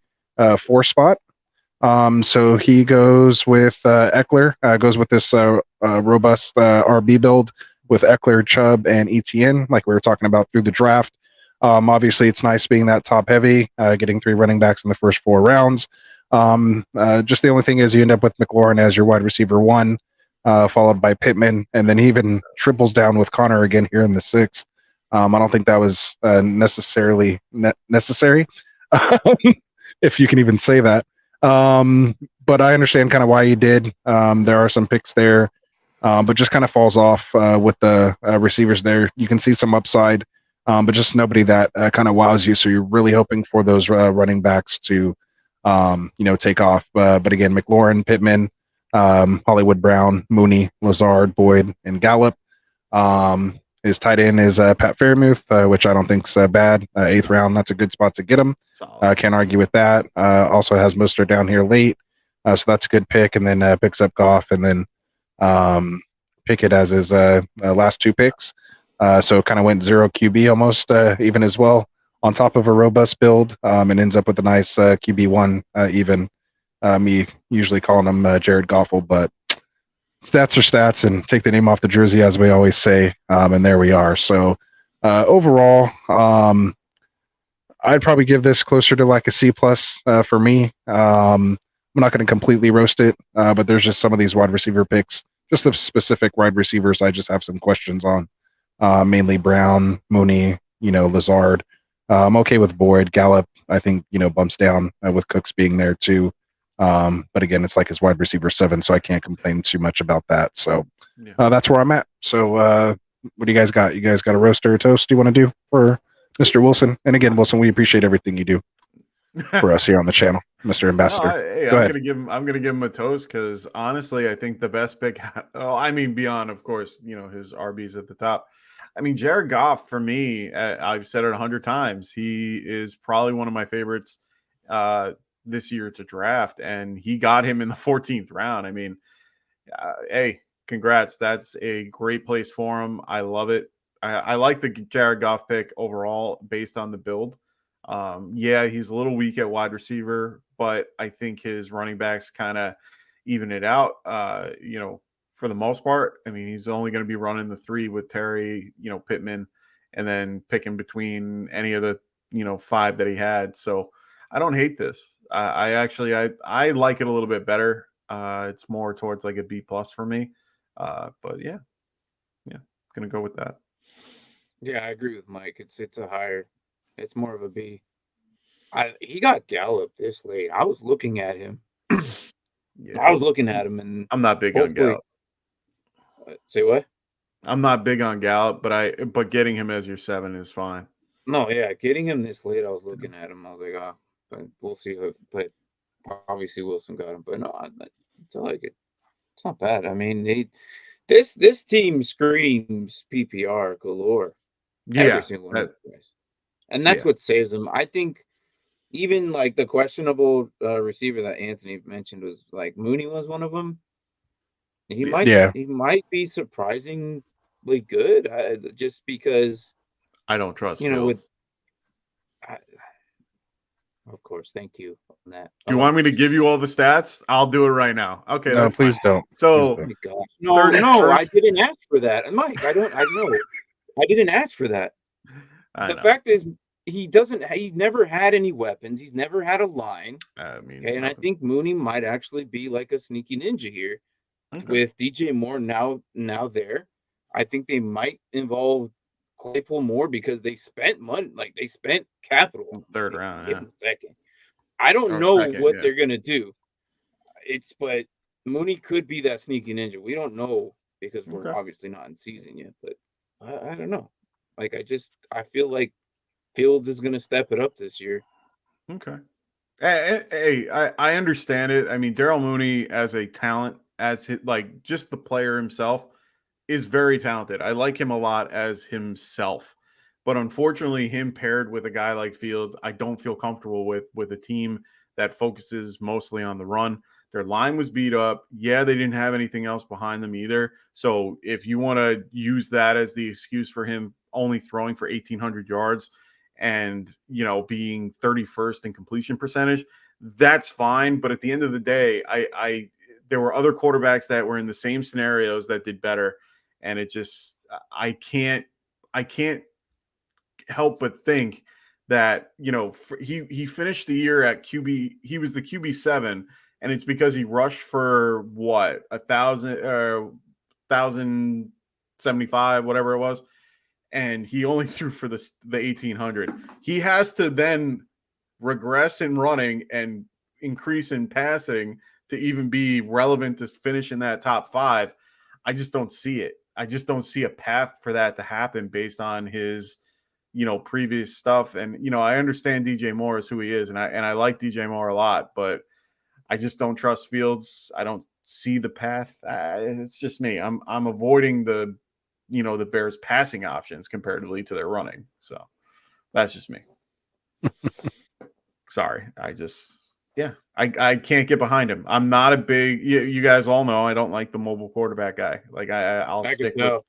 4 spot. So he goes with Eckler, goes with this robust RB build with Eckler, Chubb, and ETN, like we were talking about through the draft. Obviously, it's nice being that top heavy, getting 3 running backs in the first 4 rounds. Just the only thing is you end up with McLaurin as your wide receiver 1, followed by Pittman, and then he even triples down with Connor again here in the 6th. I don't think that was necessarily necessary, if you can even say that. But I understand kind of why you did. There are some picks there, but just kind of falls off with the receivers there. You can see some upside, but just nobody that kind of wows you. So you're really hoping for those running backs to, take off. But again, McLaurin, Pittman, Hollywood Brown, Mooney, Lazard, Boyd, and Gallup. His tight end is Pat Fairmouth, which I don't think's bad. 8th round, that's a good spot to get him. Can't argue with that. Also has Mostert down here late, so that's a good pick. And then picks up Goff, and then Pickett as his last 2 picks. So kind of went 0 QB almost even as well, on top of a robust build, and ends up with a nice QB1 even. Me usually calling him Jared Goffel, but stats are stats, and take the name off the jersey, as we always say. And there we are. So overall, I'd probably give this closer to like a C plus for me. I'm not going to completely roast it, but there's just some of these wide receiver picks, just the specific wide receivers I just have some questions on. Mainly Brown, Mooney, Lazard. I'm okay with Boyd. Gallup, I think, bumps down with Cooks being there too. But again, it's like his wide receiver 7, so I can't complain too much about that. So that's where I'm at. So what do you guys got? You guys got a roast or a toast you want to do for Mr. Wilson? And again, Wilson, we appreciate everything you do for us here on the channel, Mr. Ambassador. I'm gonna give him a toast because honestly, I think the best pick. Beyond of course, his RBs at the top. Jared Goff for me, I've said it 100 times. He is probably one of my favorites this year to draft, and he got him in the 14th round. Hey, congrats. That's a great place for him. I love it. I like the Jared Goff pick overall based on the build. He's a little weak at wide receiver, but I think his running backs kind of even it out, for the most part. He's only going to be running the 3 with Terry, Pittman, and then picking between any of the, 5 that he had. So I don't hate this. I like it a little bit better. It's more towards like a B plus for me. But yeah, gonna go with that. Yeah, I agree with Mike. It's a higher. It's more of a B. He got Gallup this late. I was looking at him. Yeah. I was looking at him, and I'm not big on Gallup. Say what? I'm not big on Gallup, but getting him as your 7 is fine. No, yeah, getting him this late, I was looking at him. I was like, but we'll see. But obviously Wilson got him. But no, I like it. It's not bad. I mean, this team screams PPR galore. Yeah, every single one of these guys, and that's what saves them. I think even like the questionable receiver that Anthony mentioned was like Mooney was one of them. He might be surprisingly good, just because I don't trust Fields. Of course, thank you on that. Do you want me to give you all the stats? I'll do it right now. Okay, no, please don't. So, oh my gosh. No, I didn't ask for that. Mike, I know. I didn't ask for that. The fact is, he's never had any weapons. He's never had a line. And I think Mooney might actually be like a sneaky ninja here with DJ Moore now there. I think they might involve Claypool more because they spent money, like they spent capital. Third round, second. I don't know what they're gonna do. But Mooney could be that sneaky ninja. We don't know because we're obviously not in season yet. But I don't know. Like I feel like Fields is gonna step it up this year. Okay. Hey, I understand it. I mean, Darryl Mooney as a talent, like just the player himself, is very talented. I like him a lot as himself, but unfortunately, him paired with a guy like Fields, I don't feel comfortable with a team that focuses mostly on the run. Their line was beat up. Yeah, they didn't have anything else behind them either. So if you want to use that as the excuse for him only throwing for 1,800 yards and, being 31st in completion percentage, that's fine. But at the end of the day, there were other quarterbacks that were in the same scenarios that did better. And it just, I can't help but think that, he finished the year at QB. He was the QB7, and it's because he rushed for what, 1,075, whatever it was. And he only threw for the 1,800. He has to then regress in running and increase in passing to even be relevant to finish in that top 5. I just don't see it. I just don't see a path for that to happen based on his, previous stuff. And, I understand DJ Moore is who he is. And I like DJ Moore a lot, but I just don't trust Fields. I don't see the path. It's just me. I'm avoiding the Bears passing options comparatively to their running. So that's just me. Sorry. I can't get behind him. I'm not a big, you guys all know, I don't like the mobile quarterback guy. Like I'll stick with,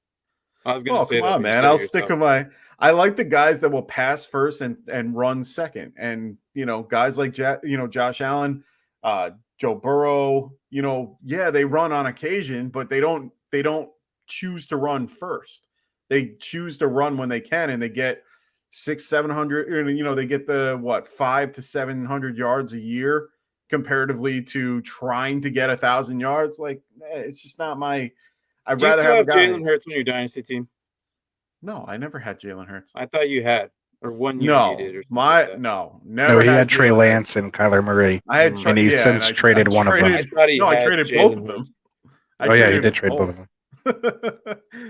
I was going to say, come on, man. I'll stick with I like the guys that will pass first and run second. And, guys like, Josh Allen, Joe Burrow, they run on occasion, but they don't choose to run first. They choose to run when they can, and they get 600-700, they get the 500 to 700 yards a year comparatively to trying to get 1,000 yards. Like, it's just not my. I'd rather have a guy. Jalen Hurts on your dynasty team. No, I never had Jalen Hurts. I thought you had, or one year you did. Or never. No, he had Trey Lance and Kyler Murray. I had, and he since traded one of them. I traded both of them. He did trade both of them.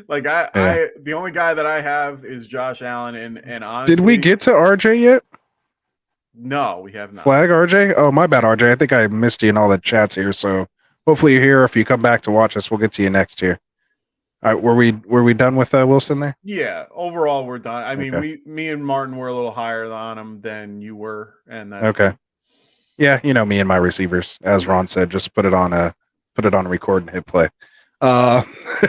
Like the only guy that I have is Josh Allen, and honestly, did we get to RJ yet? No, we have not. Flag RJ? Oh, my bad, RJ. I think I missed you in all the chats here. So hopefully you're here. If you come back to watch us, we'll get to you next year. All right, were we done with Wilson there? Yeah, overall we're done. I mean, me and Martin were a little higher on him than you were, and that's okay. Yeah, me and my receivers, as Ron said, just put it on record and hit play.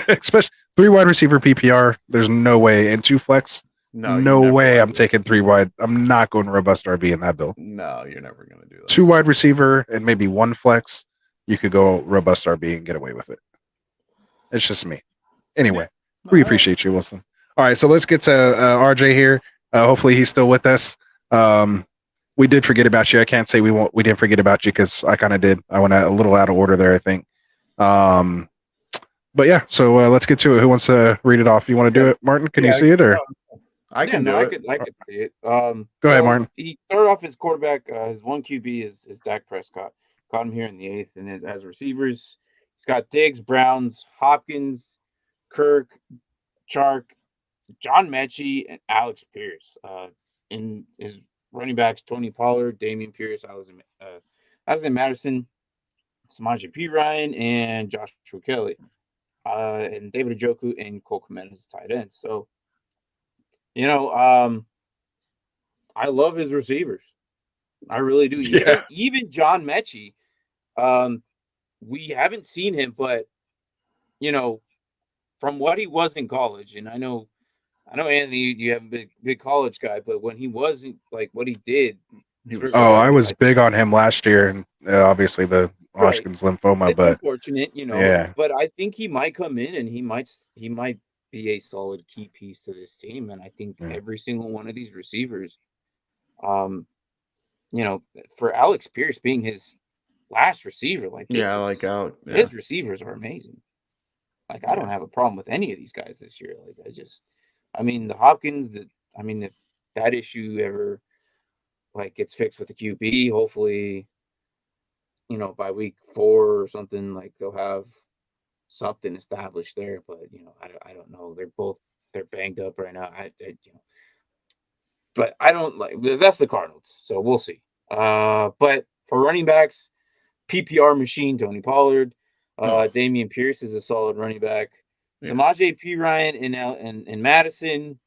Especially 3 wide receiver PPR. There's no way, and 2 flex. No way I'm taking 3 wide. I'm not going robust RB in that build. No, you're never going to do that. 2 wide receiver and maybe 1 flex. You could go robust RB and get away with it. It's just me. Anyway, we appreciate you, Wilson. All right, so let's get to RJ here. Hopefully he's still with us. We did forget about you. I can't say we didn't forget about you because I kind of did. I went a little out of order there, I think. But yeah, so let's get to it. Who wants to read it off? You want to do it, Martin? Can you see it, or I can do it? I could see it. Go ahead, Martin. He started off his quarterback. His 1 QB is Dak Prescott. Caught him here in the 8th. And as receivers, he's got Diggs, Browns, Hopkins, Kirk, Chark, John Mechie, and Alex Pierce. In his running backs, Tony Pollard, Damian Pierce, Alexander Madison, Samaje Perine, and Joshua Kelly. And David Njoku and Cole Kmet as tight ends. So, I love his receivers. I really do. Yeah. Even John Mechie, we haven't seen him, but from what he was in college, and I know Anthony, you have a big college guy, but when he wasn't like what he did, I was big on him last year, and obviously the Hodgkin's lymphoma. It's but unfortunate, yeah. But I think he might come in, and he might be a solid key piece to this team. And I think every single one of these receivers, for Alex Pierce being his last receiver, his receivers are amazing. Like, I don't have a problem with any of these guys this year. Like, the Hopkins, if that issue ever gets fixed with the QB, hopefully, by week 4 or something, like they'll have something established there. But I don't know. They're banged up right now. But I don't that's the Cardinals, so we'll see. But for running backs, PPR machine, Tony Pollard. Damian Pierce is a solid running back. Samaje Perine and Madison.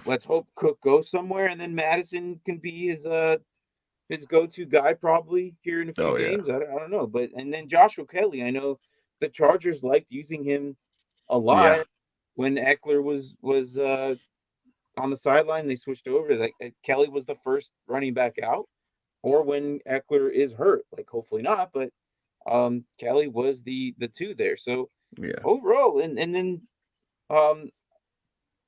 Let's hope Cook goes somewhere, and then Madison can be his go-to guy probably here in a few games. I don't know, and then Joshua Kelly. I know the Chargers liked using him a lot when Eckler was on the sideline. They switched over. Kelly was the first running back out, or when Eckler is hurt. Hopefully not, but Kelly was the 2 there. So overall, and then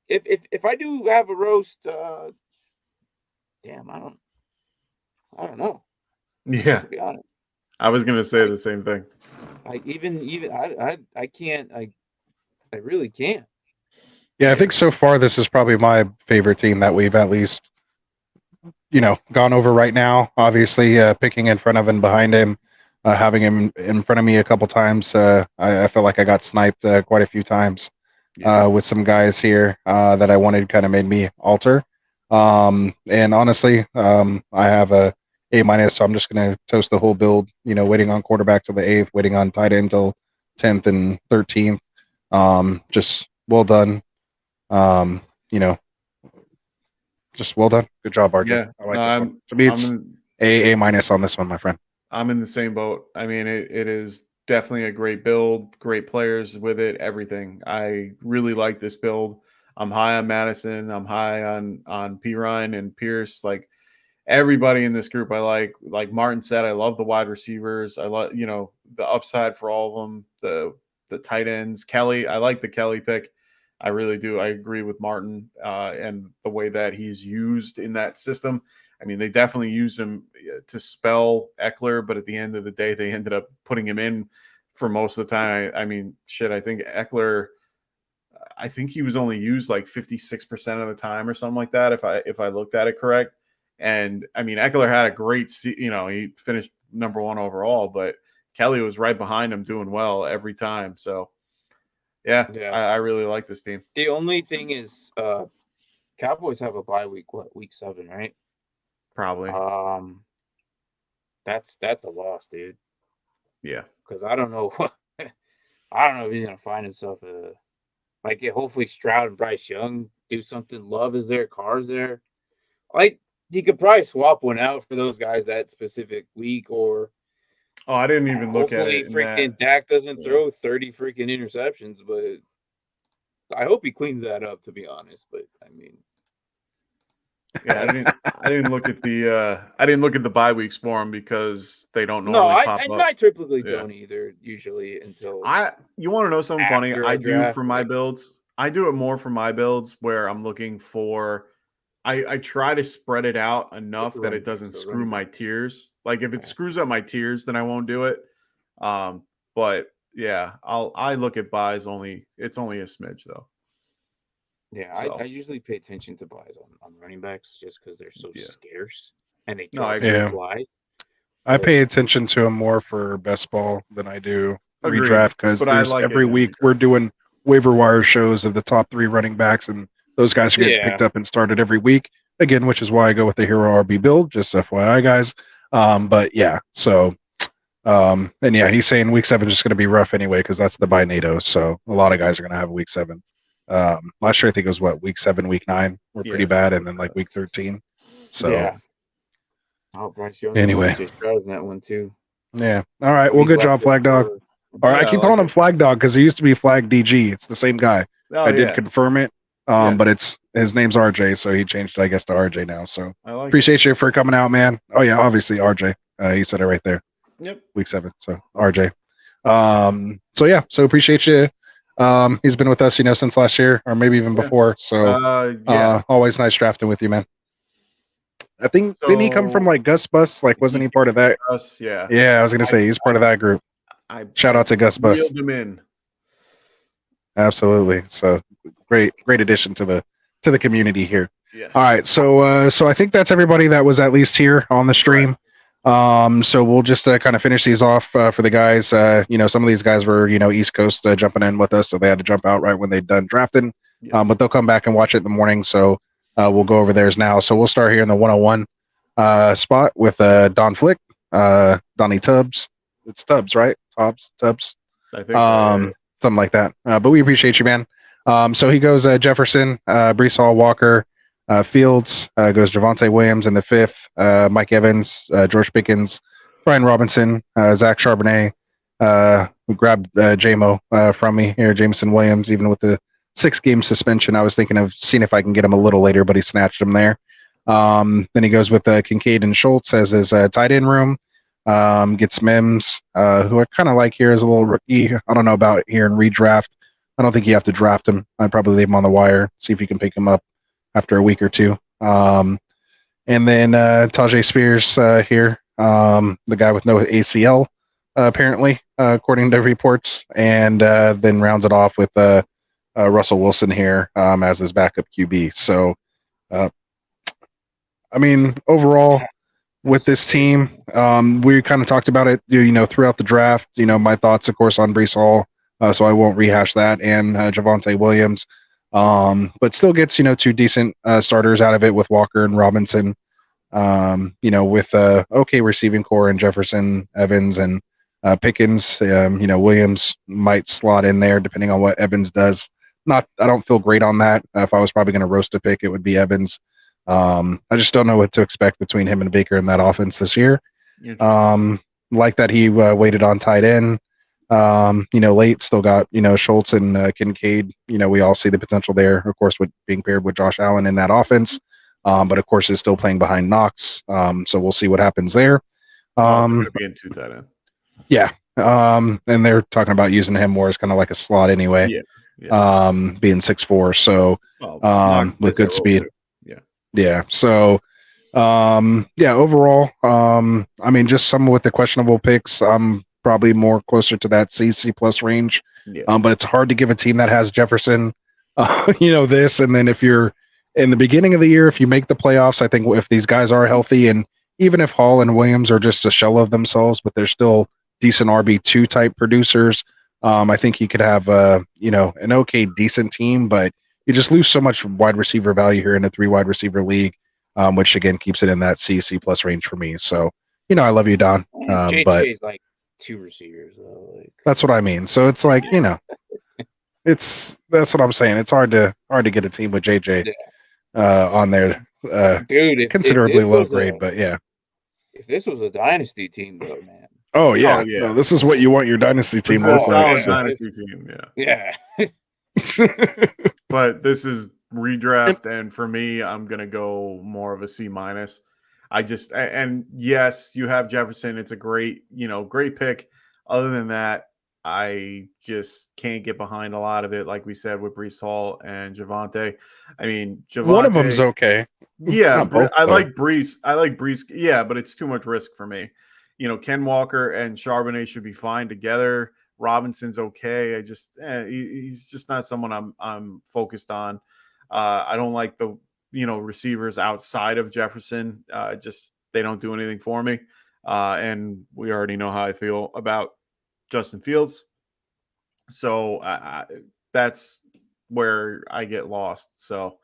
if I do have a roast, damn, I don't know. Yeah, to be honest, I was gonna say the same thing. I can't. I really can't. Yeah, I think so far this is probably my favorite team that we've at least gone over right now. Obviously, picking in front of and behind him. Having him in front of me a couple times, I felt like I got sniped quite a few times with some guys here that I wanted, kind of made me alter. And honestly, I have a A-, so I'm just going to toast the whole build, waiting on quarterback till the 8th, waiting on tight end till 10th and 13th. Just well done. Just well done. Good job, RJ. Yeah, I like this one. To me, it's A- on this one, my friend. I'm in the same boat. I mean, it is definitely a great build, great players with it, everything. I really like this build. I'm high on Madison. I'm high on Perine and Pierce. Like, everybody in this group, I like. Like Martin said, I love the wide receivers. I love, the upside for all of them. The tight ends. Kelly, I like the Kelly pick. I really do. I agree with Martin and the way that he's used in that system. I mean, they definitely used him to spell Eckler, but at the end of the day, they ended up putting him in for most of the time. I mean, I think Eckler, I think he was only used like 56% of the time or something like that, if I looked at it correct. And I mean, Eckler had a great, he finished number 1 overall, but Kelly was right behind him doing well every time. So, yeah. I really like this team. The only thing is, Cowboys have a bye week. Week 7, right? Probably. That's a loss, dude. Yeah. Because I don't know if he's gonna find himself hopefully Stroud and Bryce Young do something. Love is there, Carr's there. He could probably swap one out for those guys that specific week, or I didn't even look at it. Freaking Dak doesn't throw 30 freaking interceptions, but I hope he cleans that up, to be honest. But I mean, yeah, I didn't look at the bye weeks for him because they don't normally pop up. I typically don't either. Usually until you want to know something funny? I do for my builds. I do it more for my builds where I'm looking for. I try to spread it out enough that it doesn't screw my tiers. Like, if it screws up my tiers, then I won't do it. But yeah, I look at buys only. It's only a smidge though. Yeah, so. I usually pay attention to buys on running backs just because they're so scarce and they drop flies. I pay attention to him more for best ball than I do Agreed. redraft because But I there's like it every in week redraft. we're doing waiver wire shows of the top 3 running backs, and those guys are getting picked up and started every week again, which is why I go with the hero RB build. Just FYI, guys. But yeah, so and yeah, he's saying week 7 is just going to be rough anyway because that's the bye NATO. So a lot of guys are going to have week 7. Last year I think it was what week 7, week 9 were pretty bad, and then like week 13. So yeah. Oh, Bryce Young anyway, and CJ Stroud's in that one too. Yeah. All right. Well, good job, Flag Dog. All right. I keep calling him Flag Dog because he used to be Flag DG. It's the same guy. I did confirm it. But his name's RJ, so he changed it, I guess, to RJ now. So appreciate you for coming out, man. Oh yeah, obviously RJ. He said it right there. Yep. Week 7. So RJ. So yeah. So appreciate you. He's been with us, since last year or maybe even before. So always nice drafting with you, man. I think didn't he come from like Gus Bus? Like, wasn't he part of that? Gus, yeah. Yeah, I was gonna say he's part of that group. Shout out to Gus Bus. Reeled him in. Absolutely. So great addition to the community here. Yes. All right. So I think that's everybody that was at least here on the stream. So we'll just kind of finish these off for the guys. Some of these guys were East Coast jumping in with us, so they had to jump out right when they'd done drafting. Yes. But they'll come back and watch it in the morning. So we'll go over theirs now. So we'll start here in the 101 spot with Don Flick, Donnie Tubbs. It's Tubbs, right? Tubbs. I think so, yeah. Something like that. But we appreciate you, man. So he goes Jefferson, Brees Hall, Walker, Fields, goes Javonte Williams in the 5th, Mike Evans, George Pickens, Brian Robinson, Zach Charbonnet. We grabbed JMO from me here, Jameson Williams, even with the 6-game suspension. I was thinking of seeing if I can get him a little later, but he snatched him there. Then he goes with Kincaid and Schultz as his tight end room. Gets Mims, who I kind of like here as a little rookie. I don't know about here in redraft. I don't think you have to draft him. I'd probably leave him on the wire, see if you can pick him up after a week or two. And then Tajay Spears here, the guy with no ACL, apparently, according to reports. And then rounds it off with Russell Wilson here as his backup QB. So, overall, with this team, we kind of talked about it, throughout the draft. My thoughts, of course, on Brees Hall, so I won't rehash that, and Javonte Williams, but still gets 2 decent starters out of it with Walker and Robinson. With okay receiving core and Jefferson, Evans, and Pickens. Williams might slot in there depending on what Evans does. I don't feel great on that. If I was probably going to roast a pick, it would be Evans. I just don't know what to expect between him and Baker in that offense this year. Like that he waited on tight end. Late still got Schultz and Kincaid. We all see the potential there, of course, with being paired with Josh Allen in that offense. But of course, is still playing behind Knox. So we'll see what happens there. Being 2 tight end. Yeah. And they're talking about using him more as kind of like a slot anyway. Yeah. Being 6'4", so with good speed. Yeah. So, overall, just some with the questionable picks, I'm probably more closer to that CC plus range. Yeah. But it's hard to give a team that has Jefferson, this. And then if you're in the beginning of the year, if you make the playoffs, I think if these guys are healthy, and even if Hall and Williams are just a shell of themselves, but they're still decent RB2 type producers, I think you could have, an okay, decent team, but you just lose so much wide receiver value here in a 3 wide receiver league, which again keeps it in that CC plus range for me. So, I love you, Don. But is like 2 receivers. That's what I mean. So it's like, that's what I'm saying. It's hard to get a team with JJ on there. Dude, considerably low grade, but yeah. If this was a dynasty team, though, man. Oh yeah, No, this is what you want your dynasty team to look like. Dynasty team, yeah. But this is redraft, and for me, I'm gonna go more of a C-. And yes, you have Jefferson. It's a great pick. Other than that, I just can't get behind a lot of it. Like we said with Brees Hall and Javonte. One of them's okay. Yeah, I like Brees. Yeah, but it's too much risk for me. Ken Walker and Charbonnet should be fine together. Robinson's okay. He's just not someone I'm focused on. I don't like the receivers outside of Jefferson. They don't do anything for me. and we already know how I feel about Justin Fields. So that's where I get lost. So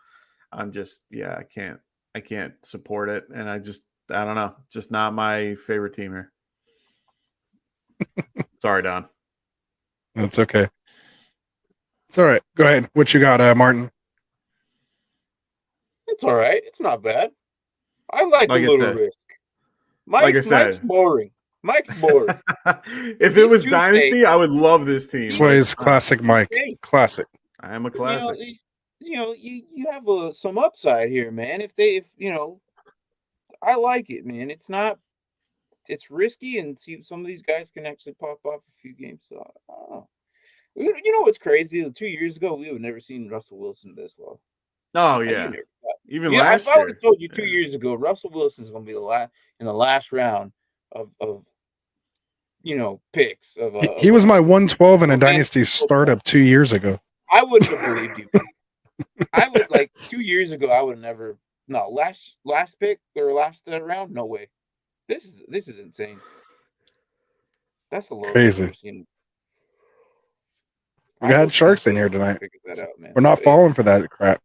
I'm just, I can't support it. And I don't know, just not my favorite team here. Sorry, Don. That's okay. It's all right. Go ahead. What you got, Martin? It's all right. It's not bad. I like a little risk. Mike's boring. Mike's boring. If it was Dynasty, I would love this team. That's why he's classic Mike. Classic. I am a classic. You have some upside here, man. If I like it, man. It's risky, and see some of these guys can actually pop off a few games. So I don't know. You know what's crazy? 2 years ago, we would have never seen Russell Wilson this low. Oh yeah, even last year. I would have told you 2 years ago, Russell Wilson's going to be in the last round of picks. He was my 112 in a Dynasty startup 2 years ago. I wouldn't have believed you. I would 2 years ago. I would have never. No, last pick or last round. No way. This is insane. That's the lowest crazy. I've ever seen. We had sharks in here tonight. Out, man. We're not falling for that crap.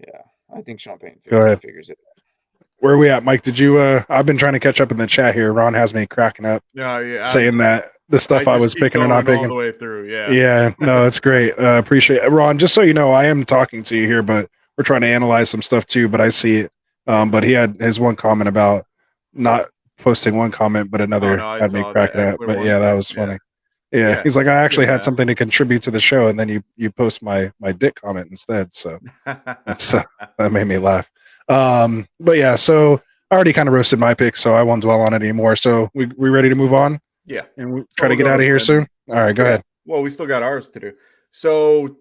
Yeah, I think Champagne figures it out. Where are we at, Mike? Did you? I've been trying to catch up in the chat here. Ron has me cracking up. Saying that the stuff I was picking and not picking all the way through. Yeah. Yeah. No, it's great. Appreciate it, Ron. Just so you know, I am talking to you here, but we're trying to analyze some stuff too. But I see it. But he had his one comment about not posting one comment, but another had me cracking up. But yeah, that was funny. Yeah. He's like, I actually had something to contribute to the show, and then you post my dick comment instead. So that made me laugh. But yeah, so I already kind of roasted my pick, so I won't dwell on it anymore. So we ready to move on? Yeah. And we try to get out of here soon? All right, go ahead. Well, we still got ours to do. So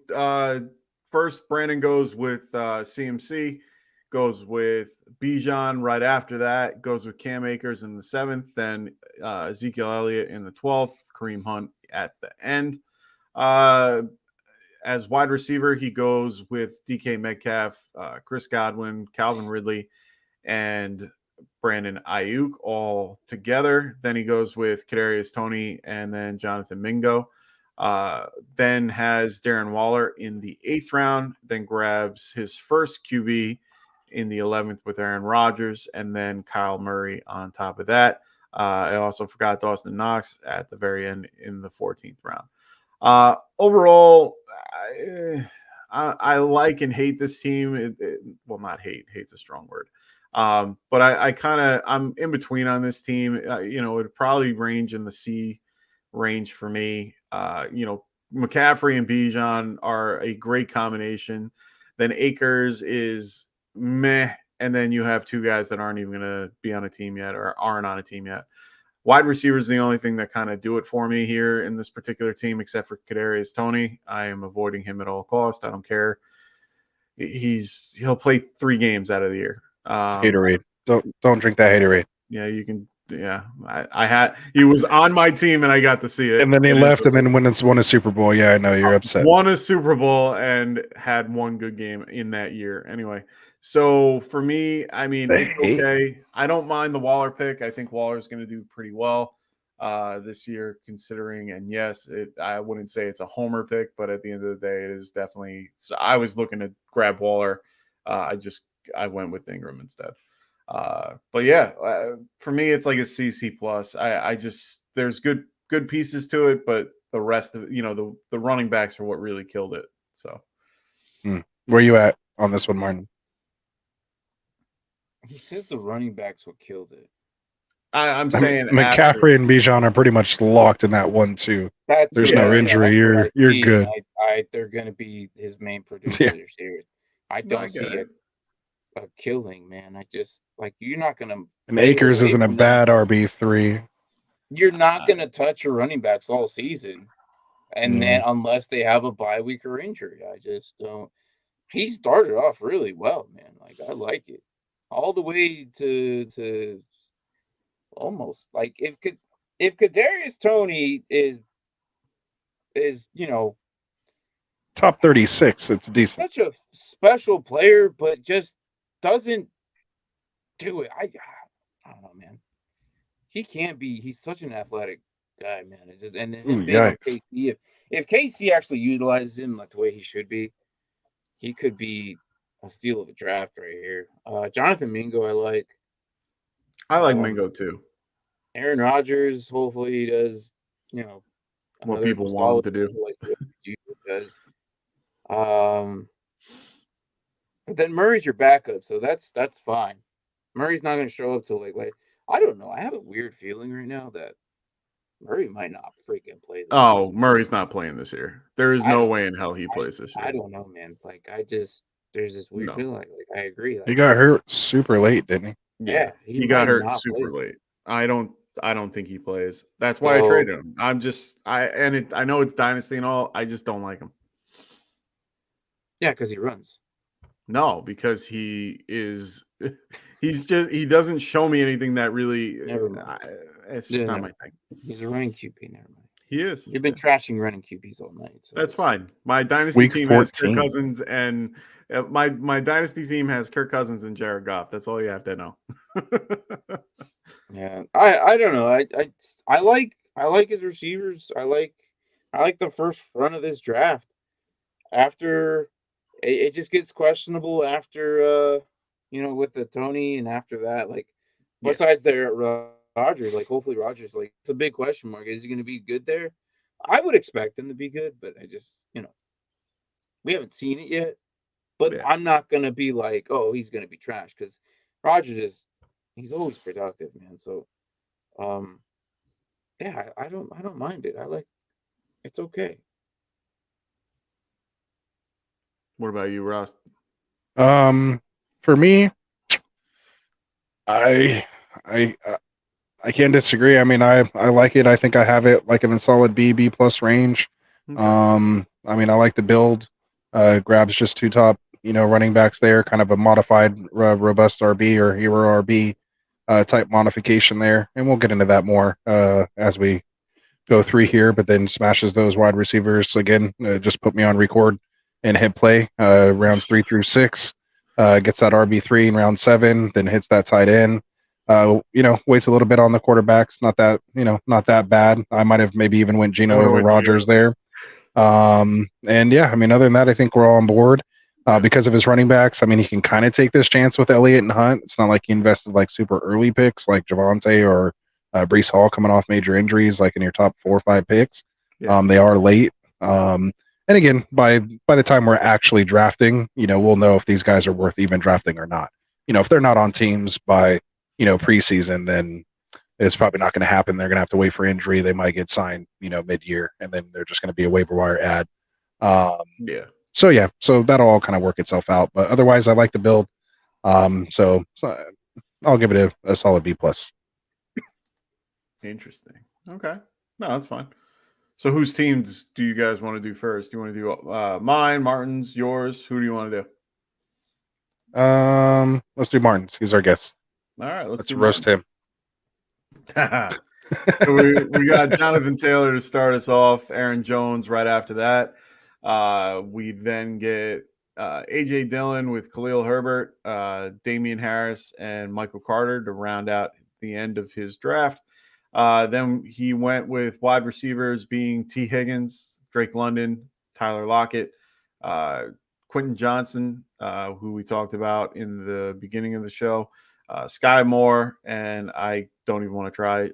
first, Brandon goes with CMC, goes with Bijan right after that, goes with Cam Akers in the 7th, then Ezekiel Elliott in the 12th, Kareem Hunt at the end. As wide receiver, he goes with DK Metcalf, Chris Godwin, Calvin Ridley, and Brandon Ayuk all together. Then he goes with Kadarius Toney and then Jonathan Mingo. Then has Darren Waller in the 8th round, then grabs his first QB in the 11th with Aaron Rodgers, and then Kyle Murray on top of that. I also forgot Dawson Knox at the very end in the 14th round. Overall, I like and hate this team. Well, not hate. Hate's a strong word. But I'm in between on this team. It would probably range in the C range for me. McCaffrey and Bijan are a great combination. Then Akers is meh. And then you have two guys that aren't even going to be on a team yet or aren't on a team yet. Wide receiver is the only thing that kind of do it for me here in this particular team, except for Kadarius Toney. I am avoiding him at all costs. I don't care. He'll play 3 games out of the year. Haterade. Don't drink that haterade. Yeah, you can. Yeah, he was on my team and I got to see it. And then he left and then won a Super Bowl. Yeah, I know you're upset. Won a Super Bowl and had one good game in that year. Anyway, so for me, I mean, it's okay. I don't mind the Waller pick. I think Waller's going to do pretty well this year, considering. And yes, I wouldn't say it's a homer pick, but at the end of the day, it is definitely. So I was looking to grab Waller. I went with Ingram instead. But yeah, for me, it's like a CC plus. I just there's good pieces to it, but the rest of the running backs are what really killed it. So, where are you at on this one, Martin? He says the running backs what killed it. I'm saying McCaffrey and Bijan are pretty much locked in that 1-2. There's no injury. You're good. They're going to be his main producers here. I don't see it. A killing, man. I just you're not gonna. And Akers isn't a bad RB3. You're not gonna touch your running backs all season, and then unless they have a bye week or injury, I just don't. He started off really well, man. I like it all the way to almost if Kadarius Toney is top 36, it's decent. Such a special player, but just doesn't do it. I don't know, man. he can't be. He's such an athletic guy, man. It's just, and Ooh, him being on yikes. KC, if KC actually utilizes him like the way he should be, he could be a steal of a draft right here. Jonathan Mingo, I like. I like Mingo too. Aaron Rodgers, hopefully he does, you know, What people want him to do. like what Jesus does. But then Murray's your backup, so that's fine. Murray's not going to show up till like I don't know. I have a weird feeling right now that Murray might not freaking play this season. Murray's not playing this year. There is no way in hell he plays this year. I don't know, man. Like there's this weird feeling. Like I agree. Like, He got hurt super late, didn't he? Yeah, he got hurt super late. I don't think he plays. That's why I traded him. I know it's dynasty and all. I just don't like him. Yeah, because he runs. No, because he doesn't show me anything that really. Never mind. It's just not my thing. He's a running QB. Never mind. He is. You've been trashing running QBs all night. So. That's fine. My dynasty team has Kirk Cousins, and my dynasty team has Kirk Cousins and Jared Goff. That's all you have to know. Yeah, I don't know. I like his receivers. I like the first run of this draft. After it just gets questionable after with the Tony, and after that, like besides there Rodgers, like hopefully Rodgers, like it's a big question mark. Is he going to be good there? I would expect him to be good, but I just we haven't seen it yet. But I'm not going to be like, oh, he's going to be trash, because Rodgers he's always productive, man. So, yeah, I don't mind it. It's okay. What about you, Ross? For me, I can't disagree. I mean, I like it. I think I have it like in the solid B plus range. Okay. I mean, I like the build. Grabs just two top, running backs there, kind of a modified robust RB or hero RB type modification there, and we'll get into that more as we go through here. But then smashes those wide receivers again. Just put me on record and hit play rounds 3 through 6. Gets that RB3 in round 7, then hits that tight end. Waits a little bit on the quarterbacks. Not that bad. I might have maybe even went Geno over Rodgers there. And yeah, I mean, other than that, I think we're all on board. Because of his running backs, I mean, he can kind of take this chance with Elliott and Hunt. It's not like he invested like super early picks like Javonte or Breece Hall coming off major injuries, like in your top 4 or 5 picks. Yeah. They are late. And again, by the time we're actually drafting, we'll know if these guys are worth even drafting or not. If they're not on teams by, preseason, then it's probably not going to happen. They're going to have to wait for injury. They might get signed, mid-year, and then they're just going to be a waiver wire ad. So that'll all kind of work itself out. But otherwise, I like the build. So I'll give it a solid B plus. Interesting. Okay. No, that's fine. So whose teams do you guys want to do first? Do you want to do mine, Martin's, yours? Who do you want to do? Let's do Martin's. He's our guest. All right, let's roast him. So we got Jonathan Taylor to start us off. Aaron Jones right after that. We then get AJ Dillon with Khalil Herbert, Damian Harris, and Michael Carter to round out the end of his draft. Then he went with wide receivers being T. Higgins, Drake London, Tyler Lockett, Quentin Johnson, who we talked about in the beginning of the show, Sky Moore, and I don't even want to try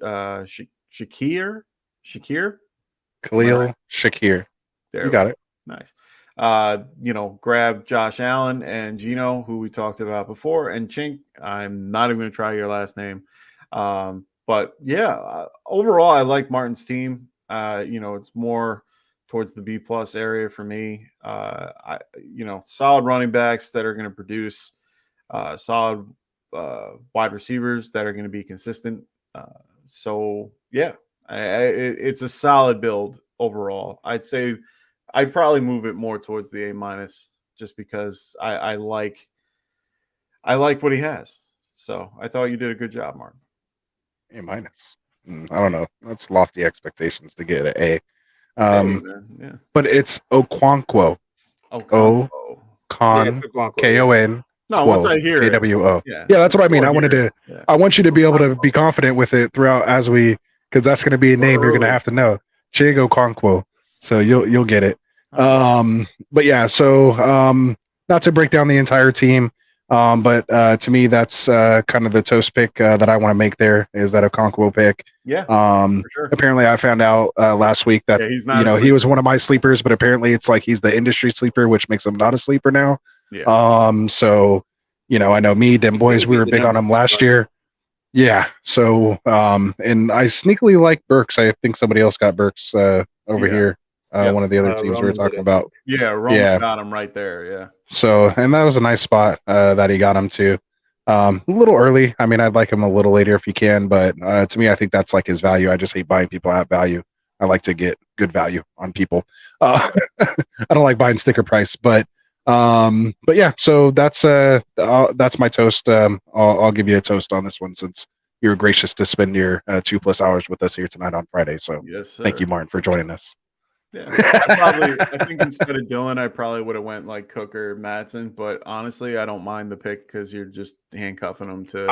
Shakir. Khalil Shakir. There you got it. Nice. Grab Josh Allen and Geno, who we talked about before, and Chink. I'm not even going to try your last name. But yeah, overall, I like Martin's team. It's more towards the B plus area for me. Solid running backs that are going to produce, solid wide receivers that are going to be consistent. So yeah, it's a solid build overall. I'd probably move it more towards the A minus, just because I like what he has. So I thought you did a good job, Martin. A minus. I don't know. That's lofty expectations to get an A. But it's Okonkwo. Kon, Kon, No, once I hear it. AWO. Yeah, that's what I mean. I wanted to. Yeah. I want you to be able to be confident with it throughout as we, because that's going to be a name you're going to have to know. Chiego Conquo. So you'll get it. But yeah, so not to break down the entire team, but to me that's kind of the toast pick that I want to make. There is that a Conquo pick. Yeah. For sure. Apparently, I found out last week that he's not he was one of my sleepers, but apparently it's like he's the industry sleeper, which makes him not a sleeper now. Yeah. So I know me, them boys, we were big on him last year. Yeah. So and I sneakily like Burks. I think somebody else got Burks over here. One of the other teams we were talking about. Yeah, Roman got him right there. Yeah. So, and that was a nice spot that he got him to. A little early. I mean, I'd like him a little later if you can, but to me, I think that's like his value. I just hate buying people at value. I like to get good value on people. I don't like buying sticker price, but yeah. So that's my toast. I'll give you a toast on this one since you were gracious to spend your 2+ hours with us here tonight on Friday. So yes, sir. Thank you, Martin, for joining us. Yeah, I think instead of Dylan, I probably would have went like Cook or Madsen. But honestly, I don't mind the pick because you're just handcuffing them to.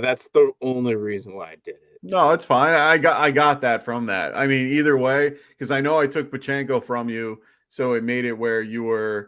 That's the only reason why I did it. No, it's fine. I got that from that. I mean, either way, because I know I took Pachenko from you, so it made it where you were.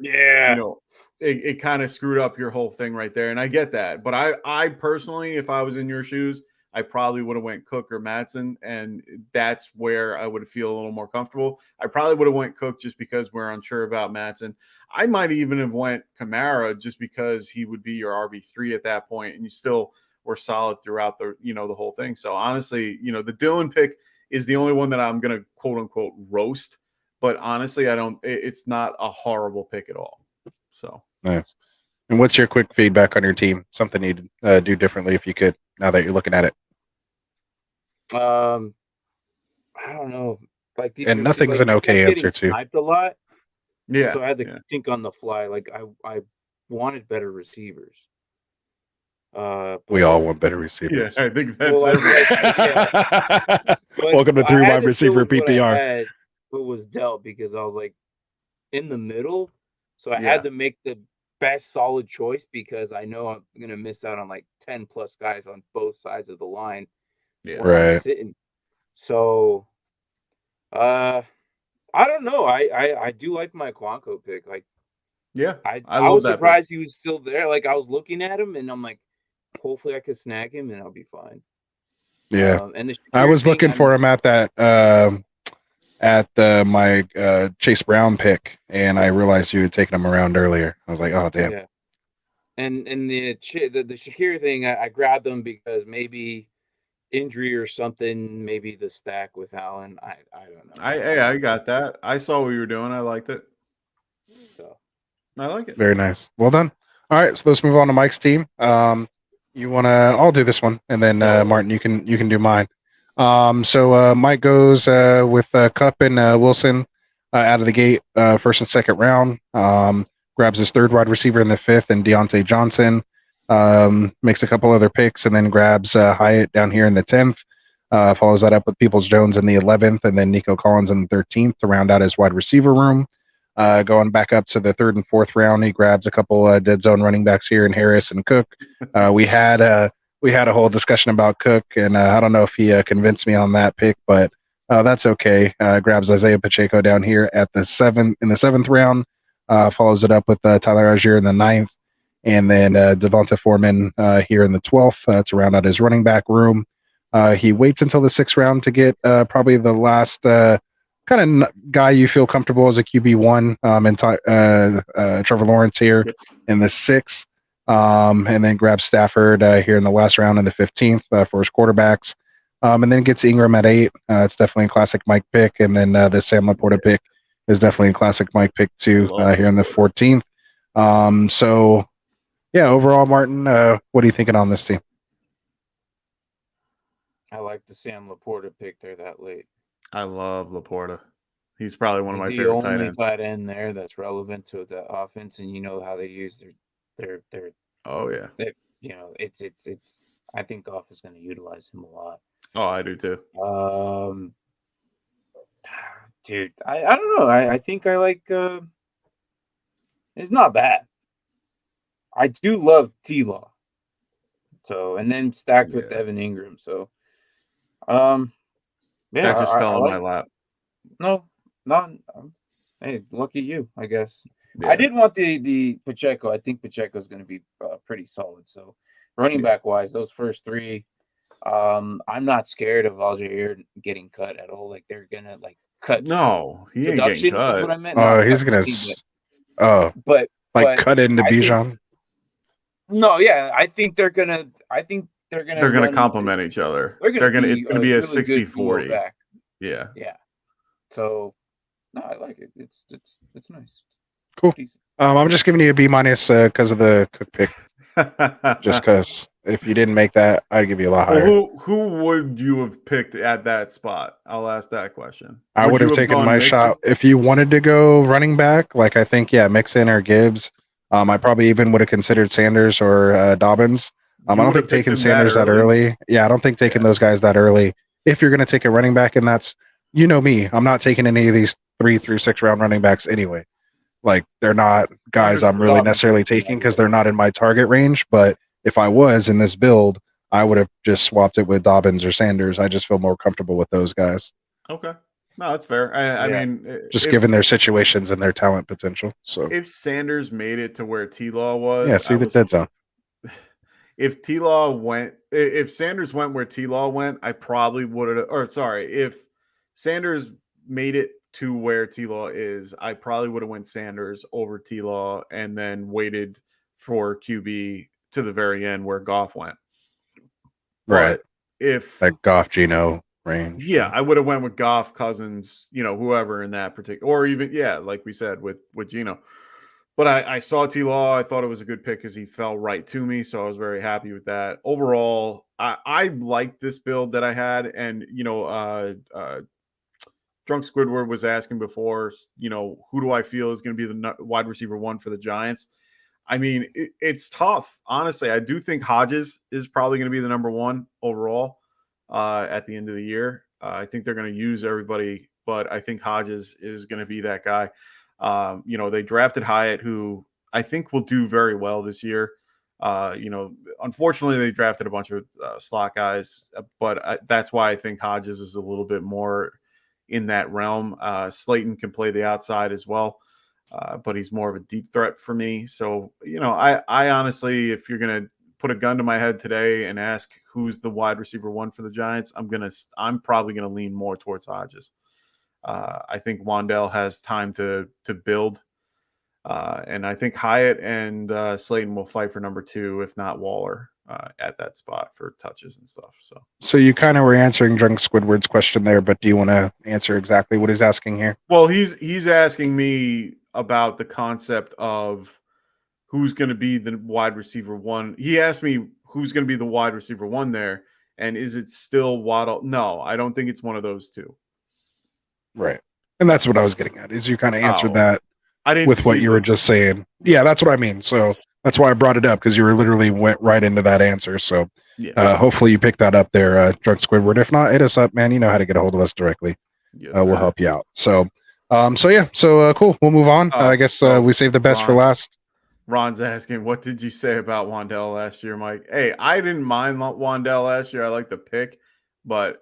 It kind of screwed up your whole thing right there, and I get that. But I personally, if I was in your shoes, I probably would have went Cook or Madsen, and that's where I would feel a little more comfortable. I probably would have went Cook just because we're unsure about Madsen. I might even have went Kamara just because he would be your RB3 at that point, and you still were solid throughout the the whole thing. So honestly, the Dylan pick is the only one that I'm gonna quote unquote roast. But honestly, it's not a horrible pick at all. So nice. And what's your quick feedback on your team? Something you'd do differently if you could, now that you're looking at it. I don't know. Like and nothing's an okay answer too. Sniped a lot. Yeah. So I had to think on the fly. Like I wanted better receivers. We all want better receivers. Yeah, I think that's Welcome to 3 wide receiver PPR. What was dealt because I was like in the middle, so I had to make the best solid choice because I know I'm gonna miss out on like 10+ guys on both sides of the line. Yeah, right. I'm sitting. So, I don't know. I do like my Quanco pick. Like, I was surprised he was still there. Like I was looking at him and I'm like, hopefully I could snag him and I'll be fine. Yeah, and I was looking for him at that my Chase Brown pick, and I realized you had taken him around earlier. I was like, oh damn. Yeah. And the Shakir thing, I grabbed him because maybe injury or something, maybe the stack with Allen. I don't know. I got that. I saw what you were doing. I liked it. So I like it. Very nice. Well done. All right, so let's move on to Mike's team. You wanna? I'll do this one, and then Martin, you can do mine. So Mike goes with Cup and Wilson out of the gate, first and second round. Grabs his third wide receiver in the 5th, and Deontay Johnson. Makes a couple other picks, and then grabs Hyatt down here in the 10th. Follows that up with Peoples-Jones in the 11th, and then Nico Collins in the 13th to round out his wide receiver room. Going back up to the 3rd and 4th round, he grabs a couple dead zone running backs here in Harris and Cook. We had a whole discussion about Cook, and I don't know if he convinced me on that pick, but that's okay. Grabs Isaiah Pacheco down here at the 7th round. Follows it up with Tyler Algier in the 9th, and then Devonta Foreman here in the 12th to round out his running back room. He waits until the 6th round to get probably the last kind of guy you feel comfortable as a QB1, and Trevor Lawrence here in the 6th, and then grabs Stafford here in the last round in the 15th for his quarterbacks, and then gets Ingram at 8. It's definitely a classic Mike pick, and then the Sam Laporta pick is definitely a classic Mike pick too here in the 14th. So yeah, overall, Martin, what are you thinking on this team? I like the Sam Laporta pick there that late. I love Laporta. He's probably one of my favorite tight ends. The only tight end there that's relevant to the offense, and you know how they use their. Oh yeah. It's. I think Goff is going to utilize him a lot. Oh, I do too. Dude, I don't know. I think I like. It's not bad. I do love T-Law. So, and then stacked with Evan Ingram. So, yeah, that just fell in my like, lap. No, not. Hey, lucky you, I guess. Yeah. I did want the Pacheco. I think Pacheco is going to be pretty solid. So, running back wise, those first three, I'm not scared of Algier getting cut at all. Like they're gonna like cut. No, he ain't getting cut. Is what I meant. Oh, he's gonna. But cut into Bijan. No, yeah, I think they're gonna. They're gonna complement each other. It's gonna be a 60-40. Back. Yeah. So, no, I like it. It's nice. Cool. I'm just giving you a B- because of the Cook pick. Just because if you didn't make that, I'd give you a lot higher. Who would you have picked at that spot? I'll ask that question. I would have taken my shot if you wanted to go running back. Like I think, Mixon or Gibbs. I probably even would have considered Sanders or Dobbins. I don't think taking Sanders that early. Yeah, I don't think taking those guys that early. If you're going to take a running back, and that's, you know me, I'm not taking any of these 3 through 6 round running backs anyway. Like they're not guys I'm really necessarily taking because they're not in my target range. But if I was in this build, I would have just swapped it with Dobbins or Sanders. I just feel more comfortable with those guys. Okay. No, that's fair. I mean, just given their situations and their talent potential. So if Sanders made it to where T-Law was, the dead zone. If Sanders went where T-Law went, I probably would have. Or sorry, if Sanders made it to where T-Law is, I probably would have went Sanders over T-Law and then waited for QB to the very end where Goff went. Right. But if that Goff Geno range. Yeah, I would have went with Goff, Cousins, whoever in that particular, or even, like we said, with Geno. But I saw T-Law. I thought it was a good pick because he fell right to me. So I was very happy with that. Overall, I liked this build that I had. And, Drunk Squidward was asking before, who do I feel is going to be the wide receiver 1 for the Giants? I mean, it's tough. Honestly, I do think Hodges is probably going to be the number 1 overall at the end of the year. I think they're going to use everybody, but I think Hodges is going to be that guy. They drafted Hyatt, who I think will do very well this year. Unfortunately, they drafted a bunch of slot guys, but that's why I think Hodges is a little bit more in that realm. Slayton can play the outside as well, but he's more of a deep threat for me. So, I honestly, if you're going to put a gun to my head today and ask who's the wide receiver 1 for the Giants, I'm probably going to lean more towards Hodges. I think Wan'Dale has time to build. And I think Hyatt and Slayton will fight for number 2, if not Waller, at that spot for touches and stuff. So you kind of were answering Drunk Squidward's question there, but do you want to answer exactly what he's asking here? Well, he's asking me about the concept of who's going to be the wide receiver 1. He asked me who's going to be the wide receiver 1 there, and is it still Waddle? No, I don't think it's one of those 2. Right. And that's what I was getting at, is you kind of answered that with what you were just saying. Yeah, that's what I mean. So that's why I brought it up, because you literally went right into that answer. So hopefully you picked that up there, Drunk Squidward. If not, hit us up, man. You know how to get a hold of us directly. Yes, we'll help you out. So cool. We'll move on. I guess we saved the best for last. Ron's asking, what did you say about Wan'Dale last year, Mike? Hey, I didn't mind Wan'Dale last year. I like the pick,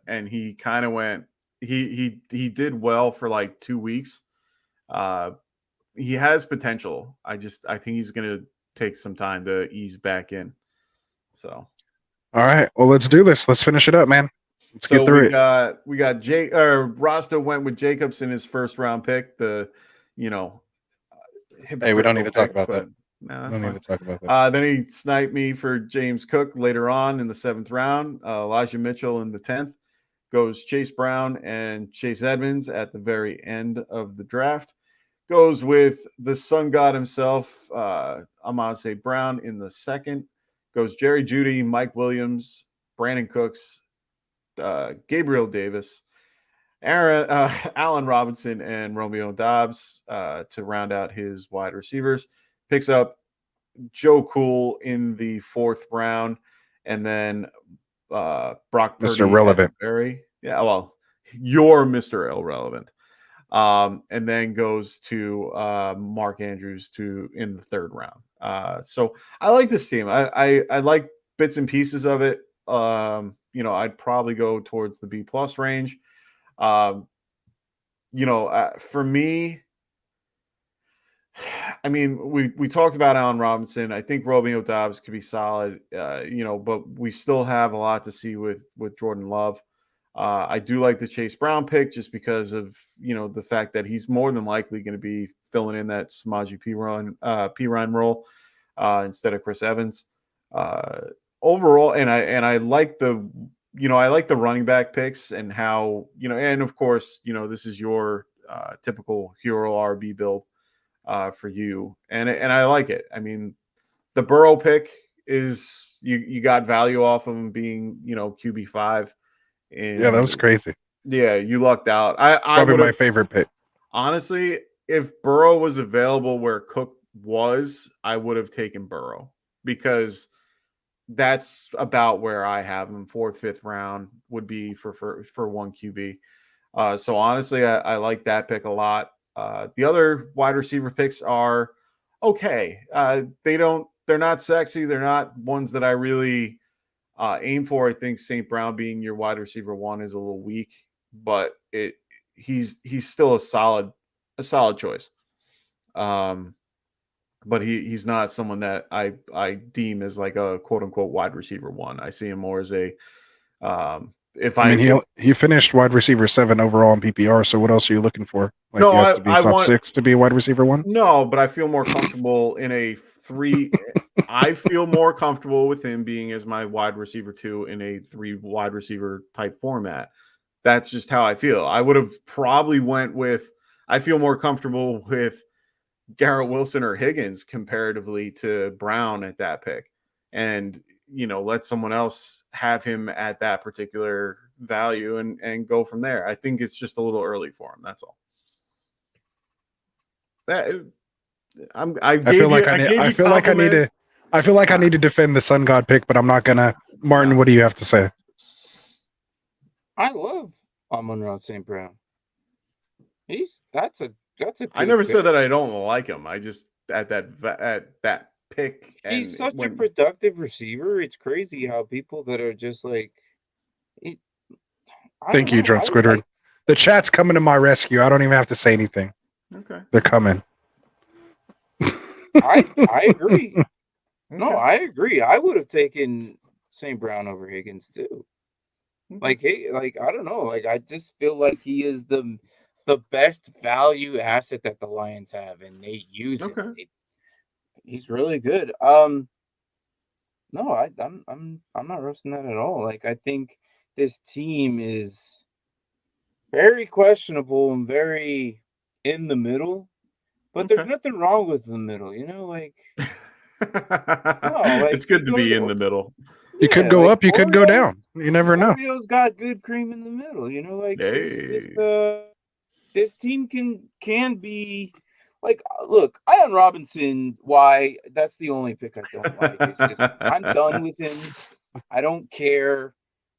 and he kind of went. He did well for like 2 weeks. He has potential. I think he's going to take some time to ease back in. So, all right. Well, let's do this. Let's finish it up, man. Let's get through it. We got Rasta went with Jacobs in his first round pick. Hey, we don't need to talk about that. No, that's fine. Talk about that. Then he sniped me for James Cook later on in the 7th round. Elijah Mitchell in the 10th. Goes Chase Brown and Chase Edmonds at the very end of the draft. Goes with the sun god himself, Amon St. Brown in the 2nd. Goes Jerry Jeudy, Mike Williams, Brandon Cooks, Gabriel Davis, Allen Robinson, and Romeo Dobbs to round out his wide receivers. Picks up Joe Cool in the 4th round, and then Brock Purdy. Mr. Relevant. You're Mr. Irrelevant. and then goes to Mark Andrews in the 3rd round. So I like this team. I like bits and pieces of it. I'd probably go towards the B+ range. For me, I mean, we talked about Allen Robinson. I think Romeo Dobbs could be solid, but we still have a lot to see with Jordan Love. I do like the Chase Brown pick just because of the fact that he's more than likely going to be filling in that Samaje Perine role instead of Chris Evans. Overall, and I like the running back picks and how and of course this is your typical hero RB build for you, and I like it. I mean, the Burrow pick is you got value off of him being QB5. Yeah, that was crazy. Yeah, you lucked out. I probably my favorite pick. Honestly, if Burrow was available where Cook was, I would have taken Burrow because that's about where I have him. 4th, 5th round would be for one QB. So honestly, I like that pick a lot. The other wide receiver picks are okay. They're not sexy. They're not ones that I really aim for. I think St. Brown being your wide receiver 1 is a little weak, but he's still a solid choice. But he's not someone that I deem as like a quote unquote wide receiver 1. I see him more as a he finished wide receiver 7 overall in PPR. So what else are you looking for? Like no, he has to be top 6 to be a wide receiver 1. No, but I feel more comfortable in a 3. I feel more comfortable with him being as my wide receiver 2 in a 3 wide receiver type format. That's just how I feel. I would have probably went with. I feel more comfortable with Garrett Wilson or Higgins comparatively to Brown at that pick, and let someone else have him at that particular value and go from there. I think it's just a little early for him. That's all. I feel like I need to defend the Sun God pick, but I'm not gonna. Martin, what do you have to say? I love Amon-Ra St. Brown. That's a I never said that I don't like him. I just at that pick. He's such a productive receiver. It's crazy how people that are just like. Thank you, Drunk Squidward. The chat's coming to my rescue. I don't even have to say anything. Okay, they're coming. I agree. Okay. No, I agree. I would have taken St. Brown over Higgins too. Like, hey, like I don't know. Like I just feel like he is the best value asset that the Lions have, and they use it. He's really good. No, I'm not roasting that at all. Like I think this team is very questionable and very in the middle, but there's nothing wrong with the middle, like. No, like it's good to be in the middle. You could go up, you could go down. You never know. Oreo's got good cream in the middle, like this team can be like. Look, Allen Robinson. Why? That's the only pick I don't like. I'm done with him. I don't care.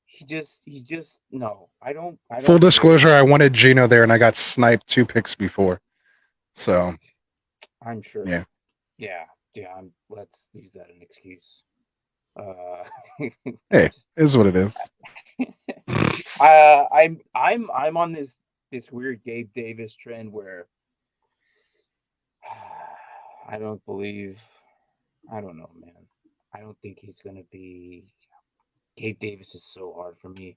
He's just no. I don't. Full disclosure, I wanted Geno there, and I got sniped 2 picks before. So I'm sure. Yeah. Let's use that an excuse. Hey, is what it is. I'm on this weird Gabe Davis trend where I don't know, man. I don't think he's gonna be. Gabe Davis is so hard for me.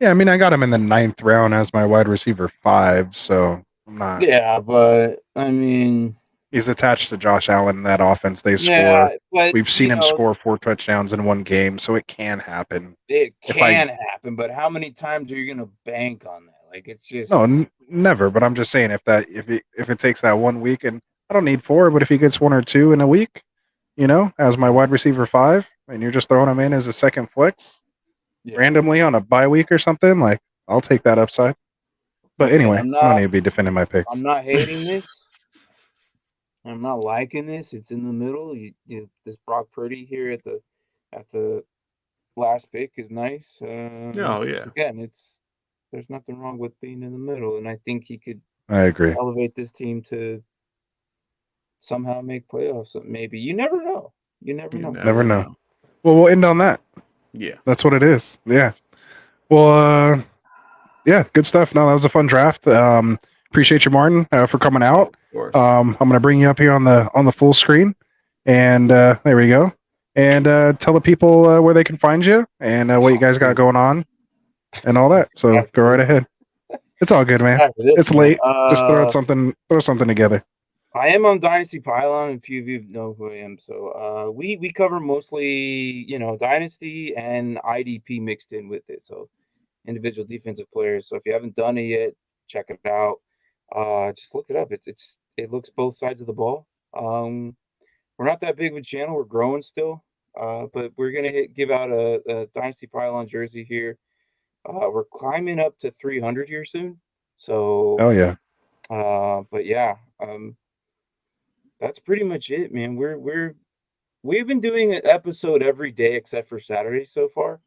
Yeah, I mean, I got him in the 9th round as my wide receiver 5, so I'm not. Yeah, but I mean, he's attached to Josh Allen in that offense. They score. But, we've seen him score 4 touchdowns in one game, so it can happen. It can happen, but how many times are you going to bank on that? Like it's just never. But I'm just saying, if it takes that 1 week, and I don't need 4, but if he gets 1 or 2 in a week, as my wide receiver 5, and you're just throwing him in as a second flex randomly on a bye week or something, like I'll take that upside. But anyway, I don't need to be defending my picks. I'm not hating this. I'm not liking this. It's in the middle. This Brock Purdy here at the last pick is nice. Yeah. Again, there's nothing wrong with being in the middle, and I think he could. I agree. Elevate this team to somehow make playoffs. Maybe you never know. You never know. Never know. Well, we'll end on that. Yeah, that's what it is. Yeah. Well, yeah, good stuff. No, that was a fun draft. Appreciate you, Martin, for coming out. Of course. I'm gonna bring you up here on the full screen, and there we go. And tell the people where they can find you and what you guys got going on and all that. So go right ahead. It's all good, man. It's late. Just throw something together. I am on Dynasty Pylon, and a few of you know who I am. So we cover mostly, Dynasty and IDP mixed in with it. So individual defensive players. So if you haven't done it yet, check it out. Just look it up. It looks both sides of the ball. We're not that big of a channel. We're growing still, but we're gonna give out a Dynasty Pylon jersey here. We're climbing up to 300 here soon. So, oh yeah. But yeah, that's pretty much it, man. We've been doing an episode every day except for Saturday so far.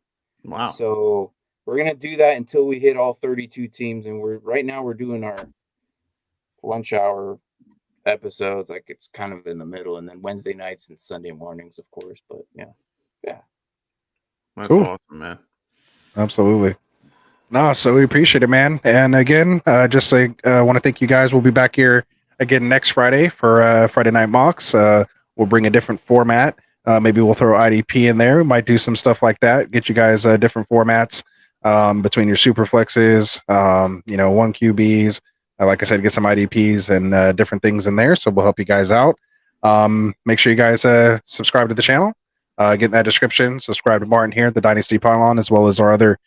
Wow. So we're gonna do that until we hit all 32 teams, and right now we're doing our lunch hour episodes. Like it's kind of in the middle, and then Wednesday nights and Sunday mornings, of course. But yeah. That's cool. Awesome, man. Absolutely. No, so we appreciate it, man. And again, just want to thank you guys. We'll be back here again next Friday for Friday Night Mocks. We'll bring a different format. Maybe we'll throw IDP in there. We might do some stuff like that. Get you guys different formats between your super flexes, 1 QBs. Like I said, get some IDPs and different things in there. So we'll help you guys out. Make sure you guys subscribe to the channel. Get in that description. Subscribe to Martin here at the Dynasty Pylon, as well as our other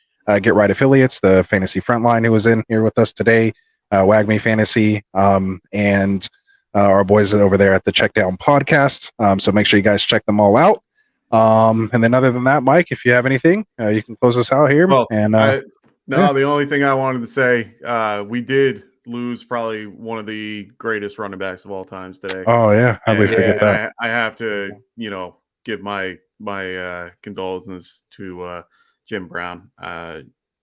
Get Right affiliates, the Fantasy Frontline, who was in here with us today, WagMe Fantasy, and our boys over there at the Checkdown Podcast. So make sure you guys check them all out. And then other than that, Mike, if you have anything, you can close us out here. Well, and the only thing I wanted to say, we did lose probably one of the greatest running backs of all times today. Oh yeah, how we forget that? I have to, give my condolences to Jim Brown.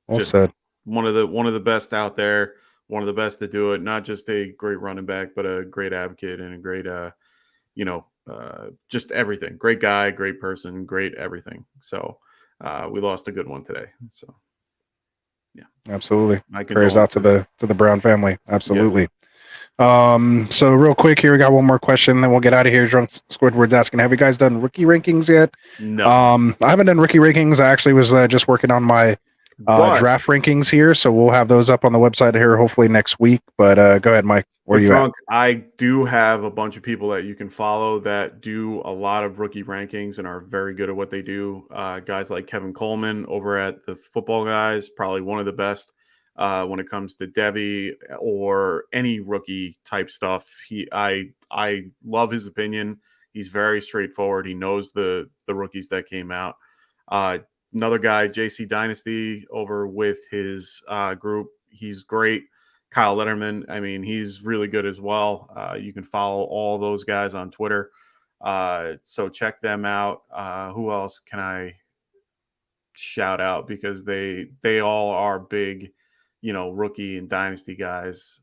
Well said. One of the best out there, one of the best to do it. Not just a great running back, but a great advocate and a great, just everything. Great guy, great person, great everything. So we lost a good one today. So yeah, absolutely. Prayers out to the Brown family. Absolutely. Yes. So real quick here, we got one more question, then we'll get out of here. Drunk Squidward's asking, have you guys done rookie rankings yet? No. I haven't done rookie rankings. I actually was just working on my draft rankings here, so we'll have those up on the website here hopefully next week. But go ahead, Mike. Where are you at? I do have a bunch of people that you can follow that do a lot of rookie rankings and are very good at what they do. Guys like Kevin Coleman over at the Football Guys, probably one of the best when it comes to Devy or any rookie type stuff. I love his opinion. He's very straightforward. He knows the rookies that came out. Another guy, JC Dynasty, over with his group. He's great. Kyle Letterman, I mean, he's really good as well. You can follow all those guys on Twitter. So check them out. Who else can I shout out? Because they all are big, rookie and dynasty guys.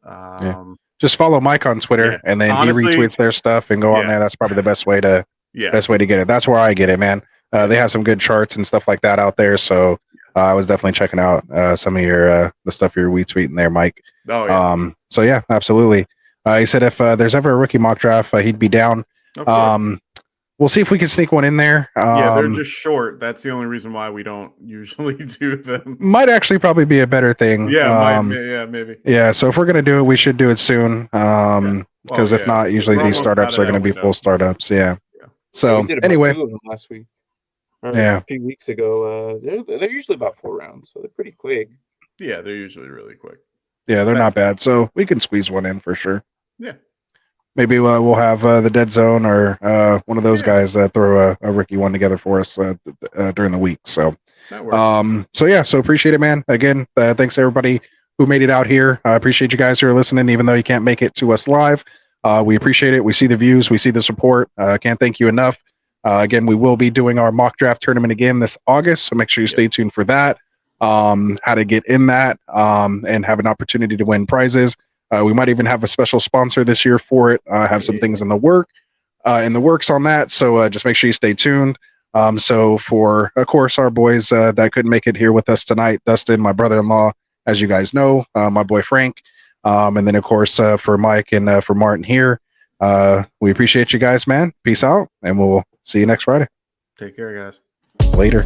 Just follow Mike on Twitter, and then honestly, he retweets their stuff and go on there. That's probably the best way to get it. That's where I get it, man. They have some good charts and stuff like that out there. So I was definitely checking out some of your the stuff you're retweeting there, Mike. Oh yeah. So yeah, absolutely. He said if there's ever a rookie mock draft, he'd be down. We'll see if we can sneak one in there. They're just short. That's the only reason why we don't usually do them. Might actually probably be a better thing. Maybe. Yeah, so if we're gonna do it, we should do it soon. Because if not, usually these startups are gonna be full startups. Yeah. So we did anyway, 2 of them last week. A few weeks ago. They're usually about 4 rounds, so they're pretty quick. Yeah, they're usually really quick. Yeah, they're not bad. So we can squeeze one in for sure. Yeah. Maybe we'll have the Dead Zone or one of those guys throw a rookie one together for us during the week. So, so appreciate it, man. Again, thanks to everybody who made it out here. I appreciate you guys who are listening, even though you can't make it to us live. We appreciate it. We see the views. We see the support. Can't thank you enough. Again, we will be doing our mock draft tournament again this August, so make sure you stay tuned for that. how to get in that, and have an opportunity to win prizes. We might even have a special sponsor this year for it. Have some things in the works on that. So just make sure you stay tuned. So for, of course, our boys that couldn't make it here with us tonight, Dustin, my brother-in-law, as you guys know, my boy Frank, and then of course for Mike and for Martin here, we appreciate you guys, man. Peace out, and we'll see you next Friday. Take care, guys. Later.